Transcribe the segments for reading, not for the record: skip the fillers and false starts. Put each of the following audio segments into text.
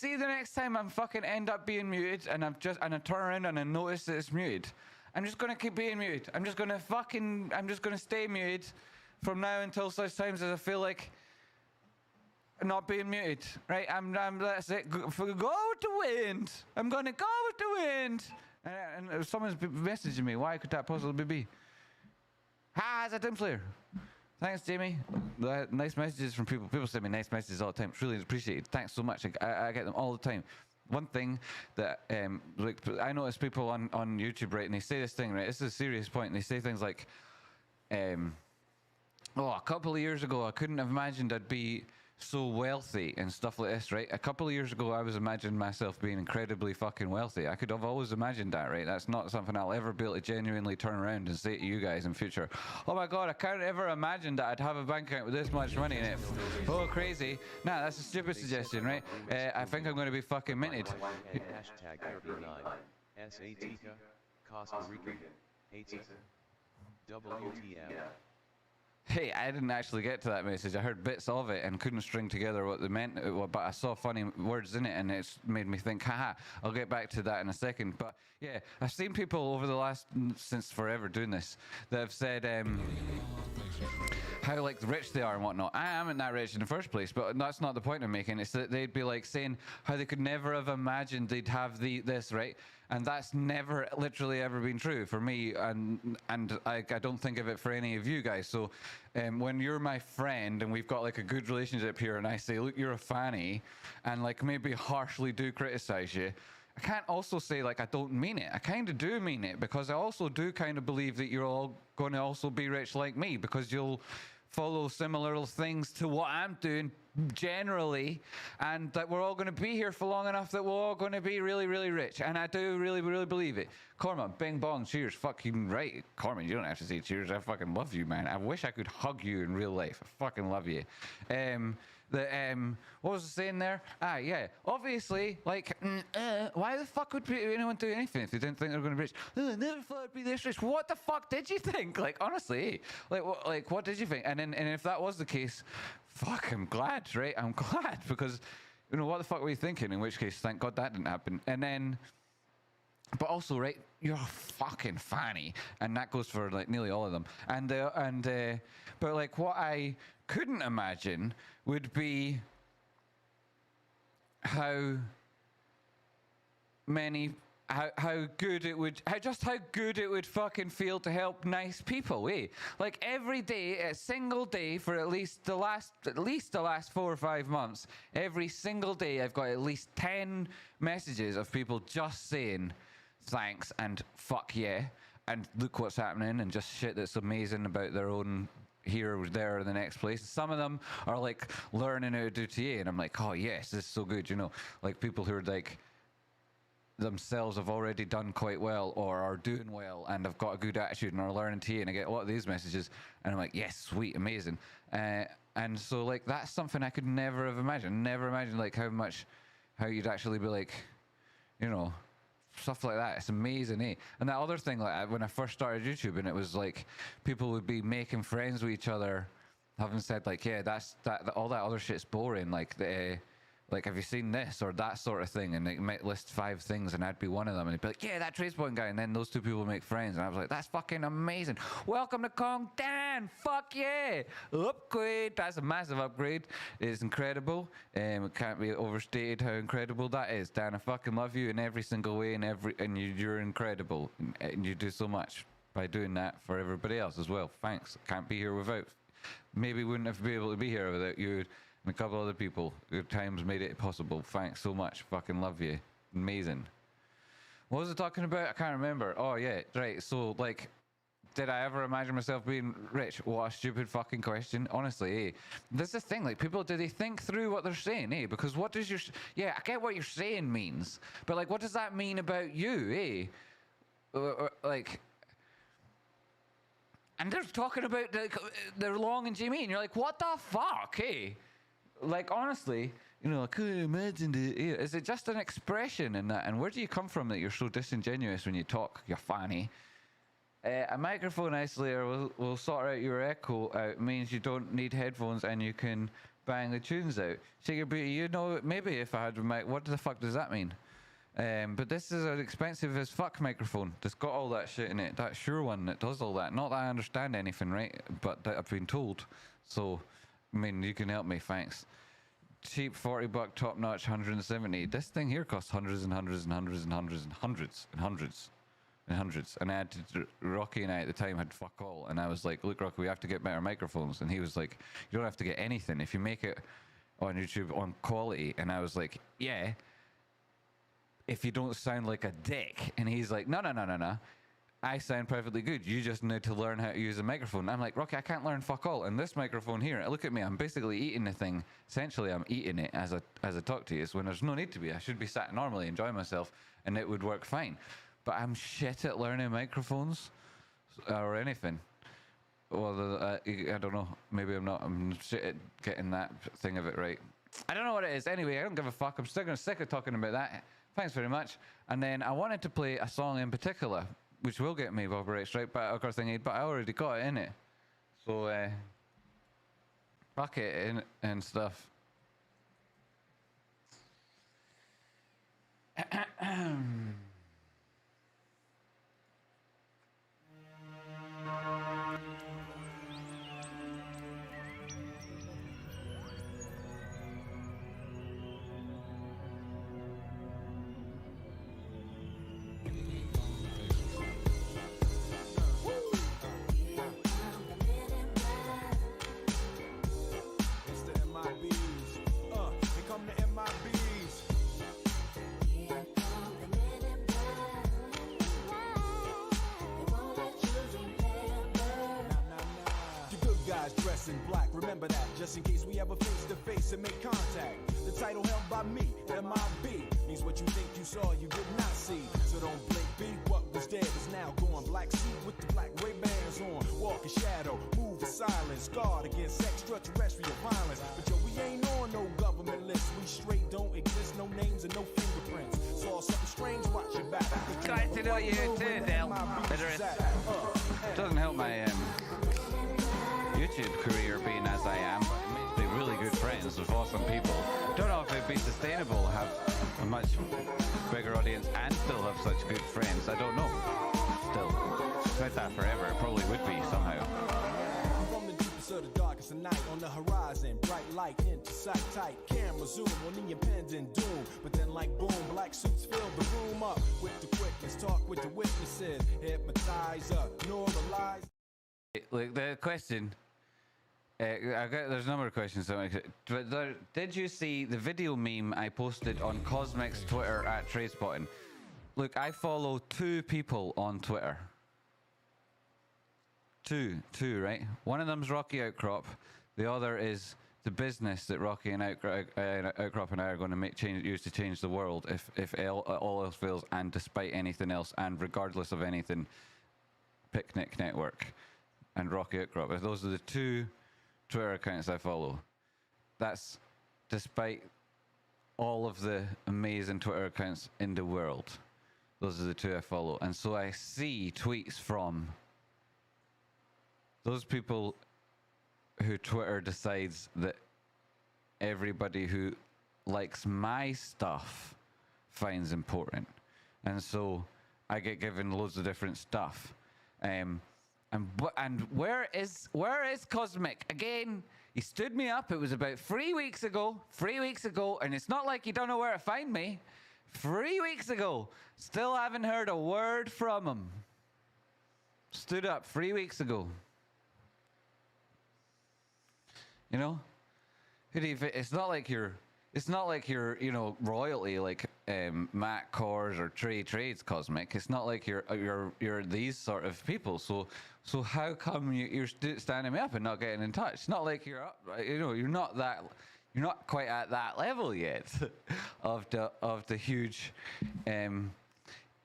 see the next time I'm fucking end up being muted and I turn around and I notice that it's muted, I'm just gonna keep being muted. I'm just gonna stay muted from now until such times as I feel like not being muted, right? That's it. Go with the wind. I'm gonna go with the wind. And someone's messaging me. Why could that possibly be? It's a Dim Slayer. Thanks, Jamie. Nice messages from people. People send me nice messages all the time. It's really appreciated. Thanks so much. I get them all the time. One thing that like I notice people on YouTube, right, and they say this thing, right? This is a serious point. And they say things like, a couple of years ago, I couldn't have imagined I'd be so wealthy and stuff like this, right? A couple of years ago, I was imagining myself being incredibly fucking wealthy. I could have always imagined that, right? That's not something I'll ever be able to genuinely turn around and say to you guys in future. Oh my God, I can't ever imagine that I'd have a bank account with this much money in it. Oh, crazy. Nah, that's a stupid suggestion, right? I think I'm going to be fucking minted. Hashtag 39. Satika, Costa Rica, hates it. WTF. Hey, I didn't actually get to that message. I heard bits of it and couldn't string together what they meant, but I saw funny words in it and it's made me think, haha, I'll get back to that in a second. But yeah, I've seen people over the last, since forever doing this, that have said how like rich they are and whatnot. I am that rich in the first place, but that's not the point I'm making. It's that they'd be like saying how they could never have imagined they'd have this, right? And that's never literally ever been true for me, and I don't think of it for any of you guys. So when you're my friend and we've got like a good relationship here and I say, look, you're a fanny, and like maybe harshly do criticize you, I can't also say like I don't mean it. I kind of do mean it, because I also do kind of believe that you're all going to also be rich like me, because you'll follow similar things to what I'm doing generally, and that we're all going to be here for long enough that we're all going to be really, really rich. And I do really, really believe it. Corman, bing bong, cheers. Fucking right. Corman, you don't have to say cheers. I fucking love you, man. I wish I could hug you in real life. I fucking love you. What was I saying there? Yeah. Obviously, like, why the fuck would anyone do anything if they didn't think they were going to be rich? I never thought I'd be this rich. What the fuck did you think? Like, honestly, what did you think? And if that was the case, fuck, I'm glad, right? I'm glad, because, what the fuck were you thinking? In which case, thank God that didn't happen. And then, but also, right, you're a fucking fanny, and that goes for like nearly all of them. But like, what I couldn't imagine would be how good it would fucking feel to help nice people, eh? Like every day, a single day for at least the last 4 or 5 months, every single day I've got at least 10 messages of people just saying thanks and fuck yeah and look what's happening and just shit that's amazing about their own here or there or the next place. Some of them are like learning how to do TA, and I'm like, oh yes, this is so good, like people who are like themselves have already done quite well or are doing well and have got a good attitude and are learning TA, and I get a lot of these messages and I'm like, yes, sweet, amazing. And so like that's something I could never have imagined. Never imagined like how you'd actually be like, stuff like that. It's amazing, eh? And that other thing, like when I first started YouTube, and it was like people would be making friends with each other, having said like, yeah, all that other shit's boring. Like like, have you seen this or that sort of thing? And they might list 5 things, and I'd be one of them. And they'd be like, yeah, that TracePoint guy. And then those 2 people would make friends. And I was like, that's fucking amazing. Welcome to Kong Dan. Fuck yeah. Upgrade. That's a massive upgrade. It's incredible. It can't be overstated how incredible that is. Dan, I fucking love you in every single way, and you're incredible. And you do so much by doing that for everybody else as well. Thanks. Can't be here without. Maybe wouldn't have been able to be here without you. And a couple other people who times made it possible. Thanks so much. Fucking love you. Amazing. What was I talking about? I can't remember. Oh, yeah. Right. So, like, did I ever imagine myself being rich? What a stupid fucking question. Honestly, eh? This is the thing. Like, people, do they think through what they're saying, eh? Because what does yeah, I get what you're saying means. But, like, what does that mean about you, eh? Like... And they're talking about they're Long and Jimmy, and you're like, what the fuck, eh? Like, honestly, I couldn't imagine it. Is it just an expression in that? And where do you come from that you're so disingenuous when you talk, you fanny? A microphone isolator will sort out your echo out. It means you don't need headphones and you can bang the tunes out. Shake Your Booty, you know, maybe if I had a mic, what the fuck does that mean? But this is an expensive as fuck microphone that's got all that shit in it. That Shure one that does all that. Not that I understand anything, right? But that I've been told. So, I mean, you can help me, thanks. Cheap $40 top notch 170. This thing here costs hundreds and hundreds and hundreds and hundreds and hundreds and hundreds and hundreds. And I had to, Rocky and I at the time had fuck all. And I was like, look, Rocky, we have to get better microphones. And he was like, you don't have to get anything. If you make it on YouTube on quality. And I was like, yeah, if you don't sound like a dick. And he's like, no. I sound perfectly good. You just need to learn how to use a microphone. I'm like, Rocky, I can't learn fuck all. And this microphone here, look at me. I'm basically eating the thing. Essentially, I'm eating it as I talk to you. When there's no need to be. I should be sat normally, enjoying myself, and it would work fine. But I'm shit at learning microphones or anything. Well, I don't know. Maybe I'm not. I'm shit at getting that thing of it right. I don't know what it is. Anyway, I don't give a fuck. I'm still sick of talking about that. Thanks very much. And then I wanted to play a song in particular, which will get me copyright strike, but but I already got it in it. So, fuck it and stuff. In black, remember that, just in case we ever face to face and make contact. The title held by me, MIB, means what you think you saw, you did not see. So don't blink, be what was dead is now gone. Black suit with the black Ray-Bans on, walk in shadow, move in silence, guard against extraterrestrial violence. But yo, we ain't on no government list, we straight don't exist, no names and no fingerprints. Saw something strange, watch your back. Got to know you too, Dale. Doesn't help my YouTube career being as I am, but it makes me really good friends with awesome people. Don't know if it'd be sustainable to have a much bigger audience and still have such good friends. I don't know. Still, said that forever. It probably would be somehow. From the deepest of the darkest of night, on the horizon, bright light into sight, tight camera zoom on the impending doom. But then, like boom, black suits fill the room up with the quickness. Talk with the witnesses, hypnotize up, neuralize. Like the question. There's a number of questions. Did you see the video meme I posted on Cosmic's Twitter at Tradespotting? Look, I follow 2 people on Twitter. Two, right? One of them's Rocky Outcrop. The other is the business that Rocky and Outcrop and I are going to use to change the world if all else fails, and despite anything else, and regardless of anything. Picnic Network and Rocky Outcrop. Those are the 2 Twitter accounts I follow. That's despite all of the amazing Twitter accounts in the world. Those are the 2 I follow. And so I see tweets from those people who Twitter decides that everybody who likes my stuff finds important. And so I get given loads of different stuff. And where is Cosmic? Again, he stood me up. It was about 3 weeks ago, and it's not like you don't know where to find me. 3 weeks ago, still haven't heard a word from him. Stood up 3 weeks ago. You know, it's not like you're, you know, royalty like Matt Kors or Trey Trades Cosmic. It's not like you're these sort of people. So how come you're standing me up and not getting in touch? It's not like you're up, you know, you're not quite at that level yet of the huge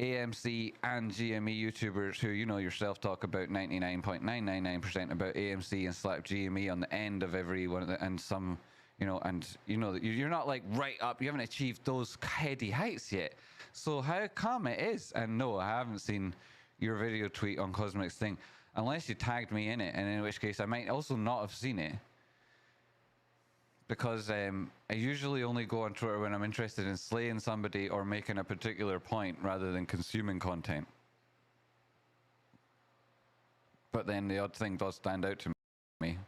AMC and GME YouTubers who, you know, yourself talk about 99.999% about AMC and slap GME on the end of every one of the, and some, you know, and you know that you're not like right up, you haven't achieved those heady heights yet. So how come it is? And no, I haven't seen your video tweet on Cosmic's thing, unless you tagged me in it, and in which case I might also not have seen it. because I usually only go on Twitter when I'm interested in slaying somebody or making a particular point rather than consuming content. But then the odd thing does stand out to me.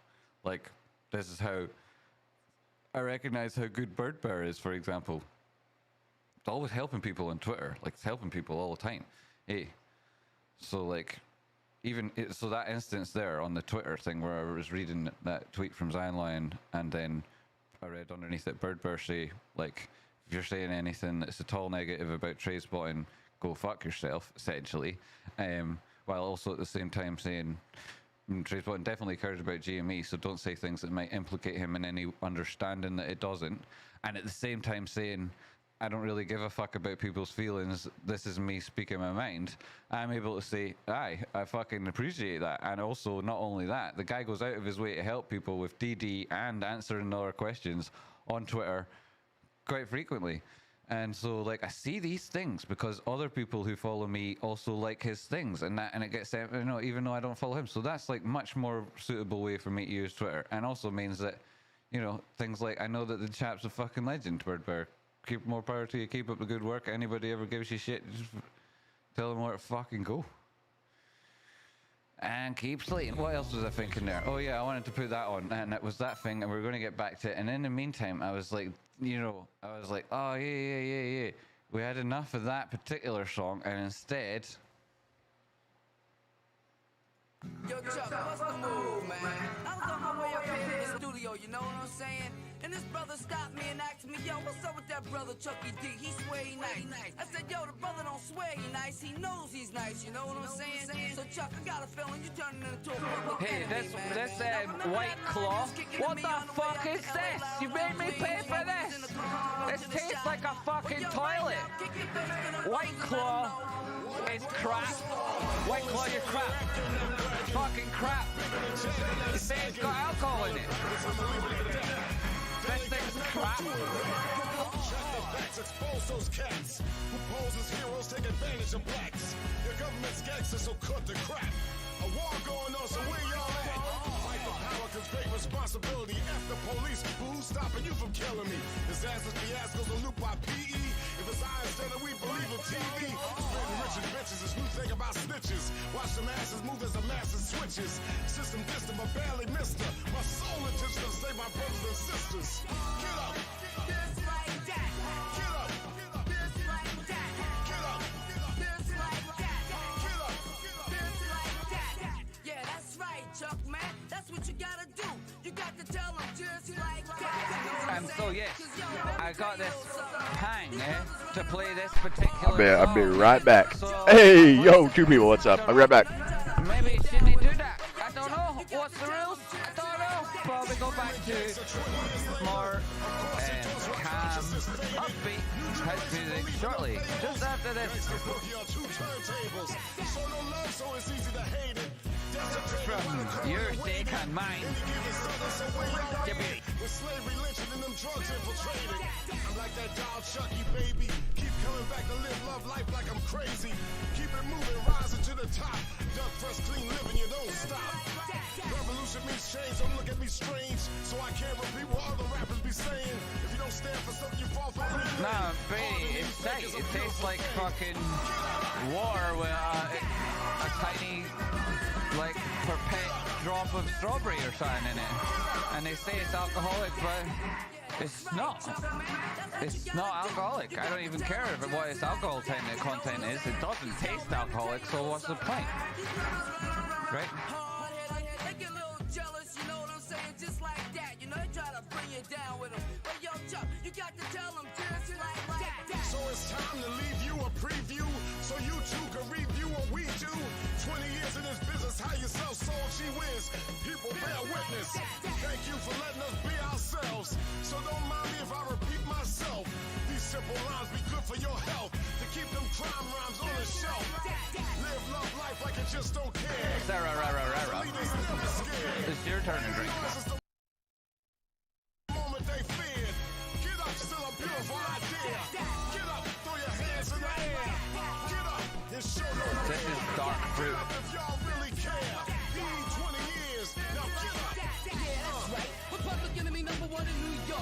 Like, this is how I recognize how good Bird Bear is, for example. It's always helping people on Twitter. Like, it's helping people all the time. Hey. So, like, so that instance there on the Twitter thing where I was reading that tweet from Zion Lion, and then I read underneath it Bird Bear say, like, if you're saying anything that's at all negative about TradeSpotting, go fuck yourself, essentially. While also at the same time saying TradeSpotting definitely cares about GME, so don't say things that might implicate him in any understanding that it doesn't. And at the same time saying, I don't really give a fuck about people's feelings, this is me speaking my mind. I'm able to say, aye, I fucking appreciate that. And also, not only that, the guy goes out of his way to help people with DD and answering other questions on Twitter quite frequently. And so, like, I see these things because other people who follow me also like his things, and it gets, you know, even though I don't follow him. So that's like much more suitable way for me to use Twitter, and also means that, you know, things like, I know that the chap's a fucking legend, Bird Bear. Keep more power to you. Keep up the good work. Anybody ever gives you shit, just tell them where to fucking go. And keep slating. What else was I thinking there? Oh yeah, I wanted to put that on, and it was that thing, and we are going to get back to it. And in the meantime, I was like, you know, oh yeah. We had enough of that particular song, and instead. Yo, Chuck, what's the move, man? I was on my way up here to the studio, you know what I'm saying? And this brother stopped me and asked me, yo, what's up with that brother Chucky D? He swear he nice. I said, yo, the brother don't swear he nice. He knows he's nice, you know what I'm saying? So, Chuck, I got a feeling you turning into a public enemy, man. This White Claw. What the fuck is this? You made me pay for this. This tastes like a fucking toilet. White Claw is crap. White Claw, you're crap. Fucking crap. You say it's got alcohol in it. This thing's crap. Expose those cats who pose as heroes, take advantage of blacks. Your government's gangsters, so cut the crap. A war going on, so where y'all at? Fight for power, cause great responsibility. F the police, who's stopping you from killing me? Disasters, fiascos, a loop by PE. If it's I instead of we believe in TV. Spreading rich and bitches is new thing about snitches. Watch the masses move as the masses switches. System distant, but barely missed her. My soul is just to save my brothers and sisters. Get up! Just like that. Get up! Just like that. Get up! Just like that. Get up! Just like that. Yeah, that's right, Chuck, man. That's what you gotta do. You got to tell them just like that. And so yes, I got this pang to play this particular I'll be right back. So, Hey, yo, two people, what's up? I'll be right back. maybe shouldn't he do that? I don't know. What's the rules? I don't know. Probably go back to more calm, upbeat house music shortly, just after this. From your sake and mine. With slavery, lynching, and them drugs infiltrated. I'm like that dog Chucky, baby. Keep coming back to live love life like I'm crazy. Keep it moving, rising to the top. Duck fresh, clean living, you don't stop. Revolution means change, don't look at me strange. So I can't repeat what other rappers be saying. If you don't stand for something, you fall for anything. Nah, Brady, it's tight. It tastes like fucking water with a tiny, like, drop of strawberry or something in it. And they say it's alcoholic, but it's not. It's not alcoholic. I don't even care if what its alcohol content is. It doesn't taste alcoholic, so what's the point? Right? They get a little jealous, you know what I'm saying? Just like that, you know, they try to bring you down with them. But yo, Chuck, you got to tell them just like that. So it's time to leave you a preview so you too can review what we do. 20 years in this business, how you sell soul, she wins. People bear witness. Thank you for letting us be ourselves. So don't mind me if I repeat myself. These simple lines be good for your health. To keep them crime rhymes on the shelf. Live love life like you just don't care. Sarah. Leaders never scared. It's your turn to drink. This is the moment they feared. Get up, still a beautiful idea. Get up, throw your hands in the air. Get up and show no fear. This is dark fruit. Get up if y'all really care. Be 20 years, now get up. Yeah, that's right. We're public enemy #1 in New York.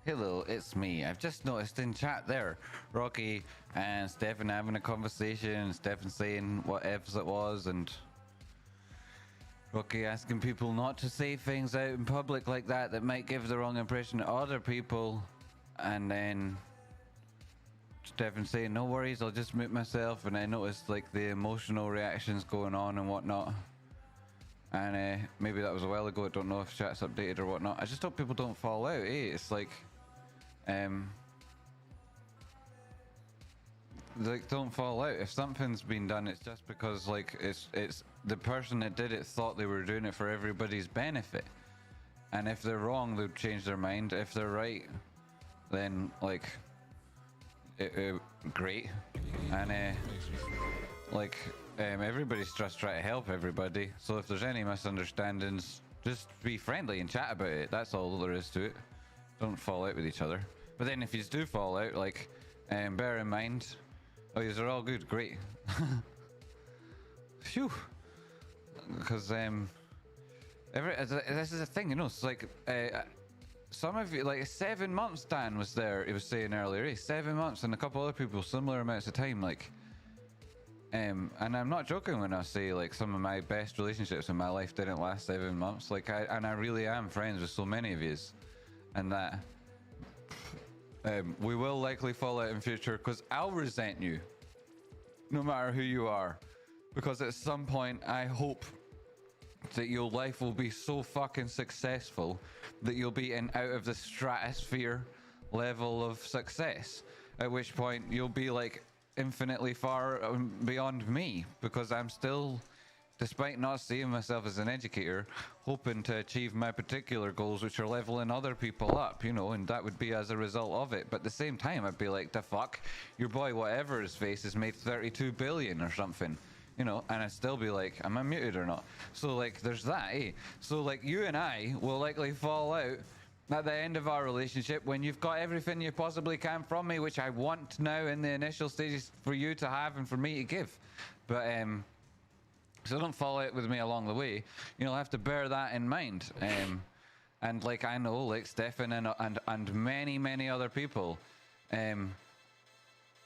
Hello, it's me. I've just noticed in chat there, Rocky and Stefan having a conversation, Stefan saying what ifs it was, and Rocky asking people not to say things out in public like that that might give the wrong impression to other people, and then Stefan saying, no worries, I'll just mute myself, and I noticed like the emotional reactions going on and whatnot. And maybe that was a while ago, I don't know if chat's updated or whatnot. I just hope people don't fall out, It's like, don't fall out. If something's been done, it's just because like it's the person that did it thought they were doing it for everybody's benefit. And if they're wrong, they'll change their mind. If they're right, then like great. And everybody's just trying to help everybody. So if there's any misunderstandings, just be friendly and chat about it. That's all there is to it. Don't fall out with each other. But then if you do fall out, like bear in mind, oh, these are all good, great. Phew. Because this is a thing, you know. It's like some of you, like 7 months. Dan was there. He was saying earlier, 7 months, and a couple other people, similar amounts of time. Like, and I'm not joking when I say like some of my best relationships in my life didn't last 7 months. Like, I really am friends with so many of yous, and that we will likely fall out in future because I'll resent you, no matter who you are, because at some point I hope that your life will be so fucking successful that you'll be in out of the stratosphere level of success, at which point you'll be like infinitely far beyond me, because I'm still, despite not seeing myself as an educator, hoping to achieve my particular goals, which are leveling other people up, you know, and that would be as a result of it. But at the same time, I'd be like, the fuck, your boy whatever his face has made 32 billion or something, you know, and I'd still be like, am I muted or not? So like there's that, so like you and I will likely fall out at the end of our relationship when you've got everything you possibly can from me, which I want now in the initial stages for you to have and for me to give. But so don't fall out with me along the way. You'll have to bear that in mind. And like I know, like Stefan and many other people,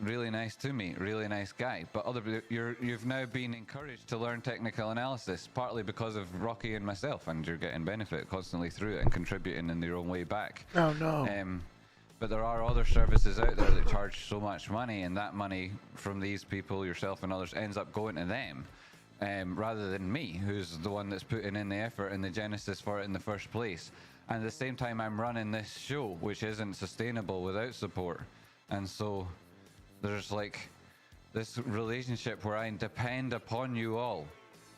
really nice to me, really nice guy. But you've now been encouraged to learn technical analysis, partly because of Rocky and myself, and you're getting benefit constantly through it and contributing in your own way back. Oh no. But there are other services out there that charge so much money, and that money from these people, yourself and others, ends up going to them. Rather than me, who's the one that's putting in the effort and the genesis for it in the first place. And at the same time, I'm running this show, which isn't sustainable without support. And so there's like this relationship where I depend upon you all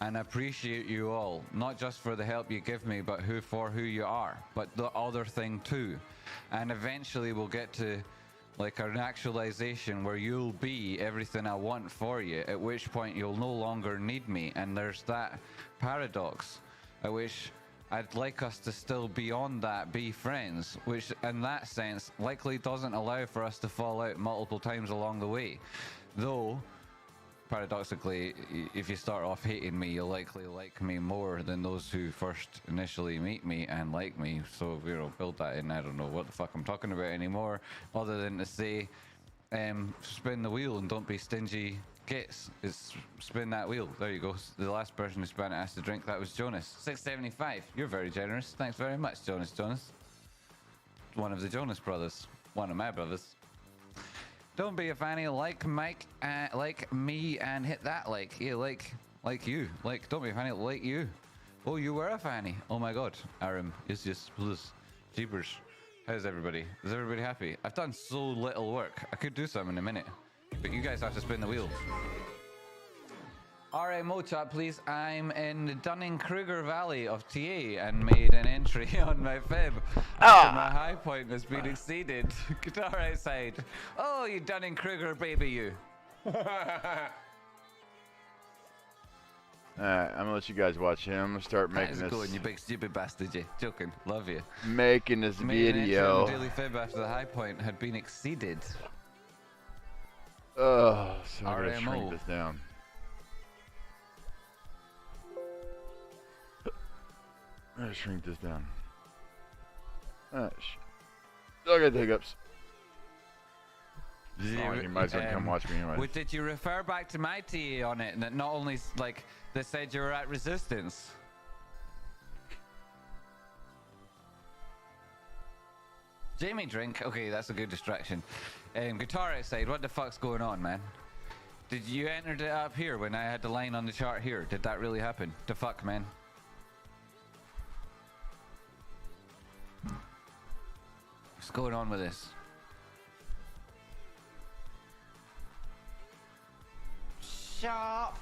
and appreciate you all, not just for the help you give me, but for who you are, but the other thing too. And eventually we'll get to like an actualization where you'll be everything I want for you, at which point you'll no longer need me. And there's that paradox at which I'd like us to still beyond that be friends, which in that sense likely doesn't allow for us to fall out multiple times along the way. Though, paradoxically, if you start off hating me, you'll likely like me more than those who first initially meet me and like me. So, you know, build that in. I don't know what the fuck I'm talking about anymore, other than to say, spin the wheel and don't be stingy gits. It's spin that wheel. There you go. The last person who spun it asked to drink. That was Jonas. 675. You're very generous. Thanks very much, Jonas. One of the Jonas brothers. One of my brothers. Don't be a fanny like Mike, like me, and hit that like. Yeah, like you. Like, don't be a fanny like you. Oh, you were a fanny. Oh my god. Aram is just plus jeepers. How's everybody? Is everybody happy? I've done so little work. I could do some in a minute, but you guys have to spin the wheel. RMO chat, please. I'm in the Dunning-Kruger Valley of TA and made an entry on my fib after my high point has been exceeded. Guitar outside. Oh, you Dunning-Kruger baby, you. Alright, I'm gonna let you guys watch him. I'm gonna start making How's it going, you big stupid bastard, you? Joking. Love you. Making this Made an entry video. on the daily fib after the high point had been exceeded. Oh, so I'm gonna RMO. shrink this down. I'm gonna shrink this down. Oh, shit. Look at the hiccups. Oh, you might as well come watch me anyway. Did you refer back to my TA on it, and that not only like they said you were at resistance? Jamie drink. Okay, that's a good distraction. Guitar outside. What the fuck's going on, man? Did you enter it up here when I had the line on the chart here? Did that really happen? The fuck, man. What's going on with this? Sharp.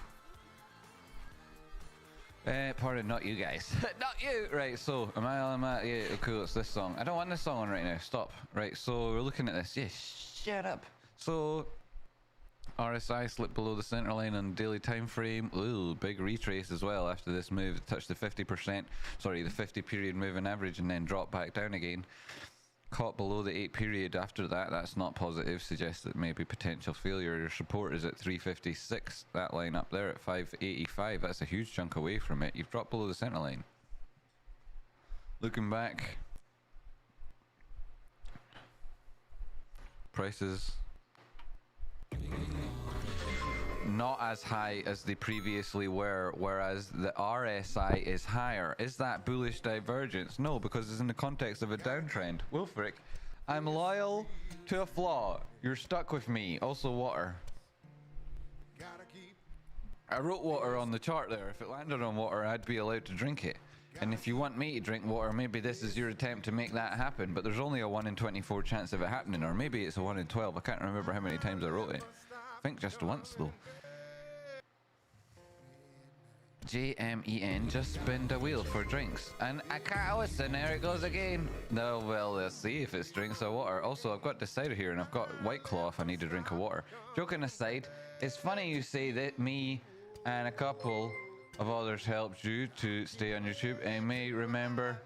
Pardon, not you guys. Not you! Right, so, am I? Yeah, cool, it's this song. I don't want this song on right now, stop. Right, so we're looking at this. Yeah, shut up. So, RSI slipped below the center line on daily time frame. Ooh, big retrace as well after this move. It touched the 50%, sorry, the 50 period moving average and then dropped back down again. Caught below the 8 period after that. That's not positive, suggests that maybe potential failure. Your support is at 356. That line up there at 585. That's a huge chunk away from it. You've dropped below the center line. Looking back, prices not as high as they previously were, whereas the RSI is higher. Is that bullish divergence? No, because it's in the context of a downtrend. Wolfric, I'm loyal to a flaw. You're stuck with me. Also water. I wrote water on the chart there. If it landed on water, I'd be allowed to drink it. And if you want me to drink water, maybe this is your attempt to make that happen. But there's only a 1 in 24 chance of it happening, or maybe it's a 1 in 12. I can't remember how many times I wrote it. I think just once though. JMEN, just spin the wheel for drinks. And a catalyst, and there it goes again. No, well, let's see if it's drinks or water. Also, I've got the cider here, and I've got White Claw if I need a drink of water. Joking aside, it's funny you say that me and a couple of others helped you to stay on YouTube. I may remember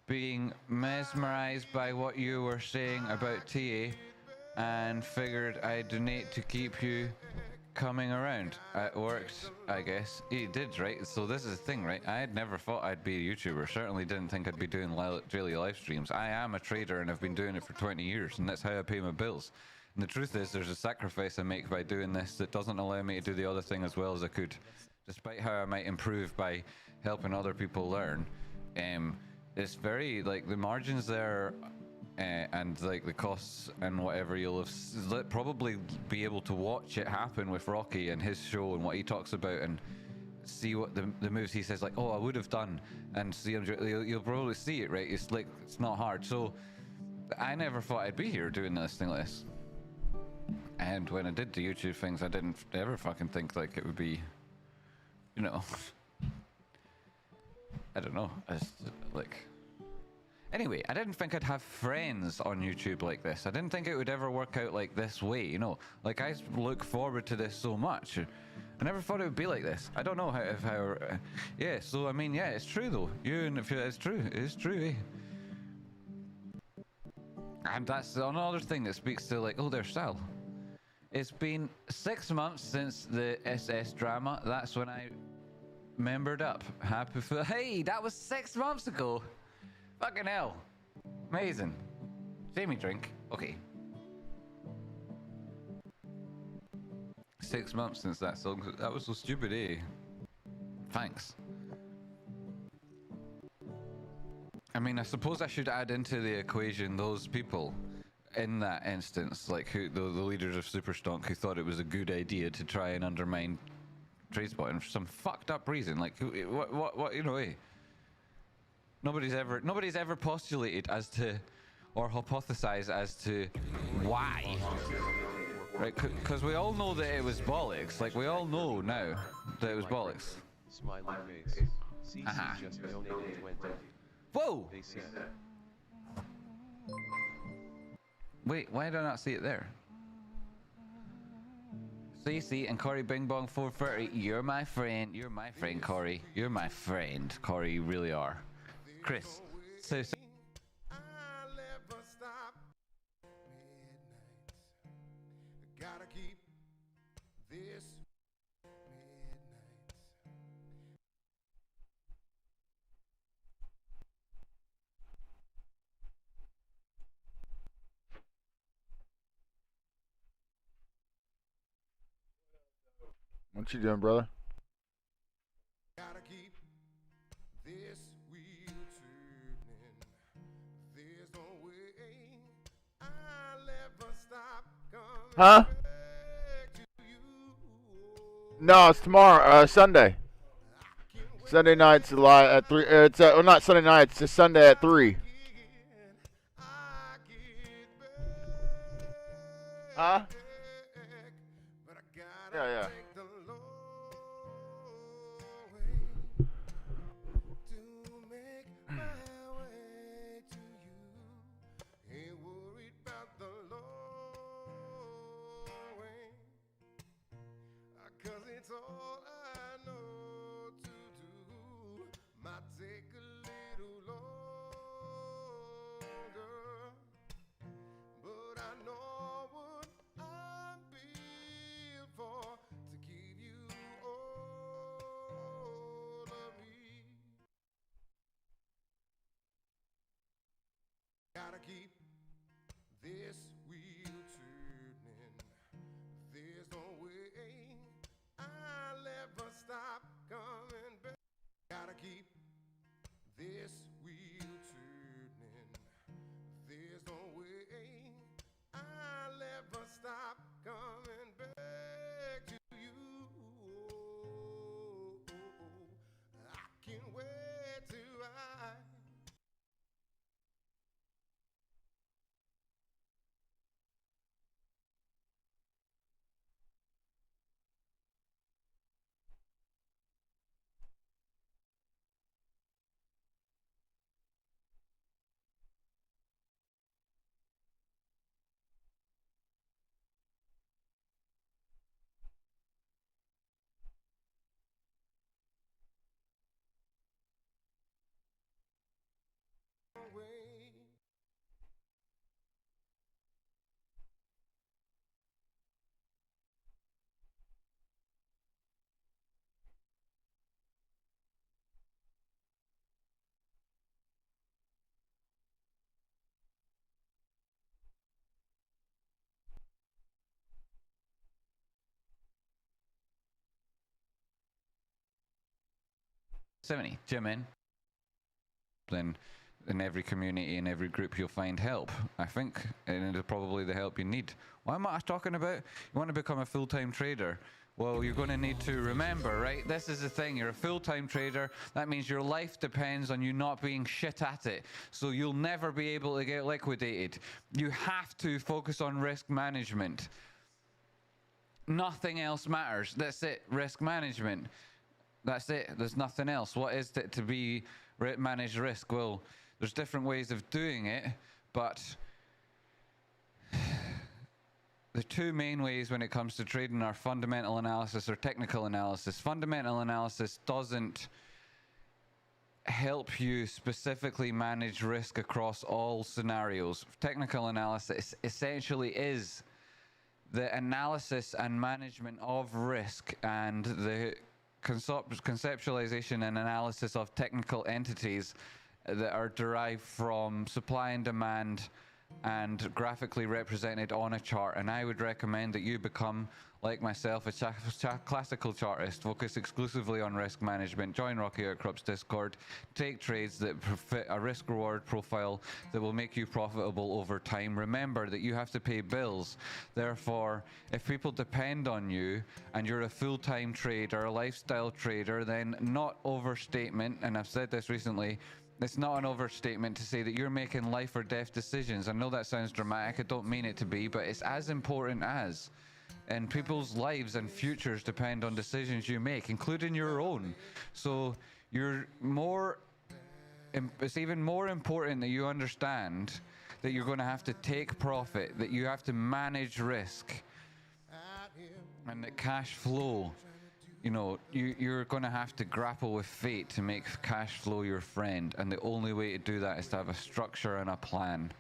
being mesmerized by what you were saying about TA and figured I'd donate to keep you coming around. It worked, I guess. It did, right? So this is the thing, right? I had never thought I'd be a YouTuber. Certainly didn't think I'd be doing daily live streams. I am a trader and I've been doing it for 20 years, and that's how I pay my bills. And the truth is, there's a sacrifice I make by doing this that doesn't allow me to do the other thing as well as I could. Despite how I might improve by helping other people learn, it's very, like, the margins there and like the costs and whatever, you'll have probably be able to watch it happen with Rocky and his show and what he talks about and see what the moves he says, like, oh, I would have done, and see him. You'll probably see it, right? It's like, it's not hard. So I never thought I'd be here doing this thing like this. And when I did the YouTube things, I didn't ever fucking think like it would be, you know, I don't know, like. Anyway, I didn't think I'd have friends on YouTube like this. I didn't think it would ever work out like this way, you know. Like, I look forward to this so much. I never thought it would be like this. I don't know how yeah, so I mean, yeah, it's true though. It's true. It's true, eh? And that's another thing that speaks to, like, oh, their style. It's been 6 months since the SS drama. That's when I membered up. Happy for, hey, that was 6 months ago. Fucking hell. Amazing. Jamie drink. Okay. 6 months since that song. That was so stupid, eh? Thanks. I mean, I suppose I should add into the equation those people in that instance, like who the leaders of Superstonk, who thought it was a good idea to try and undermine TradeSpotting for some fucked up reason. Like, what, you know, eh? Nobody's ever postulated as to, or hypothesized as to why. Right, because we all know that it was bollocks. Like, we all know now that it was bollocks. Smiley face. CC just donated 20. Whoa! They said. Wait, why did I not see it there? CC and Corey Bing Bong 430, you're my friend. You're my friend, Corey. You're my friend, Corey. You really are. Chris, so I'll never stop. Midnights. Gotta keep this. Midnights. What you doing, brother? Gotta keep this wheel turning. There's no way I'll ever stop coming Huh? back to you. No, it's tomorrow. Sunday. Sunday night's live at 3. It's well, not Sunday night. It's just Sunday at 3. I get back, Huh? but I gotta Yeah. take the long way to make my way to you. Ain't worried about the long way, 'cause it's all I know to do. Might take a little longer, but I know what I'm built for, to give you all of me. Gotta keep this wheel turning. There's no way I'll ever stop coming back. Gotta keep this wheel turning. There's no way I'll ever stop coming back to you. I can't wait till I away. '70 Jim in. Then in every community, in every group, you'll find help, I think, and it's probably the help you need. What am I talking about? You want to become a full-time trader? Well, you're going to need to remember, right? This is the thing. You're a full-time trader. That means your life depends on you not being shit at it. So you'll never be able to get liquidated. You have to focus on risk management. Nothing else matters. That's it. Risk management. That's it. There's nothing else. What is it to be manage risk? Well, there's different ways of doing it, but the two main ways when it comes to trading are fundamental analysis or technical analysis. Fundamental analysis doesn't help you specifically manage risk across all scenarios. Technical analysis essentially is the analysis and management of risk and the conceptualization and analysis of technical entities that are derived from supply and demand and graphically represented on a chart. And I would recommend that you become, like myself, a classical chartist, focus exclusively on risk management, join Rocky Outcrop's Discord, take trades that fit a risk-reward profile that will make you profitable over time. Remember that you have to pay bills. Therefore, if people depend on you and you're a full-time trader, a lifestyle trader, then not overstatement, and I've said this recently, it's not an overstatement to say that you're making life or death decisions. I know that sounds dramatic, I don't mean it to be, but it's as important as. And people's lives and futures depend on decisions you make, including your own. So it's even more important that you understand that you're going to have to take profit, that you have to manage risk, and that cash flow, you know, you're going to have to grapple with fate to make cash flow your friend. And the only way to do that is to have a structure and a plan.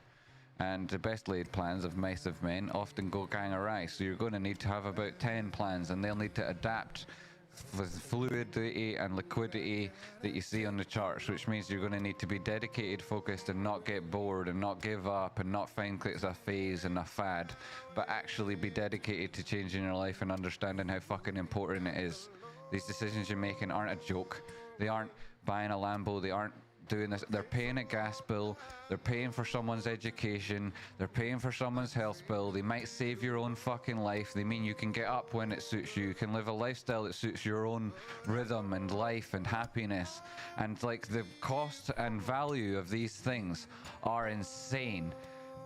And the best laid plans of mice of men often go gang awry. So you're going to need to have about 10 plans, and they'll need to adapt fluidity and liquidity that you see on the charts, which means you're going to need to be dedicated, focused, and not get bored and not give up and not find it's a phase and a fad, but actually be dedicated to changing your life and understanding how fucking important it is. These decisions you're making aren't a joke. They aren't buying a Lambo. They aren't doing this. They're paying a gas bill. They're paying for someone's education. They're paying for someone's health bill. They might save your own fucking life. They mean you can get up when it suits you. You can live a lifestyle that suits your own rhythm and life and happiness. And like the cost and value of these things are insane.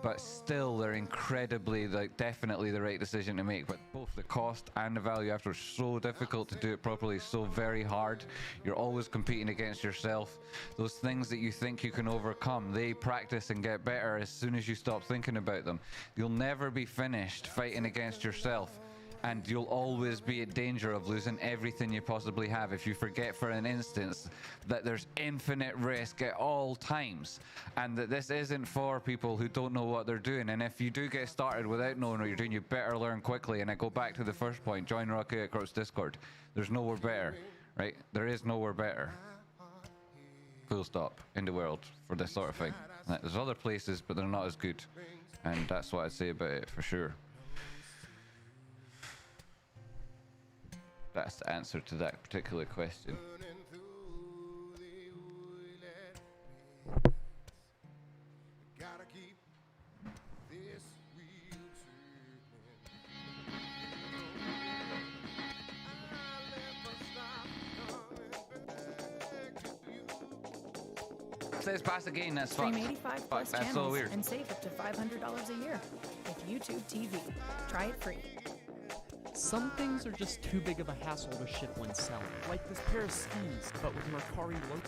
But still, they're incredibly, like, definitely the right decision to make. But both the cost and the value after, so difficult to do it properly, so very hard. You're always competing against yourself. Those things that you think you can overcome, they practice and get better as soon as you stop thinking about them. You'll never be finished fighting against yourself. And you'll always be in danger of losing everything you possibly have if you forget for an instance that there's infinite risk at all times, and that this isn't for people who don't know what they're doing. And if you do get started without knowing what you're doing, you better learn quickly. And I go back to the first point, join Rocky Outcrops Discord. There's nowhere better, right? There is nowhere better. Full stop in the world for this sort of thing. There's other places, but they're not as good. And that's what I'd say about it for sure. That's the answer to that particular question. Says pass again, that's Stream fucked. 85 plus That's so channels weird. and save up to $500 a year with YouTube TV. Try it free. Some things are just too big of a hassle to ship when selling, like this pair of skis, but with Mercari logo.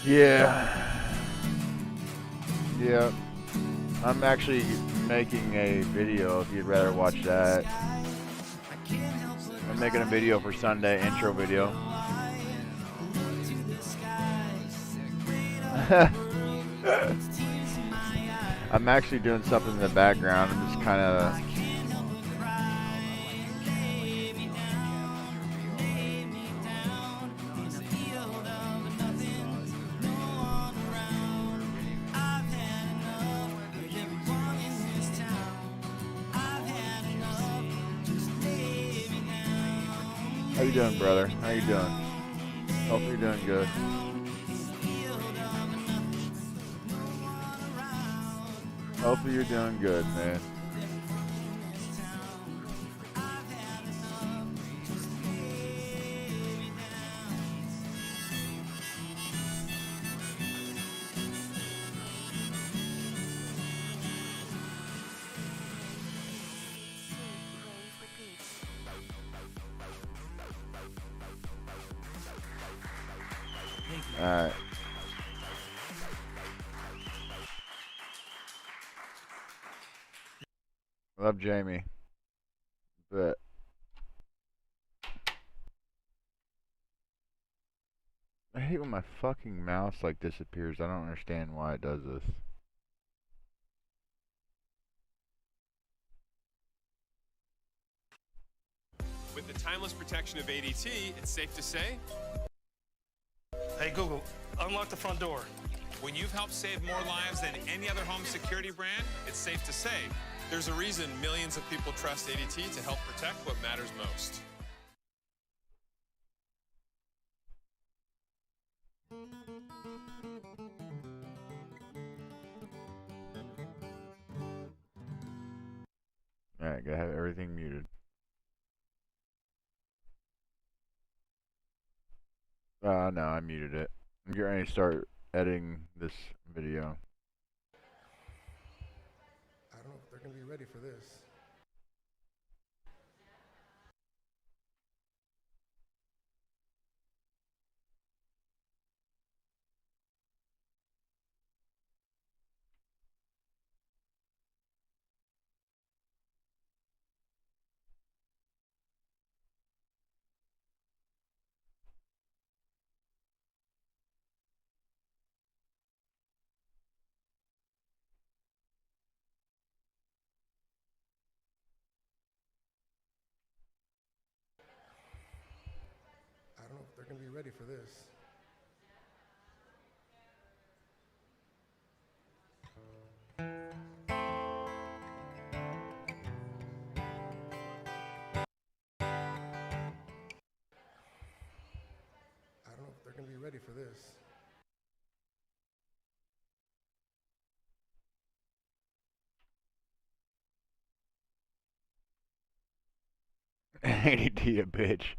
Yeah. Yeah. I'm actually making a video if you'd rather watch that. I'm making a video for Sunday, intro video. I'm actually doing something in the background. I'm just kind of... How you doing, brother? How you doing? Hope you're doing good. Hopefully you're doing good, man. Alright. Love Jamie. But I hate when my fucking mouse like disappears. I don't understand why it does this. With the timeless protection of ADT, it's safe to say... Hey Google, unlock the front door. When you've helped save more lives than any other home security brand, it's safe to say there's a reason millions of people trust ADT to help protect what matters most. Alright, gotta have everything muted. No, I muted it. I'm getting ready to start editing this video. I don't know if they're going to be ready for this. I don't know if they're going to be ready for this. I don't know if they're going to be ready for this. ADT a bitch.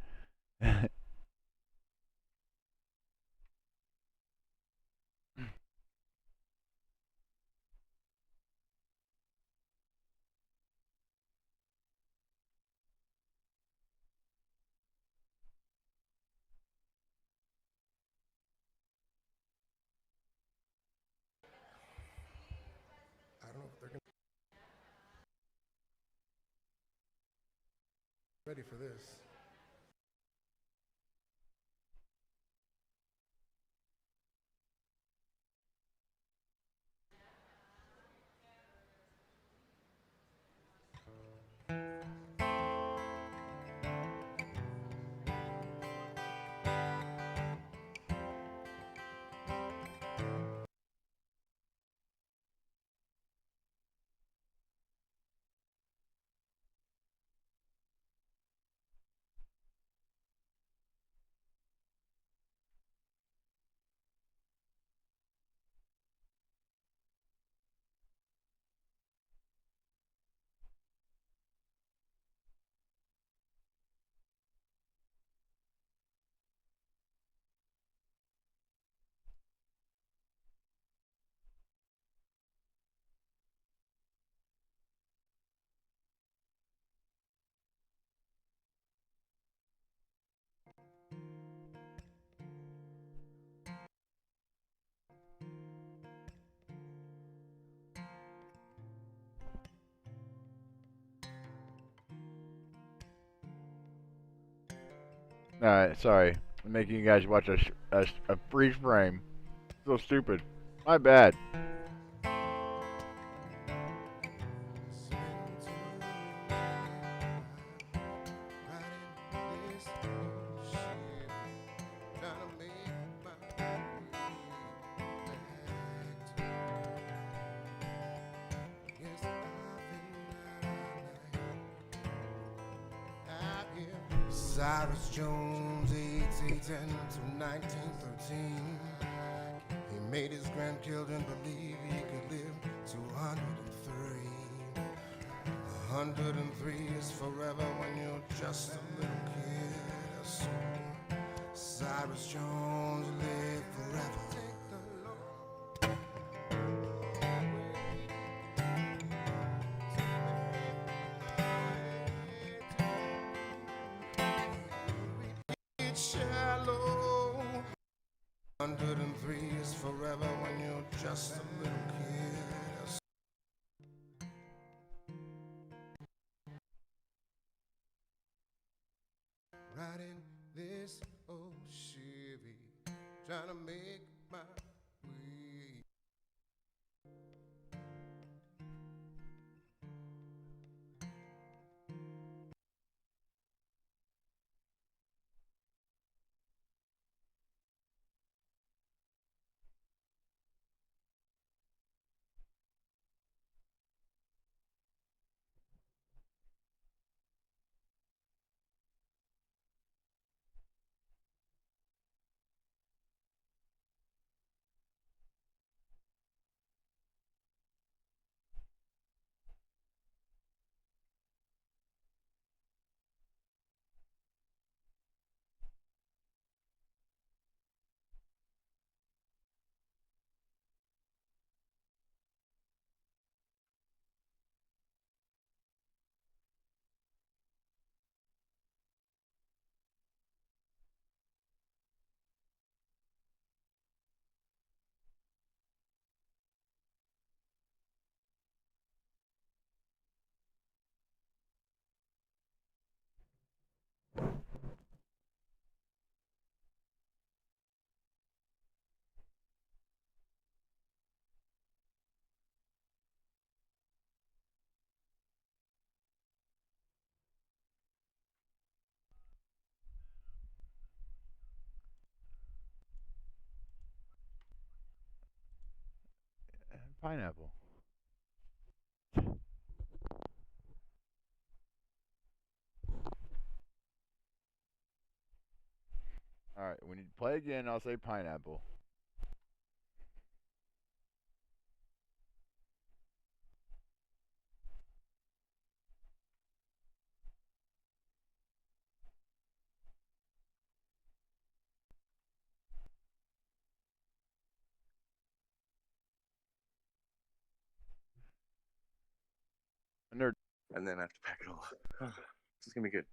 I don't know if they're going to be ready for this. All right, sorry. I'm making you guys watch a freeze frame. So stupid. My bad. Cyrus Jones, 1810 to 1913. He made his grandchildren believe he could live to 103. 103 is forever when you're just a little kid. So Cyrus Jones lived forever. It's shallow. 103 is forever when you're just a little kid. Riding this old Chevy, trying to make my way. Pineapple. All right, when you play again, I'll say pineapple. Nerd. And then I have to pack it all up. This is gonna be good.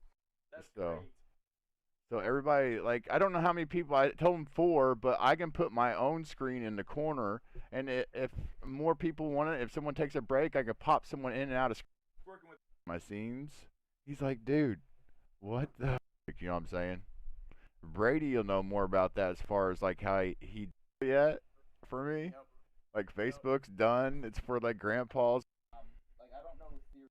So everybody, like, I don't know how many people. I told them 4, but I can put my own screen in the corner, and if more people want it, if someone takes a break, I can pop someone in and out of my scenes. He's like, dude, what the? You know what I'm saying? Brady will know more about that as far as like how he yet for me. Yep. Like Facebook's done. It's for like grandpas. Like I don't know if you're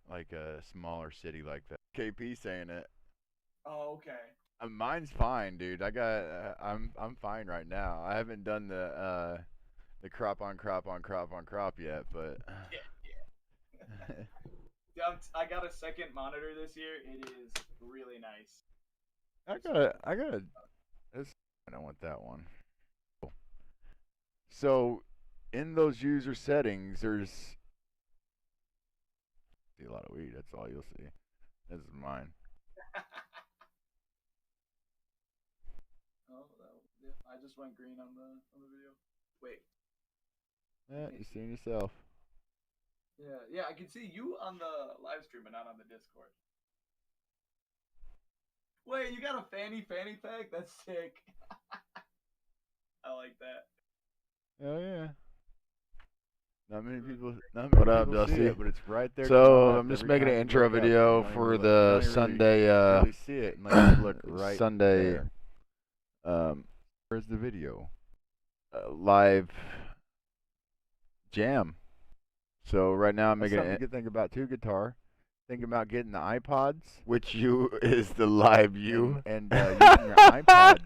Like a smaller city like that. KP saying it. Oh, okay. Mine's fine, dude. I'm fine right now. I haven't done the crop on crop yet, but yeah. I got a second monitor this year. It is really nice. I gotta. I don't want that one. So, in those user settings, there's see a lot of weed. That's all you'll see. This is mine. Oh, yeah, I just went green on the video. Wait. Yeah, you seen yourself. Yeah, I can see you on the live stream, but not on the Discord. Wait, you got a fanny pack? That's sick. I like that. Oh yeah. Not many people. What up, people see Dusty? it, but it's right there. to So the I'm left just every making an time you intro look up. video You don't for even the look, you don't Sunday really see it unless you look right Sunday there. Where's the video? live. Jam. So right now I'm That's making something a you good thing about guitar. Thinking about getting the iPods. Which you is the live you. And using your iPods.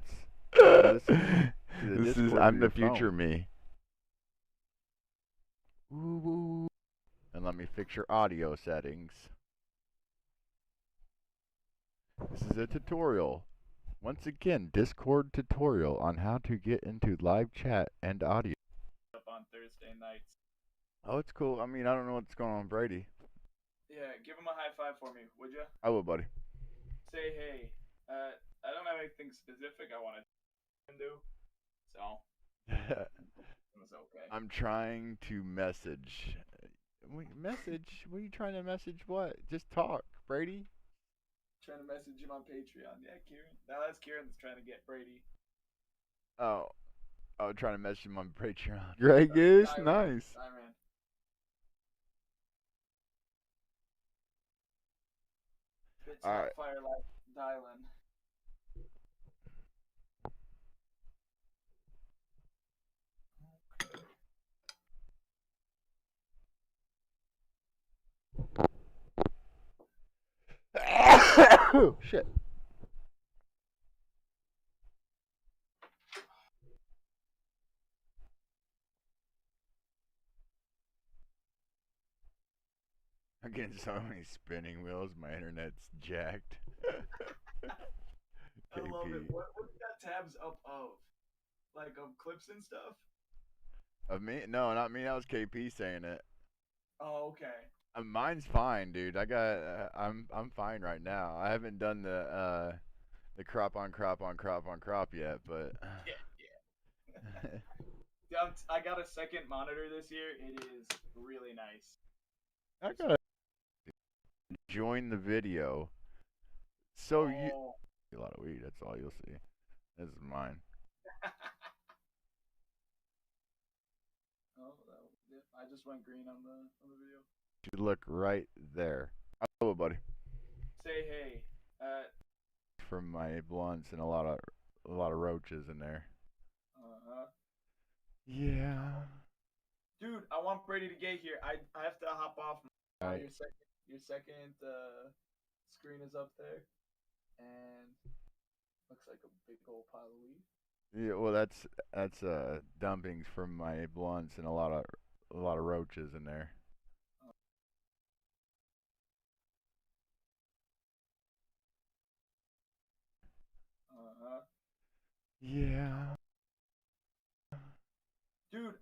to listen to the This is Discord I'm of the your future phone. me. Ooh. And let me fix your audio settings. This is a tutorial. Once again, Discord tutorial on how to get into live chat and audio. Up on Thursday nights. Oh, it's cool. I mean, I don't know what's going on, Brady. Yeah, give him a high five for me, would ya? I will, buddy. Say hey. I don't have anything specific I want to do, so it's okay. I'm trying to message. Message? What are you trying to message? What? Just talk, Brady. Trying to message him on Patreon. Yeah, Kieran. Now that's Kieran that's trying to get Brady. Oh, trying to message him on Patreon. Grey Goose, nice. Iron. Bitch, All right. Firelight dialing. Oh, shit. I'm getting so many spinning wheels. My internet's jacked. I love it. What you got tabs up of? Like of clips and stuff? Of me? No, not me. That was KP saying it. Oh, okay. Mine's fine, dude. I got. I'm fine right now. I haven't done the crop on crop on crop on crop yet, but. Yeah. I got a second monitor this year. It is really nice. I gotta join the video. So you a lot of weed. That's all you'll see. This is mine. I just went green on the video. You look right there. Oh, buddy. Say hey. From my blunts and a lot of roaches in there. Yeah. Dude, I want Brady to get here. I have to hop off. Right. Your second screen is up there, and looks like a big old pile of weed. Yeah, well, that's dumpings from my blunts and a lot of roaches in there. Yeah. Dude.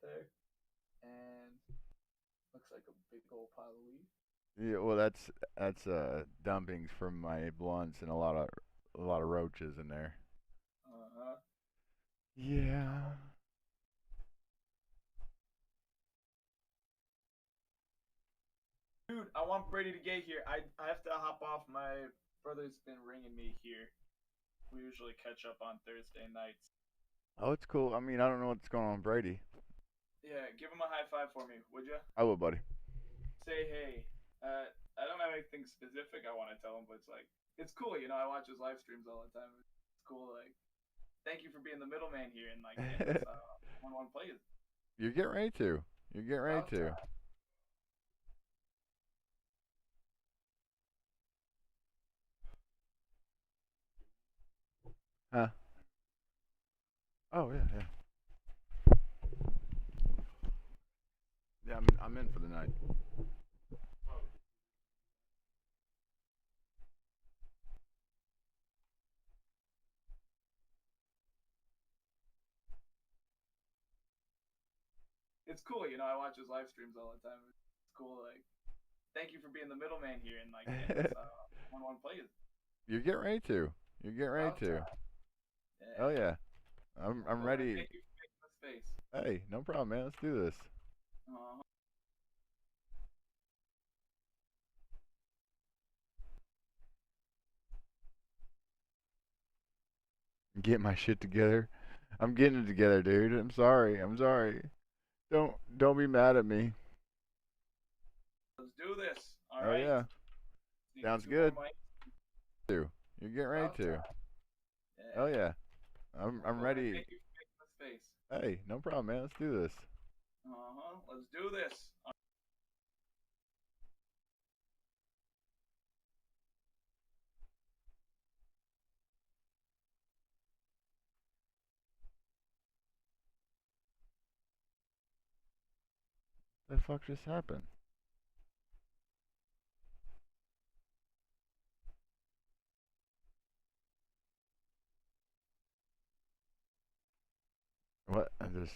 There. And looks like a big old pile of weed. Yeah, well, that's dumpings from my blunts and a lot of roaches in there. Yeah. Dude, I want Brady to get here. I have to hop off. My brother's been ringing me here. We usually catch up on Thursday nights. Oh, it's cool. I mean, I don't know what's going on, Brady. Yeah, give him a high five for me, would ya? I will, buddy. Say hey. I don't have anything specific I want to tell him, but it's cool, you know. I watch his live streams all the time. It's cool, like, thank you for being the middleman here and like getting this 1-1 plays. You're getting ready to. You're getting ready to. Huh? Oh yeah, yeah. Yeah, I'm in for the night. It's cool, you know. I watch his live streams all the time. It's cool, like, thank you for being the middleman here and like getting this 1-1 plays. You're getting ready to. You're getting ready to. Yeah. Oh yeah. I'm ready. Thank you for making this face. Hey, no problem, man. Let's do this. Get my shit together. I'm getting it together, dude. I'm sorry. I'm sorry. Don't be mad at me. Let's do this. All Oh right. yeah. Need Sounds 2 more good. mics. You're getting ready About to. time. Oh yeah. I'm Well, ready. Thank you for making the space. Hey, no problem, man. Let's do this. Let's do this. The fuck just happened? What? I just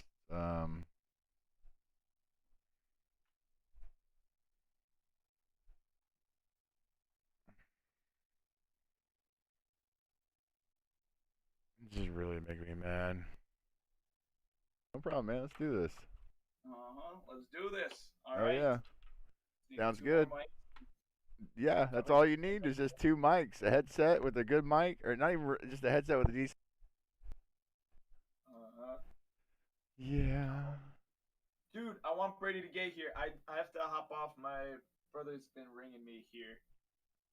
This is really making me mad. No problem, man. Let's do this. Let's do this. All Oh right. yeah. Need Sounds 2 more good. mics. Yeah, that's all you need is just 2 mics, a headset with a good mic, or not even just a headset with a decent. Yeah. Dude, I want Brady to get here. I have to hop off. My brother's been ringing me here.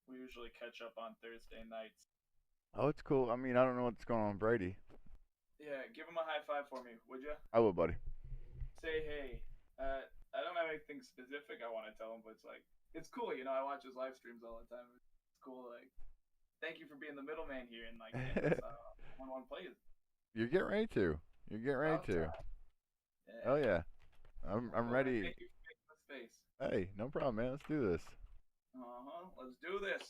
We usually catch up on Thursday nights. Oh, it's cool. I mean, I don't know what's going on with Brady. Yeah, give him a high five for me, would you? I will, buddy. Say hey. I don't have anything specific I want to tell him, but it's like it's cool, you know. I watch his live streams all the time. It's cool. Like, thank you for being the middleman here and like getting this 1-1 plays. You're getting ready to. You're getting ready About to. time. Yeah. Oh yeah. I'm Well, ready. Thank you for making the space. Hey, no problem, man. Let's do this. Let's do this.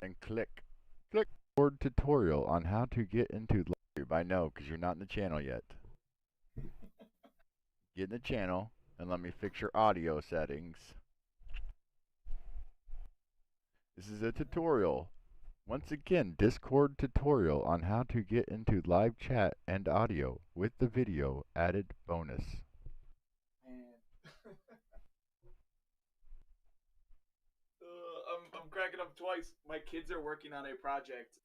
And click board tutorial on how to get into YouTube. I know, because you're not in the channel yet. Get in the channel and let me fix your audio settings. This is a tutorial. Once again, Discord tutorial on how to get into live chat and audio with the video added bonus. Man. I'm cracking up twice. My kids are working on a project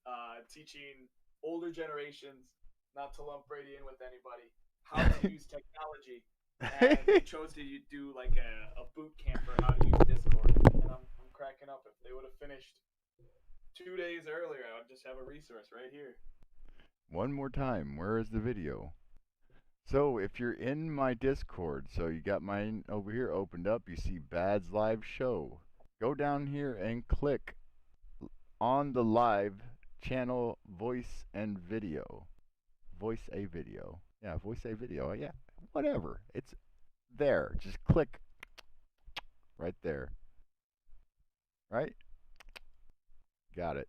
teaching older generations not to lump Brady in with anybody, how to use technology. And they chose to do like a boot camp for how to use Discord. And I'm cracking up. If they would have finished 2 days earlier, I would just have a resource right here. One more time, where is the video? So if you're in my Discord, so you got mine over here opened up, you see Bad's live show. Go down here and click on the live channel voice and video. Voice a video. Yeah, voice a video. Yeah, whatever. It's there. Just click right there. Right? Got it.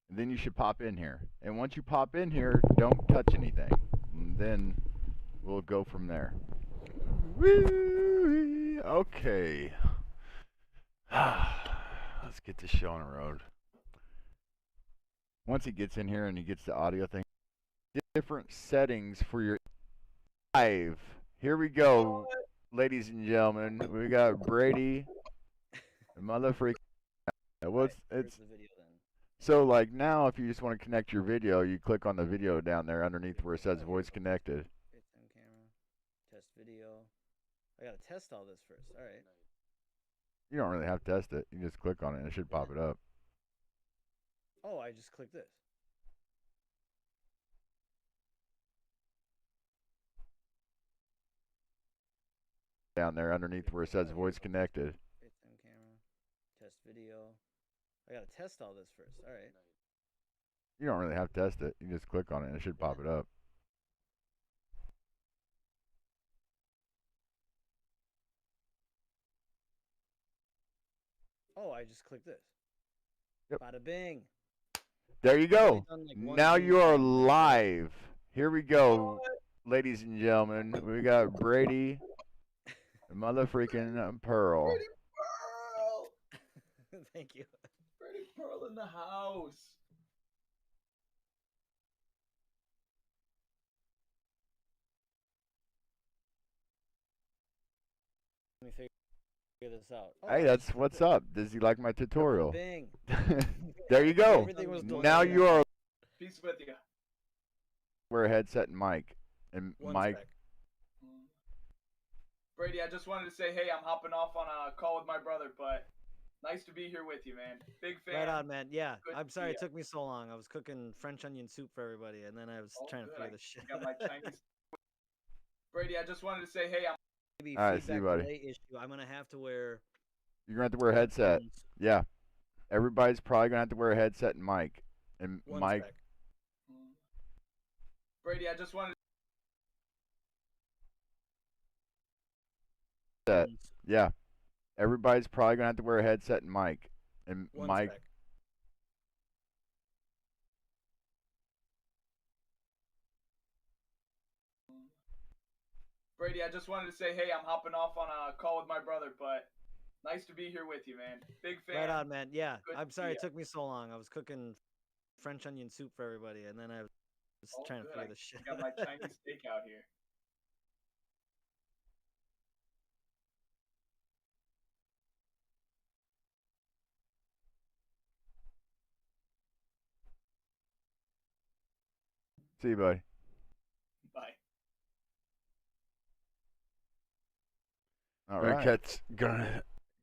And then you should pop in here. And once you pop in here, don't touch anything. And then we'll go from there. Whee! Okay. Let's get this show on the road. Once he gets in here and he gets the audio thing, different settings for your live. Here we go, ladies and gentlemen. We got Brady, motherfucker. What's it's so like now? If you just want to connect your video, you click on the video down there underneath where it says voice connected. FaceTime camera, test video. I gotta test all this first. All right. You don't really have to test it. You just click on it and it should pop it up. Oh, I just clicked this. Down there underneath where it says voice connected. FaceTime camera, test video. I gotta test all this first. All right. You don't really have to test it. You just click on it and it should pop it up. Oh, I just clicked this. Yep. Bada bing. There you I've only go. done, like, one Now Zoom you are call. live. Here we go, ladies and gentlemen. We got Brady, the motherfreaking Pearl. Brady Pearl. Thank you. Brady Pearl in the house. Let me figure this out. Oh, Hey, I that's just clicked what's it. up. Does he like my tutorial? Bing. There you go. Everything was going Now right you out. are Peace with you. wear a headset and mic. And One Mike, sec. Brady, I just wanted to say, hey, I'm hopping off on a call with my brother, but nice to be here with you, man. Big fan. Right on, man. Yeah, Good I'm to sorry see it ya. took me so long. I was cooking French onion soup for everybody, and then I was All trying to good. figure I this shit got my out. Chinese. Brady, I just wanted to say, hey, I'm. Maybe All right, see you, feedback buddy. delay issue. I'm gonna have to wear. you're gonna have to wear a headset. headphones. Yeah. Everybody's probably gonna have to wear a headset and mic. And One Mike, sec. Brady, I just wanted. that. Yeah. Everybody's probably gonna have to wear a headset and mic. And One Mike, sec. Brady, I just wanted to say, hey, I'm hopping off on a call with my brother, but nice to be here with you, man. Big fan. Right on, man. Yeah, Good I'm to sorry see it ya. took me so long. I was cooking French onion soup for everybody, and then I was All trying to good. figure I this shit got my out. Chinese steak out here. see you, buddy. Bye. All Gonna right.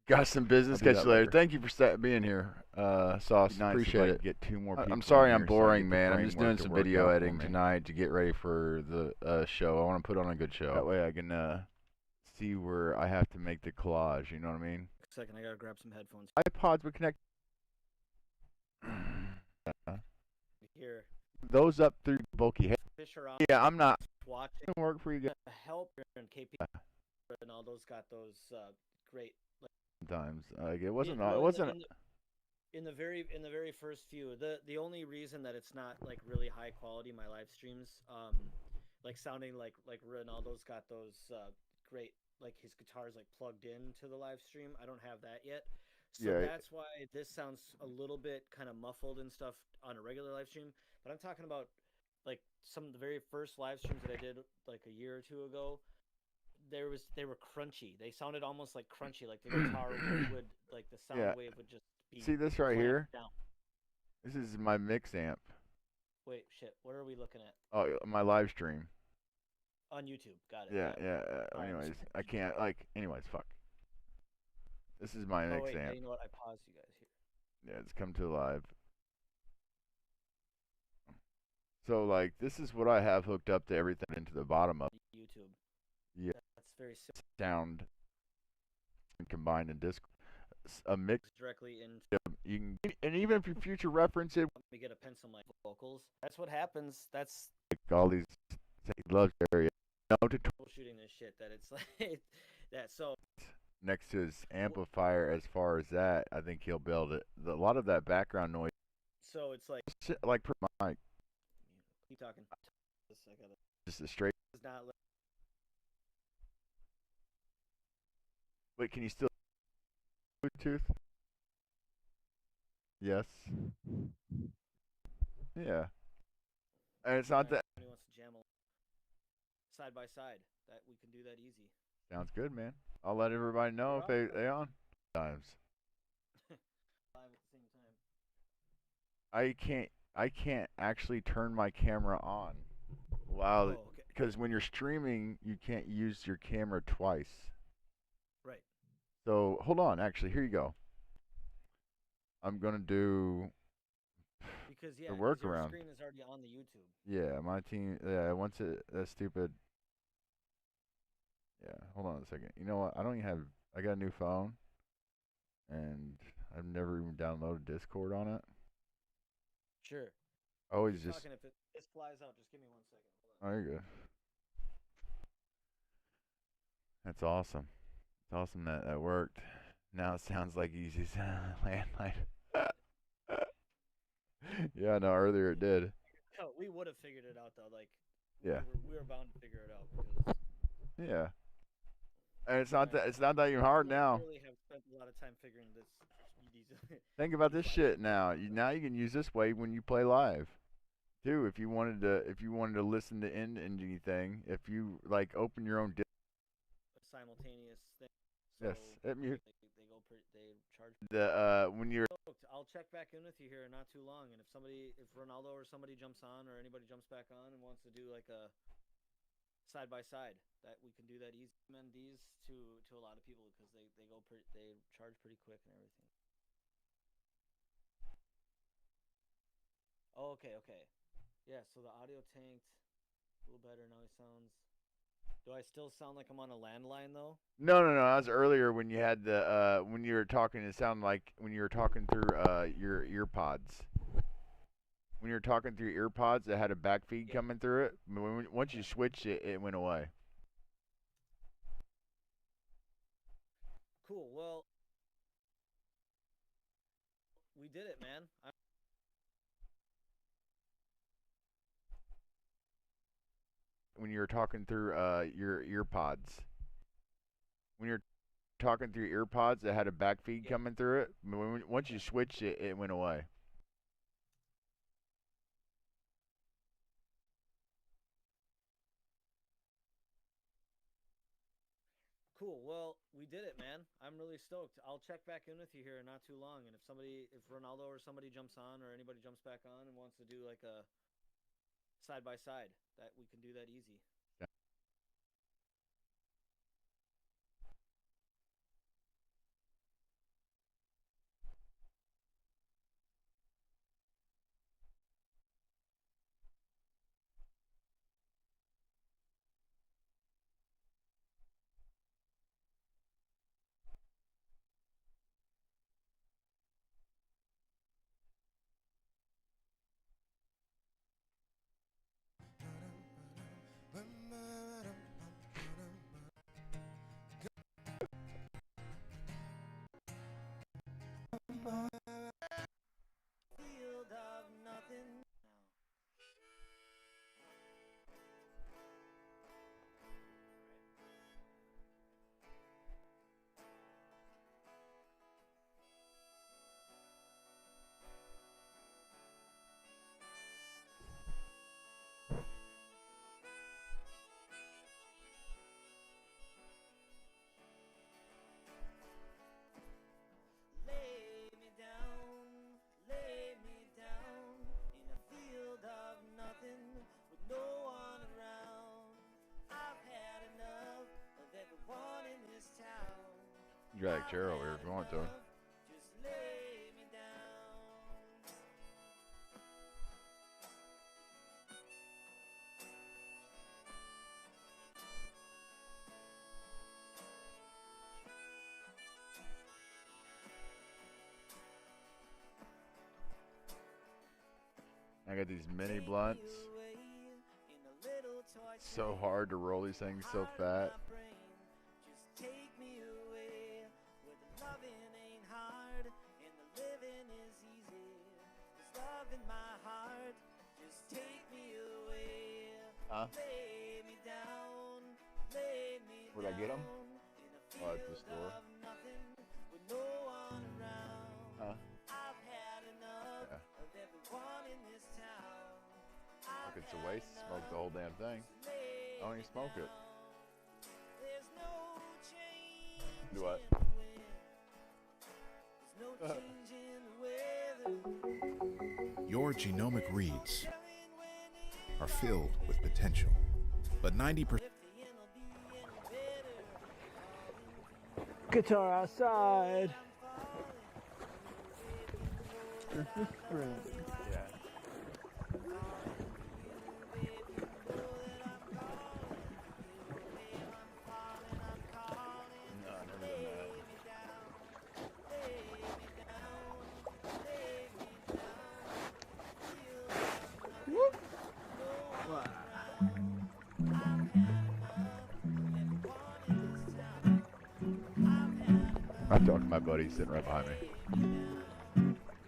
got some business. I'll do Catch that you later. later. Thank you for being here, Sauce. Be nice if I Appreciate could it. get two more I'm people sorry in I'm here so I boring, get the man. I'm just doing framework to some work video out for editing me. tonight to get ready for the show. I want to put on a good show. That way I can see where I have to make the collage. You know what I mean? Second, I gotta grab some headphones. iPods would connect Here, those up through bulky head. fish around. Yeah, I'm not watching. gonna work for you guys The help and KP and all those got those great. Like, sometimes. Like it wasn't. well, It wasn't. in the very first few. The only reason that it's not like really high quality my live streams, like sounding like Ronaldo's got those great, like his guitar's like plugged into the live stream. I don't have that yet. So Yeah. that's why this sounds a little bit kind of muffled and stuff on a regular live stream. But I'm talking about like some of the very first live streams that I did like a year or two ago. They were crunchy. They sounded almost like crunchy, like the guitar would like the sound Yeah. wave would just be. See this right clamped here? Down. This is my mix amp. Wait, shit. What are we looking at Oh, my live stream. on YouTube? Got it. Yeah, yeah. Alright, Anyways, sorry. I can't like. Anyways, fuck. This is my Oh mix wait, yeah, amp. you know what? I paused you guys here. Yeah, it's come to live. So like, this is what I have hooked up to everything into the bottom of YouTube. Yeah. That's very simple. sound and combined in disc. A mix. Directly in. You can, and even if you future reference it, Let me get a pencil mic vocals. That's what happens. That's like all these love area. No to shooting this shit. That it's like that. So next to his amplifier. As far as that, I think he'll build it. A lot of that background noise, it's like. like per mic, Keep talking. This I gotta. just a straight. It's not. Wait, can you still Bluetooth? Yes. Yeah. And it's not that. Somebody wants to jam side by side. That we can do that easy. Sounds good, man. I'll let everybody know if they on times. Live at the same time. I can't actually turn my camera on. Wow. Oh, okay. Because when you're streaming, you can't use your camera twice. Right. So hold on. Actually, here you go. I'm gonna do Because yeah, the 'cause your workaround. screen is already on the YouTube. Yeah, my team. Yeah, once it that stupid. Yeah, hold on a second. You know what? I don't even have. I got a new phone, and I've never even downloaded Discord on it. Sure. Always Keep just. talking. If this flies out, just give me 1 second. Hold on. Oh, you're good. That's awesome. It's awesome that that worked. Now it sounds like he's using landline. Yeah, no, earlier it did. No, we would have figured it out though. Like, Yeah. we were bound to figure it out because Yeah. And it's not that even hard now. we really have spent a lot of time figuring this. Think about this shit now. Now you can use this way when you play live. Too, if you wanted to listen to anything, if you like open your own simultaneous thing. Yes, So it mute. they charge. When you're I'll check back in with you here in not too long, and if Ronaldo or somebody jumps on or anybody jumps back on and wants to do like a side by side, that we can do that easy. Recommend these to a lot of people because they charge pretty quick and everything. Oh, okay. Yeah, so the audio tanked a little better now. He sounds. Do I still sound like I'm on a landline though? No. That was earlier when you had the when you were talking. It sounded like when you were talking through your ear pods. When you were talking through your ear pods, that had a back feed coming through it. Once you switched it, it went away. Cool. Well, we did it, man. When you were talking through your ear pods. When you're talking through your ear pods, that had a back feed coming through it. Once you switched it, it went away. Cool. Well, we did it, man. I'm really stoked. I'll check back in with you here in not too long, and if Ronaldo or somebody jumps on or anybody jumps back on and wants to do like a side by side, that we can do that easy. Field of nothing. Lay me down in a field of nothing with no one around. I've had enough of everyone in this town. You got a chair over here if you want to. Just lay me down. I got these mini blunts. So hard to roll these things so fat. Just take me away where the loving ain't hard and the living is easy. There's love in my heart. Just take me away. Huh? Lay me down. Lay me Where'd I get them? down. Oh, at the store. Nothing with no one around. Huh? I've had enough Yeah. of everyone in this town. Look, it's a waste. Smoke the whole damn thing. I don't even smoke it. There's no change Do what? There's no change in the weather. Your genomic reads are filled with potential, but 90%. Guitar outside. Yeah. No, I never done that. I'm talking to my buddy sitting right behind me.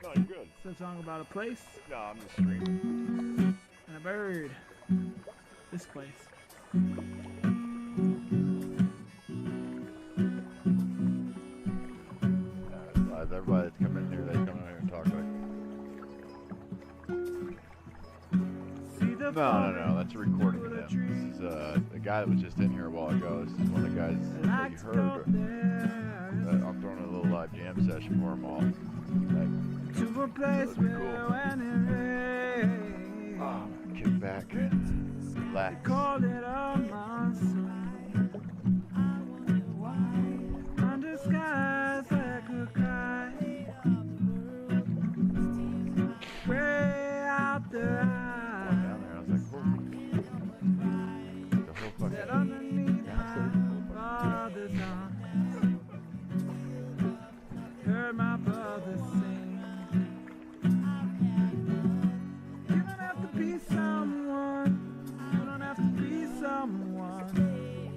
No, you're good. It's a song about a place No, I'm just streaming. and a bird. This place. Everybody that's coming in here, they come in here and talk like. No, that's a recording of them. This is the guy that was just in here a while ago. This is one of the guys that you heard. I'm throwing a little live jam session for them all. To a place where when it rains, kick back and relax. call it a monsoon. Under skies that could cry. Way out there. Down there, I was like, the whole fucking That underneath my father's arms, heard my brother sing. You don't have to be someone. You don't have to be someone.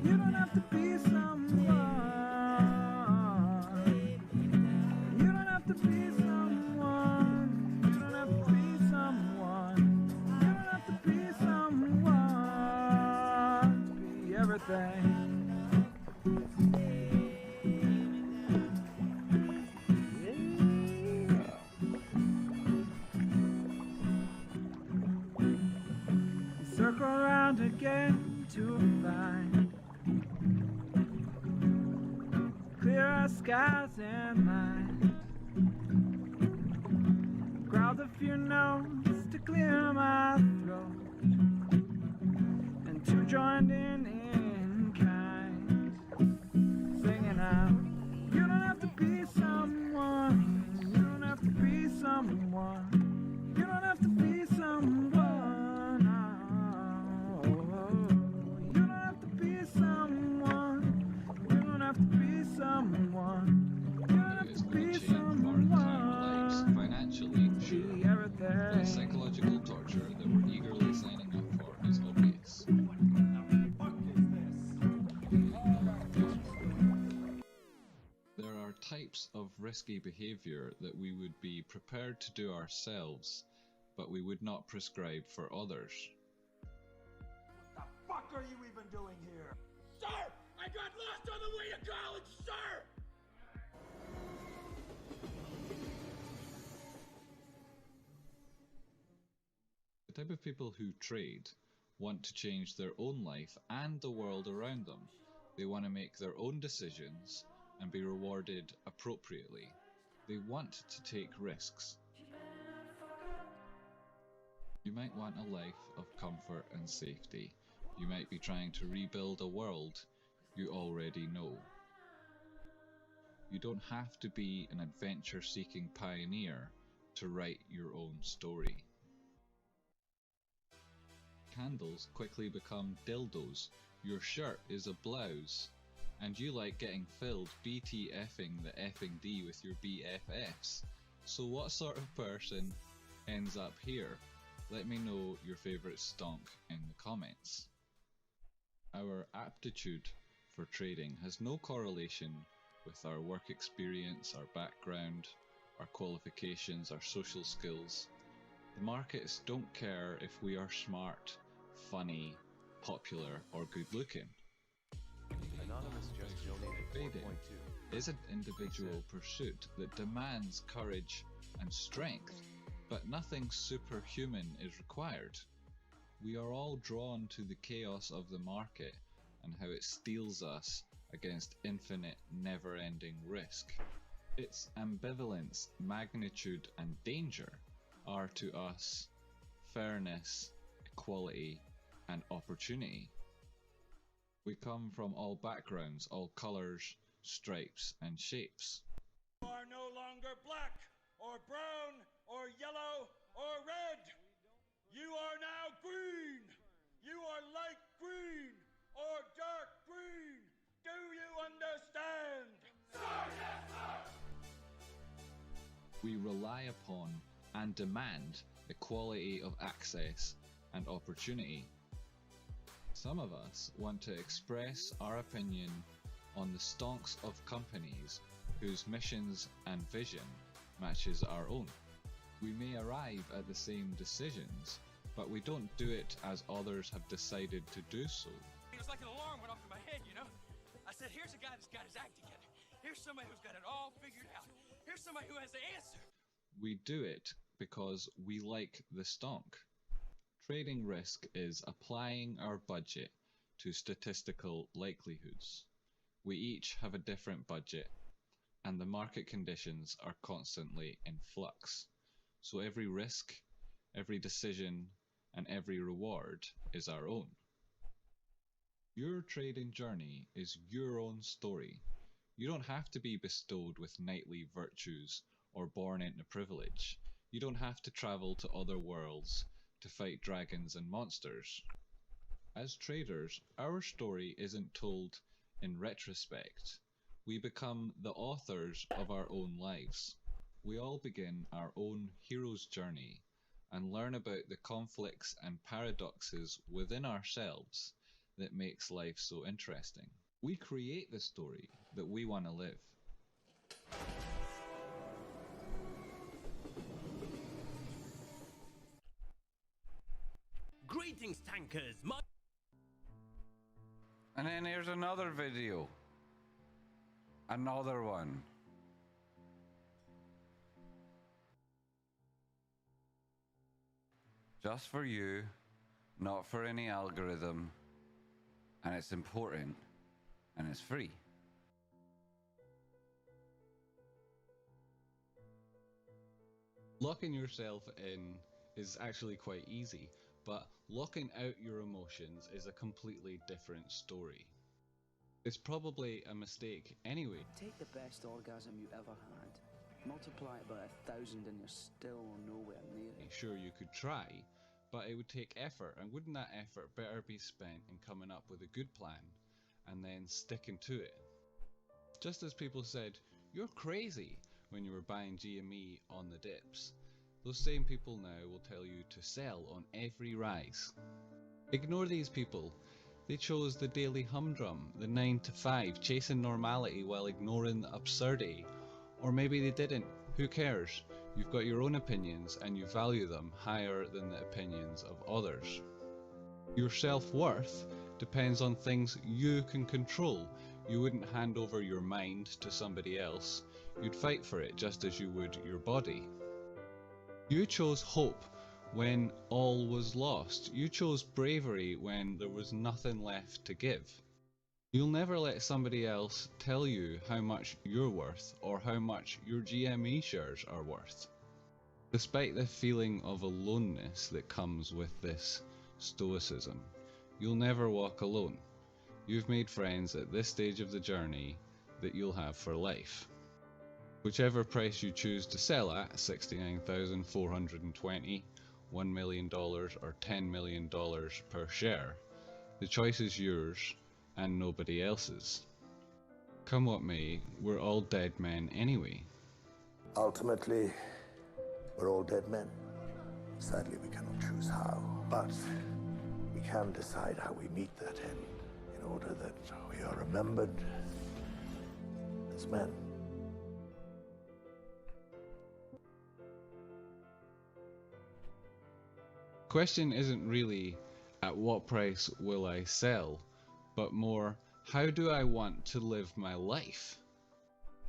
You don't have to be someone. You don't have to be someone. You don't have to be someone. You don't have to be someone to be everything. You circle around again to find clearer skies in mind. Growled a few notes to clear my throat, and two joined in kind, singing out, you don't have to be someone, you don't have to be someone, you don't have to be someone, oh, you don't have to be someone, you don't have to be someone, you don't have to be someone, financially, sure. The psychological torture that we're eagerly signing up for is obvious. There are types of risky behavior that we would be prepared to do ourselves, but we would not prescribe for others. What the fuck are you even doing here? Sir! I got lost on the way to college, sir! The type of people who trade want to change their own life and the world around them. They want to make their own decisions and be rewarded appropriately. They want to take risks. You might want a life of comfort and safety. You might be trying to rebuild a world you already know. You don't have to be an adventure-seeking pioneer to write your own story. Candles quickly become dildos, your shirt is a blouse, and you like getting filled BTFing the effing D with your BFFs. So what sort of person ends up here? Let me know your favourite stonk in the comments. Our aptitude for trading has no correlation with our work experience, our background, our qualifications, our social skills. The markets don't care if we are smart, funny, popular, or good looking. Anonymous just donated Trading 4.2. is an individual pursuit that demands courage and strength, but nothing superhuman is required. We are all drawn to the chaos of the market and how it steels us against infinite, never-ending risk. Its ambivalence, magnitude, and danger are to us fairness, equality, and opportunity. We come from all backgrounds, all colours, stripes, and shapes. You are no longer black, or brown, or yellow, or red. You are now green. You are light green, or dark green. Do you understand? Sir, yes, sir! We rely upon and demand equality of access and opportunity. Some of us want to express our opinion on the stonks of companies whose missions and vision matches our own. We may arrive at the same decisions, but we don't do it as others have decided to do so. It was like an alarm went off in my head, you know? I said, here's a guy that's got his act together. Here's somebody who's got it all figured out. Here's somebody who has the answer. We do it because we like the stonk. Trading risk is applying our budget to statistical likelihoods. We each have a different budget, and the market conditions are constantly in flux. So every risk, every decision, and every reward is our own. Your trading journey is your own story. You don't have to be bestowed with knightly virtues or born into privilege. You don't have to travel to other worlds to fight dragons and monsters. As traders, our story isn't told in retrospect. We become the authors of our own lives. We all begin our own hero's journey and learn about the conflicts and paradoxes within ourselves that makes life so interesting. We create the story that we want to live. Greetings, tankers. And then here's another video. Another one. Just for you, not for any algorithm. And it's important. And it's free. Locking yourself in is actually quite easy, but locking out your emotions is a completely different story. It's probably a mistake anyway. Take the best orgasm you ever had, multiply it by 1,000 and you're still nowhere near it. Sure, you could try, but it would take effort, and wouldn't that effort better be spent in coming up with a good plan and then sticking to it? Just as people said, "You're crazy," when you were buying GME on the dips, those same people now will tell you to sell on every rise. Ignore these people. They chose the daily humdrum, the 9 to 5, chasing normality while ignoring the absurdity. Or maybe they didn't. Who cares? You've got your own opinions and you value them higher than the opinions of others. Your self-worth depends on things you can control. You wouldn't hand over your mind to somebody else. You'd fight for it just as you would your body. You chose hope when all was lost. You chose bravery when there was nothing left to give. You'll never let somebody else tell you how much you're worth or how much your GME shares are worth. Despite the feeling of aloneness that comes with this stoicism, you'll never walk alone. You've made friends at this stage of the journey that you'll have for life. Whichever price you choose to sell at, $69,420, $1 million or $10 million per share, the choice is yours and nobody else's. Come what may, we're all dead men anyway. Ultimately, we're all dead men. Sadly, we cannot choose how, but we can decide how we meet that end in order that we are remembered as men. Question isn't really at what price will I sell, but more how do I want to live my life?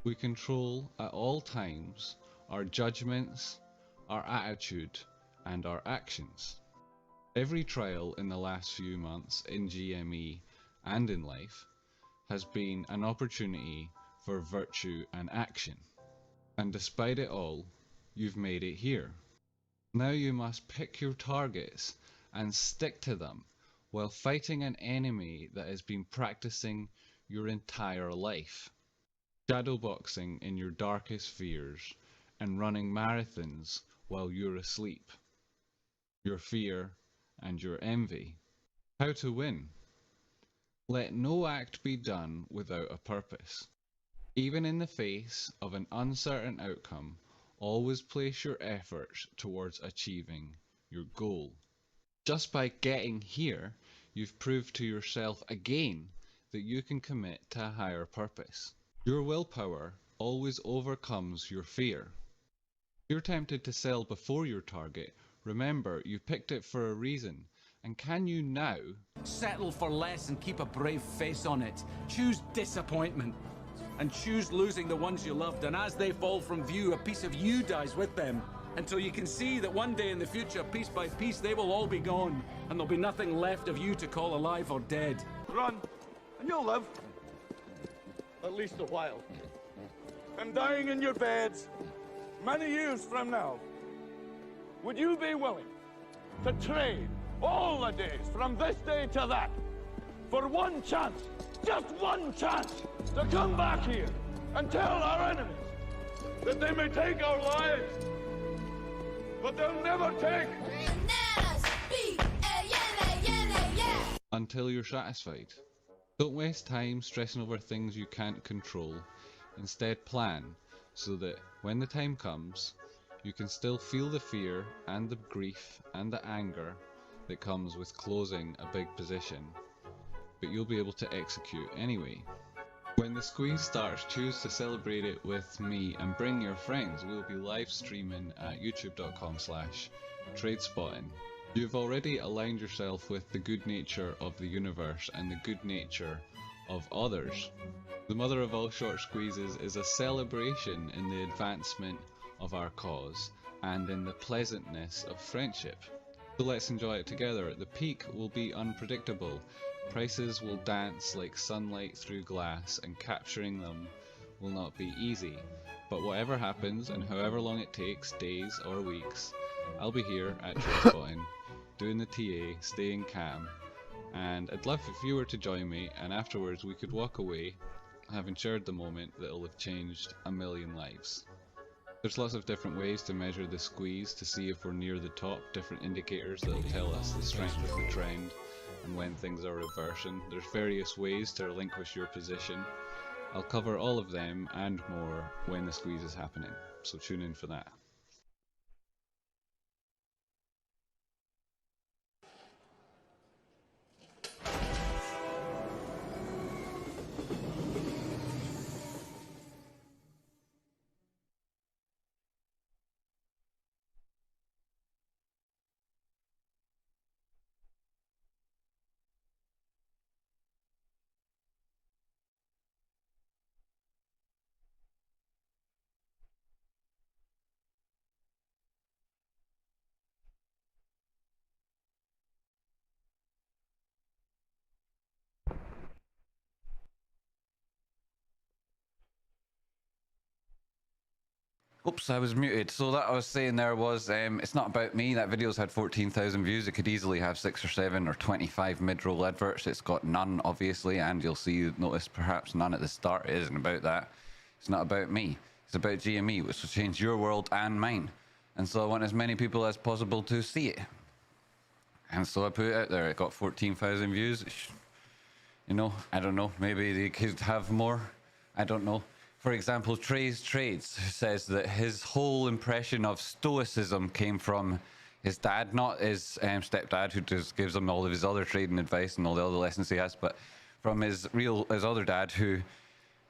We control at all times our judgments, our attitude, and our actions. Every trial in the last few months in GME and in life has been an opportunity for virtue and action. And despite it all, you've made it here. Now you must pick your targets and stick to them while fighting an enemy that has been practicing your entire life. Shadowboxing in your darkest fears and running marathons while you're asleep. Your fear and your envy. How to win? Let no act be done without a purpose. Even in the face of an uncertain outcome, always place your efforts towards achieving your goal. Just by getting here, you've proved to yourself again that you can commit to a higher purpose. Your willpower always overcomes your fear. If you're tempted to sell before your target, remember you picked it for a reason. And can you now settle for less and keep a brave face on it? Choose disappointment and choose losing the ones you loved, and as they fall from view, a piece of you dies with them, until you can see that one day in the future, piece by piece, they will all be gone, and there'll be nothing left of you to call alive or dead. Run, and you'll live. At least a while. And dying in your beds many years from now, would you be willing to trade all the days from this day to that for one chance, just one chance, to come back here and tell our enemies that they may take our lives, but they'll never take until you're satisfied? Don't waste time stressing over things you can't control. Instead, plan so that when the time comes, you can still feel the fear and the grief and the anger that comes with closing a big position, but you'll be able to execute anyway. When the squeeze starts, choose to celebrate it with me and bring your friends. We'll be live streaming at youtube.com/tradespotting. You've already aligned yourself with the good nature of the universe and the good nature of others. The mother of all short squeezes is a celebration in the advancement of our cause and in the pleasantness of friendship. So let's enjoy it together. The peak will be unpredictable. Prices will dance like sunlight through glass, and capturing them will not be easy. But whatever happens, and however long it takes, days or weeks, I'll be here at TradeSpotting, doing the TA, staying calm, and I'd love if you were to join me, and afterwards we could walk away having shared the moment that'll have changed a million lives. There's lots of different ways to measure the squeeze to see if we're near the top, different indicators that'll tell us the strength of the trend and when things are reversing. There's various ways to relinquish your position. I'll cover all of them and more when the squeeze is happening, so tune in for that. Oops, I was muted. So that I was saying there was, it's not about me. That video's had 14,000 views. It could easily have 6 or 7 or 25 mid-roll adverts. It's got none, obviously, and you'll see, notice perhaps none at the start. It isn't about that. It's not about me. It's about GME, which will change your world and mine. And so I want as many people as possible to see it. And so I put it out there. It got 14,000 views. You know, I don't know. Maybe they could have more. I don't know. For example, Trey's Trades says that his whole impression of stoicism came from his dad, not his stepdad, who just gives him all of his other trading advice and all the other lessons he has, but from his other dad, who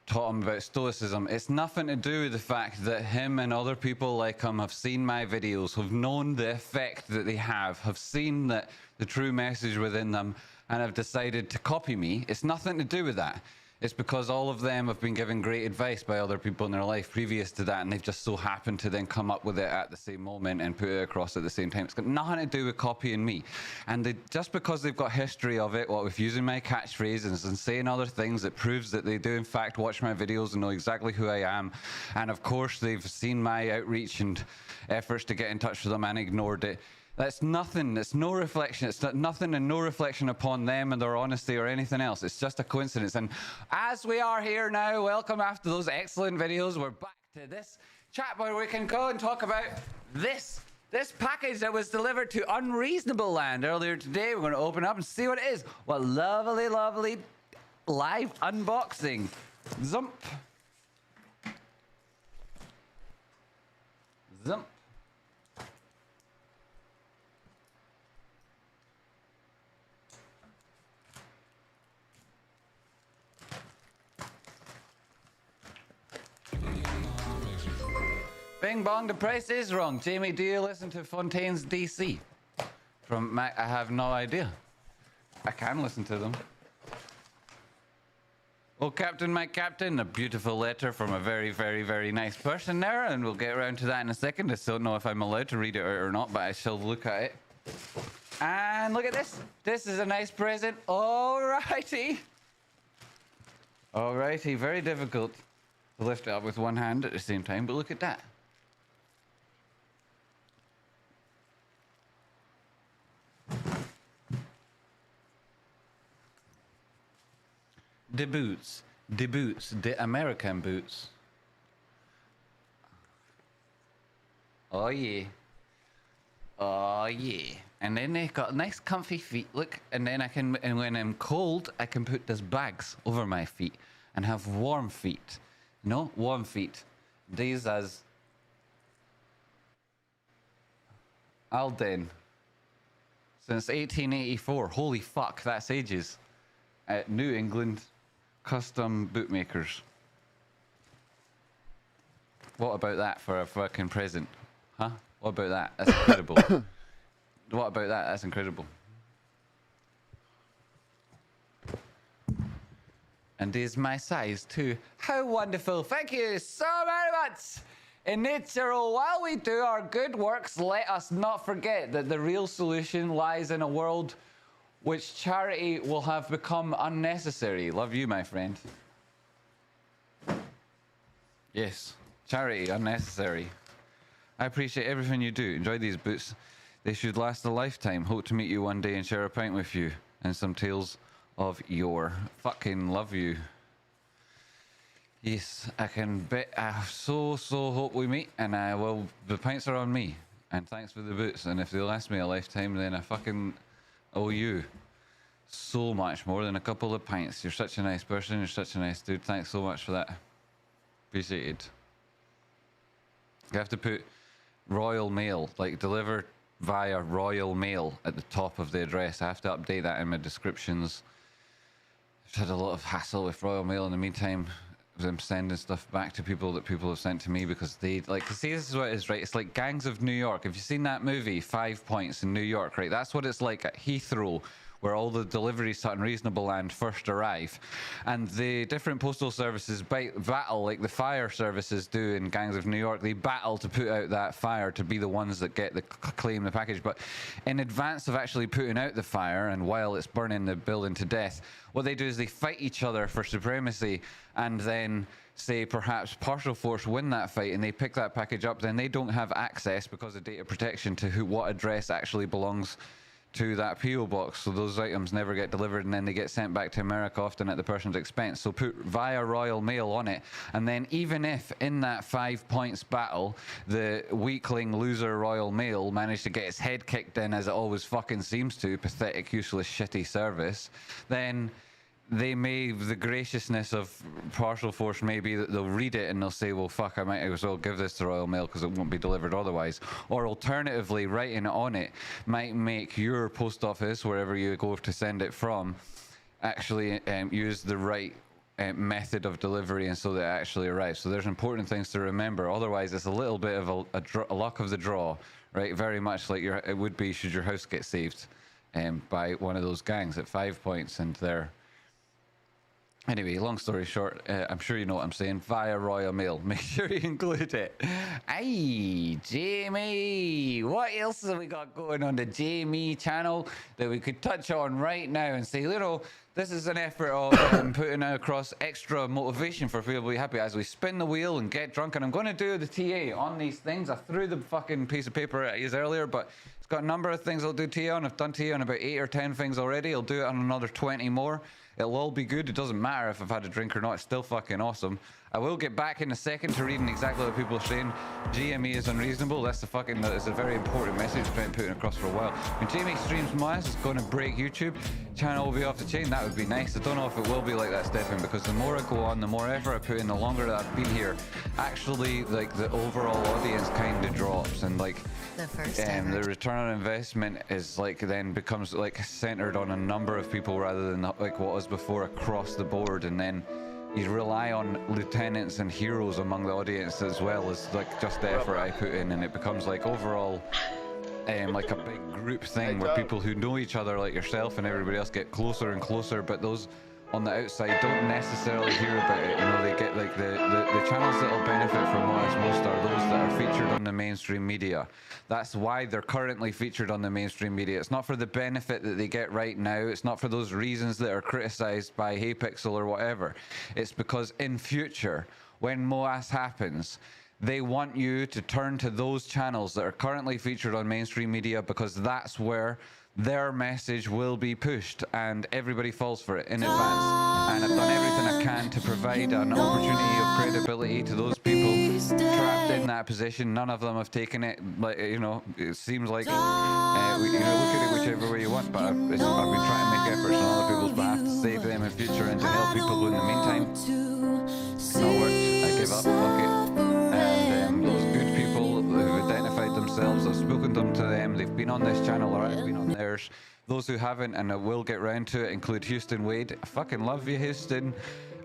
taught him about stoicism. It's nothing to do with the fact that him and other people like him have seen my videos, have known the effect that they have seen that the true message within them, and have decided to copy me. It's nothing to do with that. It's because all of them have been given great advice by other people in their life previous to that, and they've just so happened to then come up with it at the same moment and put it across at the same time. It's got nothing to do with copying me. And just because they've got history of it, what with using my catchphrases and saying other things, that proves that they do in fact watch my videos and know exactly who I am. And of course they've seen my outreach and efforts to get in touch with them and ignored it. That's nothing. It's no reflection. It's nothing and no reflection upon them and their honesty or anything else. It's just a coincidence. And as we are here now, welcome after those excellent videos. We're back to this chat where we can go and talk about this package that was delivered to Unreasonable Land earlier today. We're going to open up and see what it is. What lovely, lovely live unboxing. Zump. Zump. Bing bong, the price is wrong. Jamie, do you listen to Fontaine's DC? From Mac, I have no idea. I can listen to them. Oh, Captain, my Captain, a beautiful letter from a very, very, very nice person there, and we'll get around to that in a second. I still don't know if I'm allowed to read it out or not, but I shall look at it. And look at this. This is a nice present. Alrighty. Alrighty, very difficult to lift it up with one hand at the same time, but look at that. The boots, the American boots. Oh yeah. Oh yeah. And then they got nice comfy feet, look, and then and when I'm cold, I can put these bags over my feet and have warm feet. No, warm feet. These as Alden. Since 1884. Holy fuck, that's ages. At New England Custom Bootmakers. What about that for a fucking present? Huh? What about that? That's incredible. What about that? That's incredible. And is my size too. How wonderful. Thank you so very much. Initero, while we do our good works, let us not forget that the real solution lies in a world which charity will have become unnecessary. Love you, my friend. Yes, charity, unnecessary. I appreciate everything you do. Enjoy these boots. They should last a lifetime. Hope to meet you one day and share a pint with you and some tales of yore. Fucking love you. Yes, I can bet. I so hope we meet, and I will. The pints are on me. And thanks for the boots. And if they last me a lifetime, then I fucking owe you so much more than a couple of pints. You're such a nice person. You're such a nice dude. Thanks so much for that. Appreciated. You have to put Royal Mail, like deliver via Royal Mail at the top of the address. I have to update that in my descriptions. I've had a lot of hassle with Royal Mail in the meantime. Them sending stuff back to people that people have sent to me because they like. See, this is what it is, right? It's like Gangs of New York. Have you seen that movie, 5 Points in New York, right? That's what it's like at Heathrow, where all the deliveries to Unreasonable Land first arrive. And the different postal services battle, like the fire services do in Gangs of New York. They battle to put out that fire to be the ones that get the claim the package. But in advance of actually putting out the fire and while it's burning the building to death, what they do is they fight each other for supremacy, and then say perhaps Partial Force win that fight and they pick that package up. Then they don't have access because of data protection to what address actually belongs to that PO box, so those items never get delivered, and then they get sent back to America, often at the person's expense. So put via Royal Mail on it, and then even if in that 5 points battle the weakling loser Royal Mail managed to get its head kicked in, as it always fucking seems to, pathetic, useless, shitty service, then they may, the graciousness of Partial Force may be that they'll read it and they'll say, well, fuck, I might as well give this to Royal Mail because it won't be delivered otherwise. Or alternatively, writing on it might make your post office, wherever you go to send it from, actually use the right method of delivery, and so that it actually arrives. So there's important things to remember. Otherwise, it's a little bit of a luck of the draw, right? Very much like it would be should your house get saved by one of those gangs at 5 points, and they're... Anyway, long story short, I'm sure you know what I'm saying. Via Royal Mail. Make sure you include it. Aye, Jamie. What else have we got going on the Jamie channel that we could touch on right now and say, you know, this is an effort of putting across extra motivation for people to be happy as we spin the wheel and get drunk. And I'm going to do the TA on these things. I threw the fucking piece of paper at you earlier, but it's got a number of things I'll do TA on. I've done TA on about 8 or 10 things already. I'll do it on another 20 more. It'll all be good. It doesn't matter if I've had a drink or not. It's still fucking awesome. I will get back in a second to reading exactly what people are saying. GME is unreasonable. That's the fucking... It's a very important message I've been putting across for a while. When Jamie streams Miles, it's going to break YouTube. Channel will be off the chain. That would be nice. I don't know if it will be like that, Stefan, because the more I go on, the more effort I put in, the longer that I've been here. Actually, like, the overall audience kind of drops, and like... The first the return on investment is like then becomes like centered on a number of people rather than like what was before across the board, and then you rely on lieutenants and heroes among the audience as well as like just the effort I put in, and it becomes like overall like a big group thing where people who know each other like yourself and everybody else get closer and closer, but those on the outside don't necessarily hear about it. You know, they get like the channels that will benefit from us most are those that are featured on the mainstream media. That's why they're currently featured on the mainstream media. It's not for the benefit that they get right now. It's not for those reasons that are criticized by Haypixel or whatever. It's because in future, when MOAS happens, they want you to turn to those channels that are currently featured on mainstream media, because that's where their message will be pushed, and everybody falls for it in advance. And I've done everything I can to provide an opportunity of credibility to those people trapped in that position. None of them have taken it. Like, you know, it seems like you know, look at it whichever way you want, but I've been trying to make efforts on other people's behalf to save them in future and to help people who in the meantime it's not worked. I give up, fuck it. And those good people who've identified themselves, I've spoken to them, they've been on this channel or I've been on theirs. Those who haven't, and I will get round to it, include Houston Wade. I fucking love you, Houston.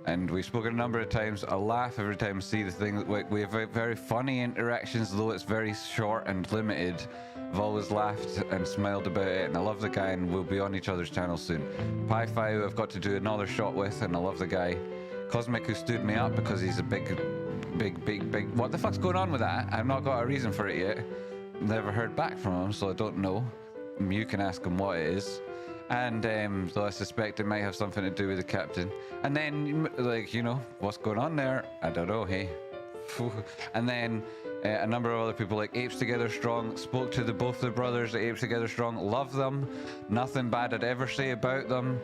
And we've spoken a number of times. I laugh every time I see the thing. We have very funny interactions, though it's very short and limited. I've always laughed and smiled about it, and I love the guy, and we'll be on each other's channel soon. Pi-Fi, who I've got to do another shot with, and I love the guy. Cosmic, who stood me up because he's a big. What the fuck's going on with that? I've not got a reason for it yet. Never heard back from him, so I don't know. You can ask him what it is. And so I suspect it might have something to do with the captain. And then, like, you know, what's going on there? I don't know, hey. And then a number of other people like Apes Together Strong, spoke to both the brothers at Apes Together Strong, love them. Nothing bad I'd ever say about them.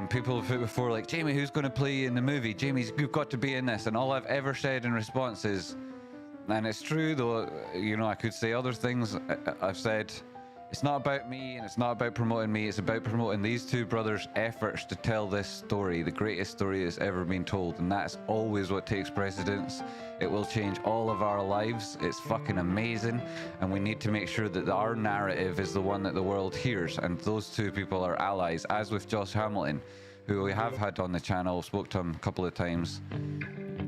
People have put before like, Jamie, who's going to play in the movie? Jamie's, you've got to be in this. And all I've ever said in response is, and it's true though, you know, I could say other things. I've said, it's not about me and it's not about promoting me. It's about promoting these two brothers' efforts to tell this story, the greatest story that's ever been told. And that's always what takes precedence. It will change all of our lives. It's fucking amazing. And we need to make sure that our narrative is the one that the world hears. And those two people are allies, as with Josh Hamilton, who we have had on the channel, spoke to him a couple of times.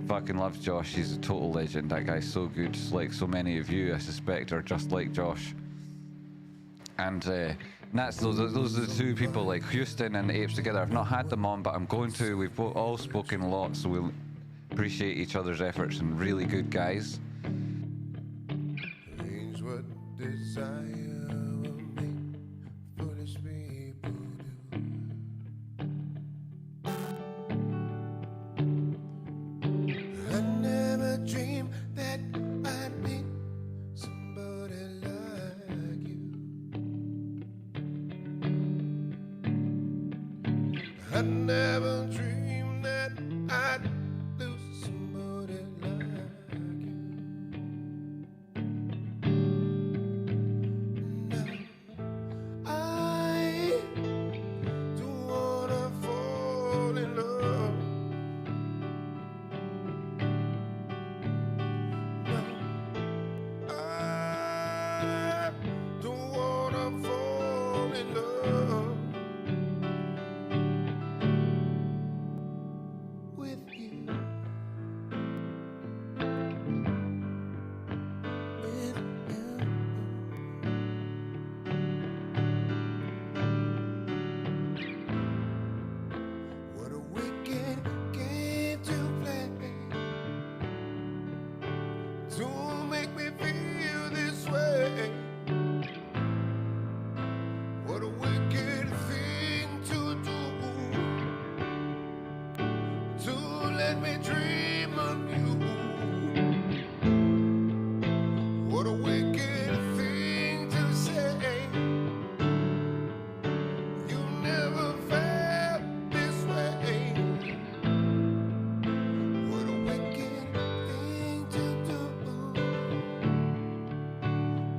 Fucking love Josh. He's a total legend. That guy's so good. Just like so many of you, I suspect, are just like Josh. And that's those are the two people, like Houston and the Apes Together. I've not had them on, but I'm going to. We've all spoken a lot, so we'll appreciate each other's efforts, and really good guys. Change what desire will make foolish people do. I never dreamed that I'd be somebody like you. I never dreamed that I'd lose somebody like you. Now I don't wanna fall in love. No, I don't wanna fall in love with you. With you. What a wicked game to play to make me feel this way. What a wicked thing to do, to let me dream of you. What a wicked thing to say. You never felt this way. What a wicked thing to do,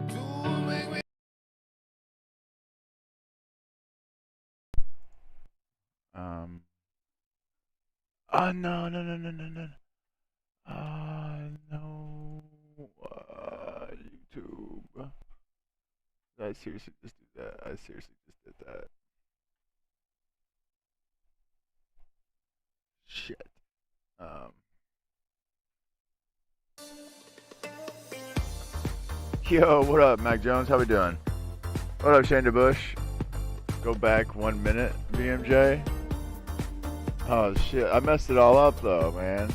to make me. Oh no. No. YouTube. I seriously just did that. I seriously just did that. Shit. Yo, what up, Mac Jones? How we doing? What up, Shane DeBush? Go back 1 minute, BMJ. Oh shit, I messed it all up though, man.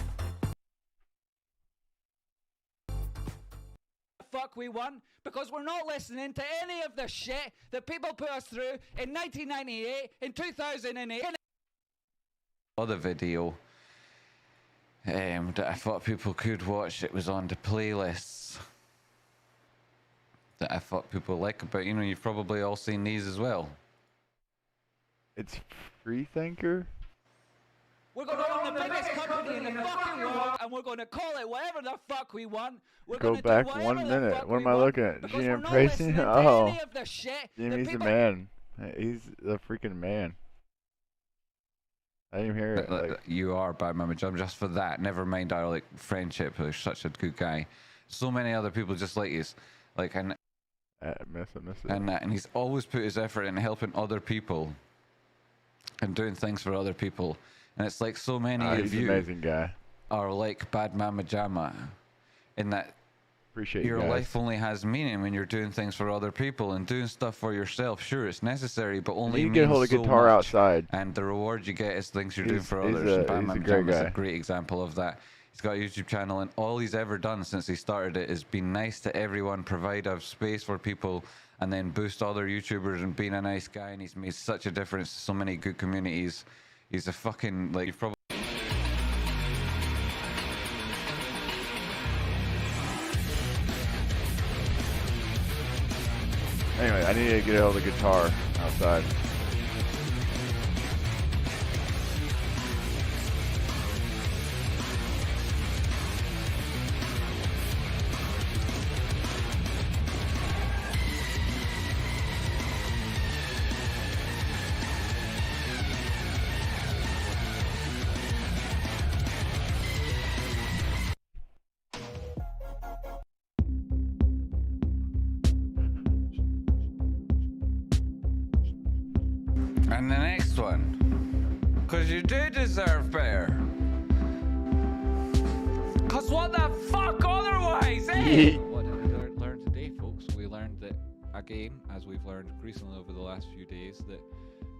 Fuck we won because we're not listening to any of the shit that people put us through in 1998, in 2008. Other video that I thought people could watch. It was on the playlists that I thought people like about. You know, you've probably all seen these as well. It's Freethinker? We're going to own the biggest company in the fucking world, and we're going to call it whatever the fuck we want. We're Go gonna back do 1 whatever the minute. fuck What we am I want looking at? because we're GM not Pricing? listening to Oh. any of the shit that Jimmy's the people- man. He's the freaking man. I didn't even hear it. Like, You are bad, Mama John, just for that. Never mind our like friendship. You're such a good guy. So many other people just like you. Like, and miss it. And he's always put his effort in helping other people and doing things for other people. And it's like so many of he's an you amazing guy. are like Bad Mama Jama in that Appreciate your you guys. life only has meaning when you're doing things for other people and doing stuff for yourself. Sure, it's necessary, but only You can get hold of means so guitar much. outside. And the reward you get is things you're doing He's- for he's others. a- And Bad he's a Mama great Jama is guy. a great example of that. He's got a YouTube channel, and all he's ever done since he started it is been nice to everyone, provide a space for people, and then boost other YouTubers and being a nice guy. And he's made such a difference to so many good communities. He's a fucking, like, you've probably. Anyway, I need to get a hold of the guitar outside. And the next one. Because you do deserve better. Because what the fuck otherwise, eh? What did we learn today, folks? We learned that, again, as we've learned recently over the last few days, that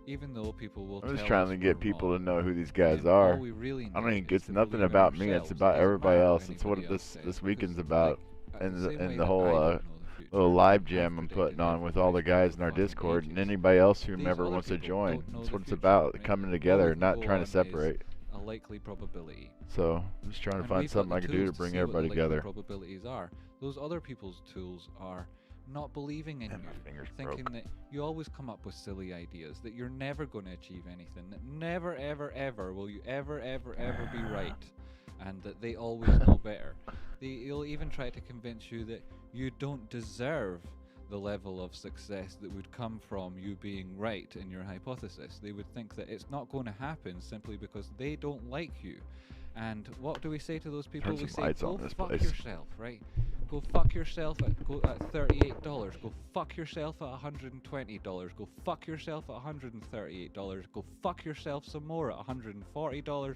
even though people will I'm just tell trying us to get we're people wrong, to know who these guys and all are. we really I know don't even. is It's to nothing believe in about me. It's ourselves. about It doesn't everybody matter else. what It's what anybody this else this says, weekend's because, about, like, and the same way the that whole I don't know the future, little live I've jam I'm predicted putting on with everything all the guys in our fucking Discord and ages. anybody else These whomever other wants to people join. don't know That's the what it's future, about. right? Coming All together, we can not go trying on to separate. is a likely probability. So I'm just trying to And find we've got something the I can do to tools bring see what the everybody likely together. probabilities are. Those other people's tools are not believing in you, thinking that you always come up with silly ideas, that you're never going to achieve anything, that never, ever, ever will you ever be right, and that they always know better. They'll even try to convince you that you don't deserve the level of success that would come from you being right in your hypothesis. They would think that it's not going to happen simply because they don't like you. And what do we say to those people? Turn We some say, lights go on this fuck place." yourself, right? Go fuck yourself at $38. Go fuck yourself at $120. Go fuck yourself at $138. Go fuck yourself some more at $140.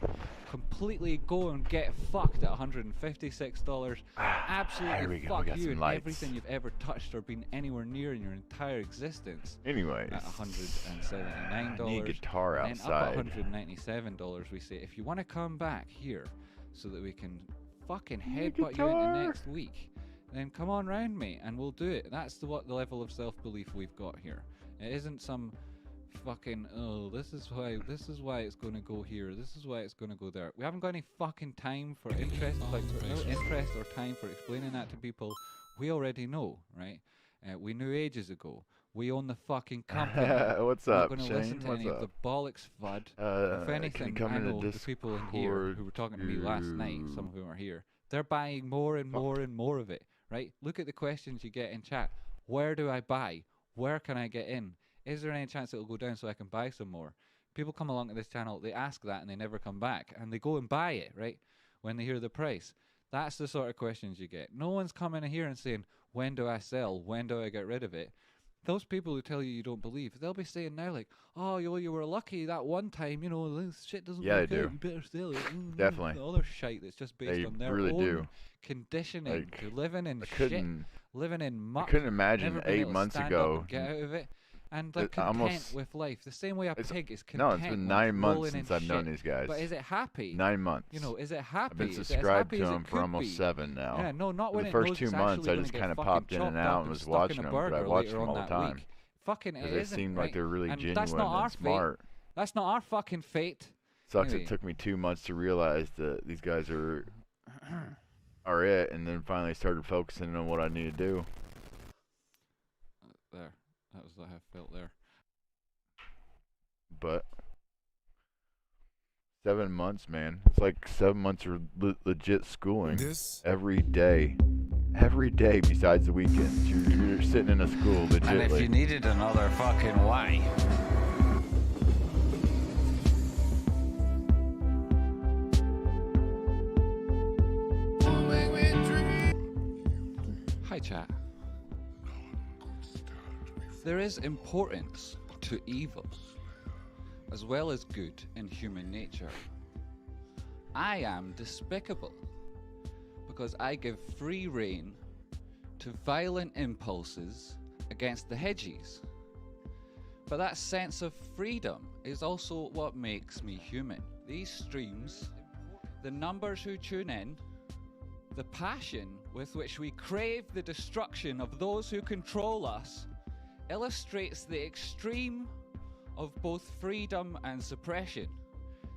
Completely go and get fucked at $156. Here we Absolutely go, we fuck got you some and lights. everything you've ever touched or been anywhere near in your entire existence. Anyways. At $179. I need a guitar and then up outside. at $197, we say, if you want to come back here so that we can fucking Need a headbutt you into guitar. next week, then come on round, mate, and we'll do it. That's what the level of self-belief we've got here. It isn't some fucking, oh, this is why it's going to go here, this is why it's going to go there. We haven't got any fucking time for interest, like no interest or time for explaining that to people. We already know, right? We knew ages ago. We own the fucking company. What's We're up, not going to Shane? listen to What's any up? of the bollocks FUD. If Can anything, you come I into know the people in here Discord? who were talking to me last night, some of whom are here, they're buying more and more and more of it, right? Look at the questions you get in chat. Where do I buy? Where can I get in? Is there any chance it'll go down so I can buy some more? People come along to this channel, they ask that and they never come back, and they go and buy it, right? When they hear the price. That's the sort of questions you get. No one's coming in here and saying, when do I sell? When do I get rid of it? those people who tell you don't believe, they'll be saying now like, oh, you were lucky that one time, you know, this shit doesn't Yeah, work they out, do. you better steal it. Definitely. The other shite that's just based They on their really own do. conditioning Like, to living in I shit, couldn't- living in muck. couldn't imagine never being 8 able to months stand up ago- and get out of it. And they're It content almost- with life, the same way a It's- pig is no, content. it's been when 9 months rolling since in I've known shit. these guys. But is it happy? 9 months. You know, is it happy? I've been Is it as subscribed happy to as it them for could almost be? 7 now. Yeah, no, not For when the it first knows 2 it's months, actually I gonna just get kind of fucking popped in chopped and up out and was stuck watching in a them, but I burger watched later them on all the that time. week. Fucking, Because it they isn't, seemed right? like they're really And genuine that's not our and fate. smart. That's not our fucking fate. Sucks Anyway. it took me 2 months to realize that these guys are it, and then finally started focusing on what I need to do. There. That was how I felt there. But 7 months, man. It's like 7 months of legit schooling. Every day. Every day besides the weekends. You're sitting in a school legitly. And if you needed another fucking why. Hi, chat. There is importance to evil, as well as good in human nature. I am despicable, because I give free rein to violent impulses against the hedgies. But that sense of freedom is also what makes me human. These streams, the numbers who tune in, the passion with which we crave the destruction of those who control us, illustrates the extreme of both freedom and suppression.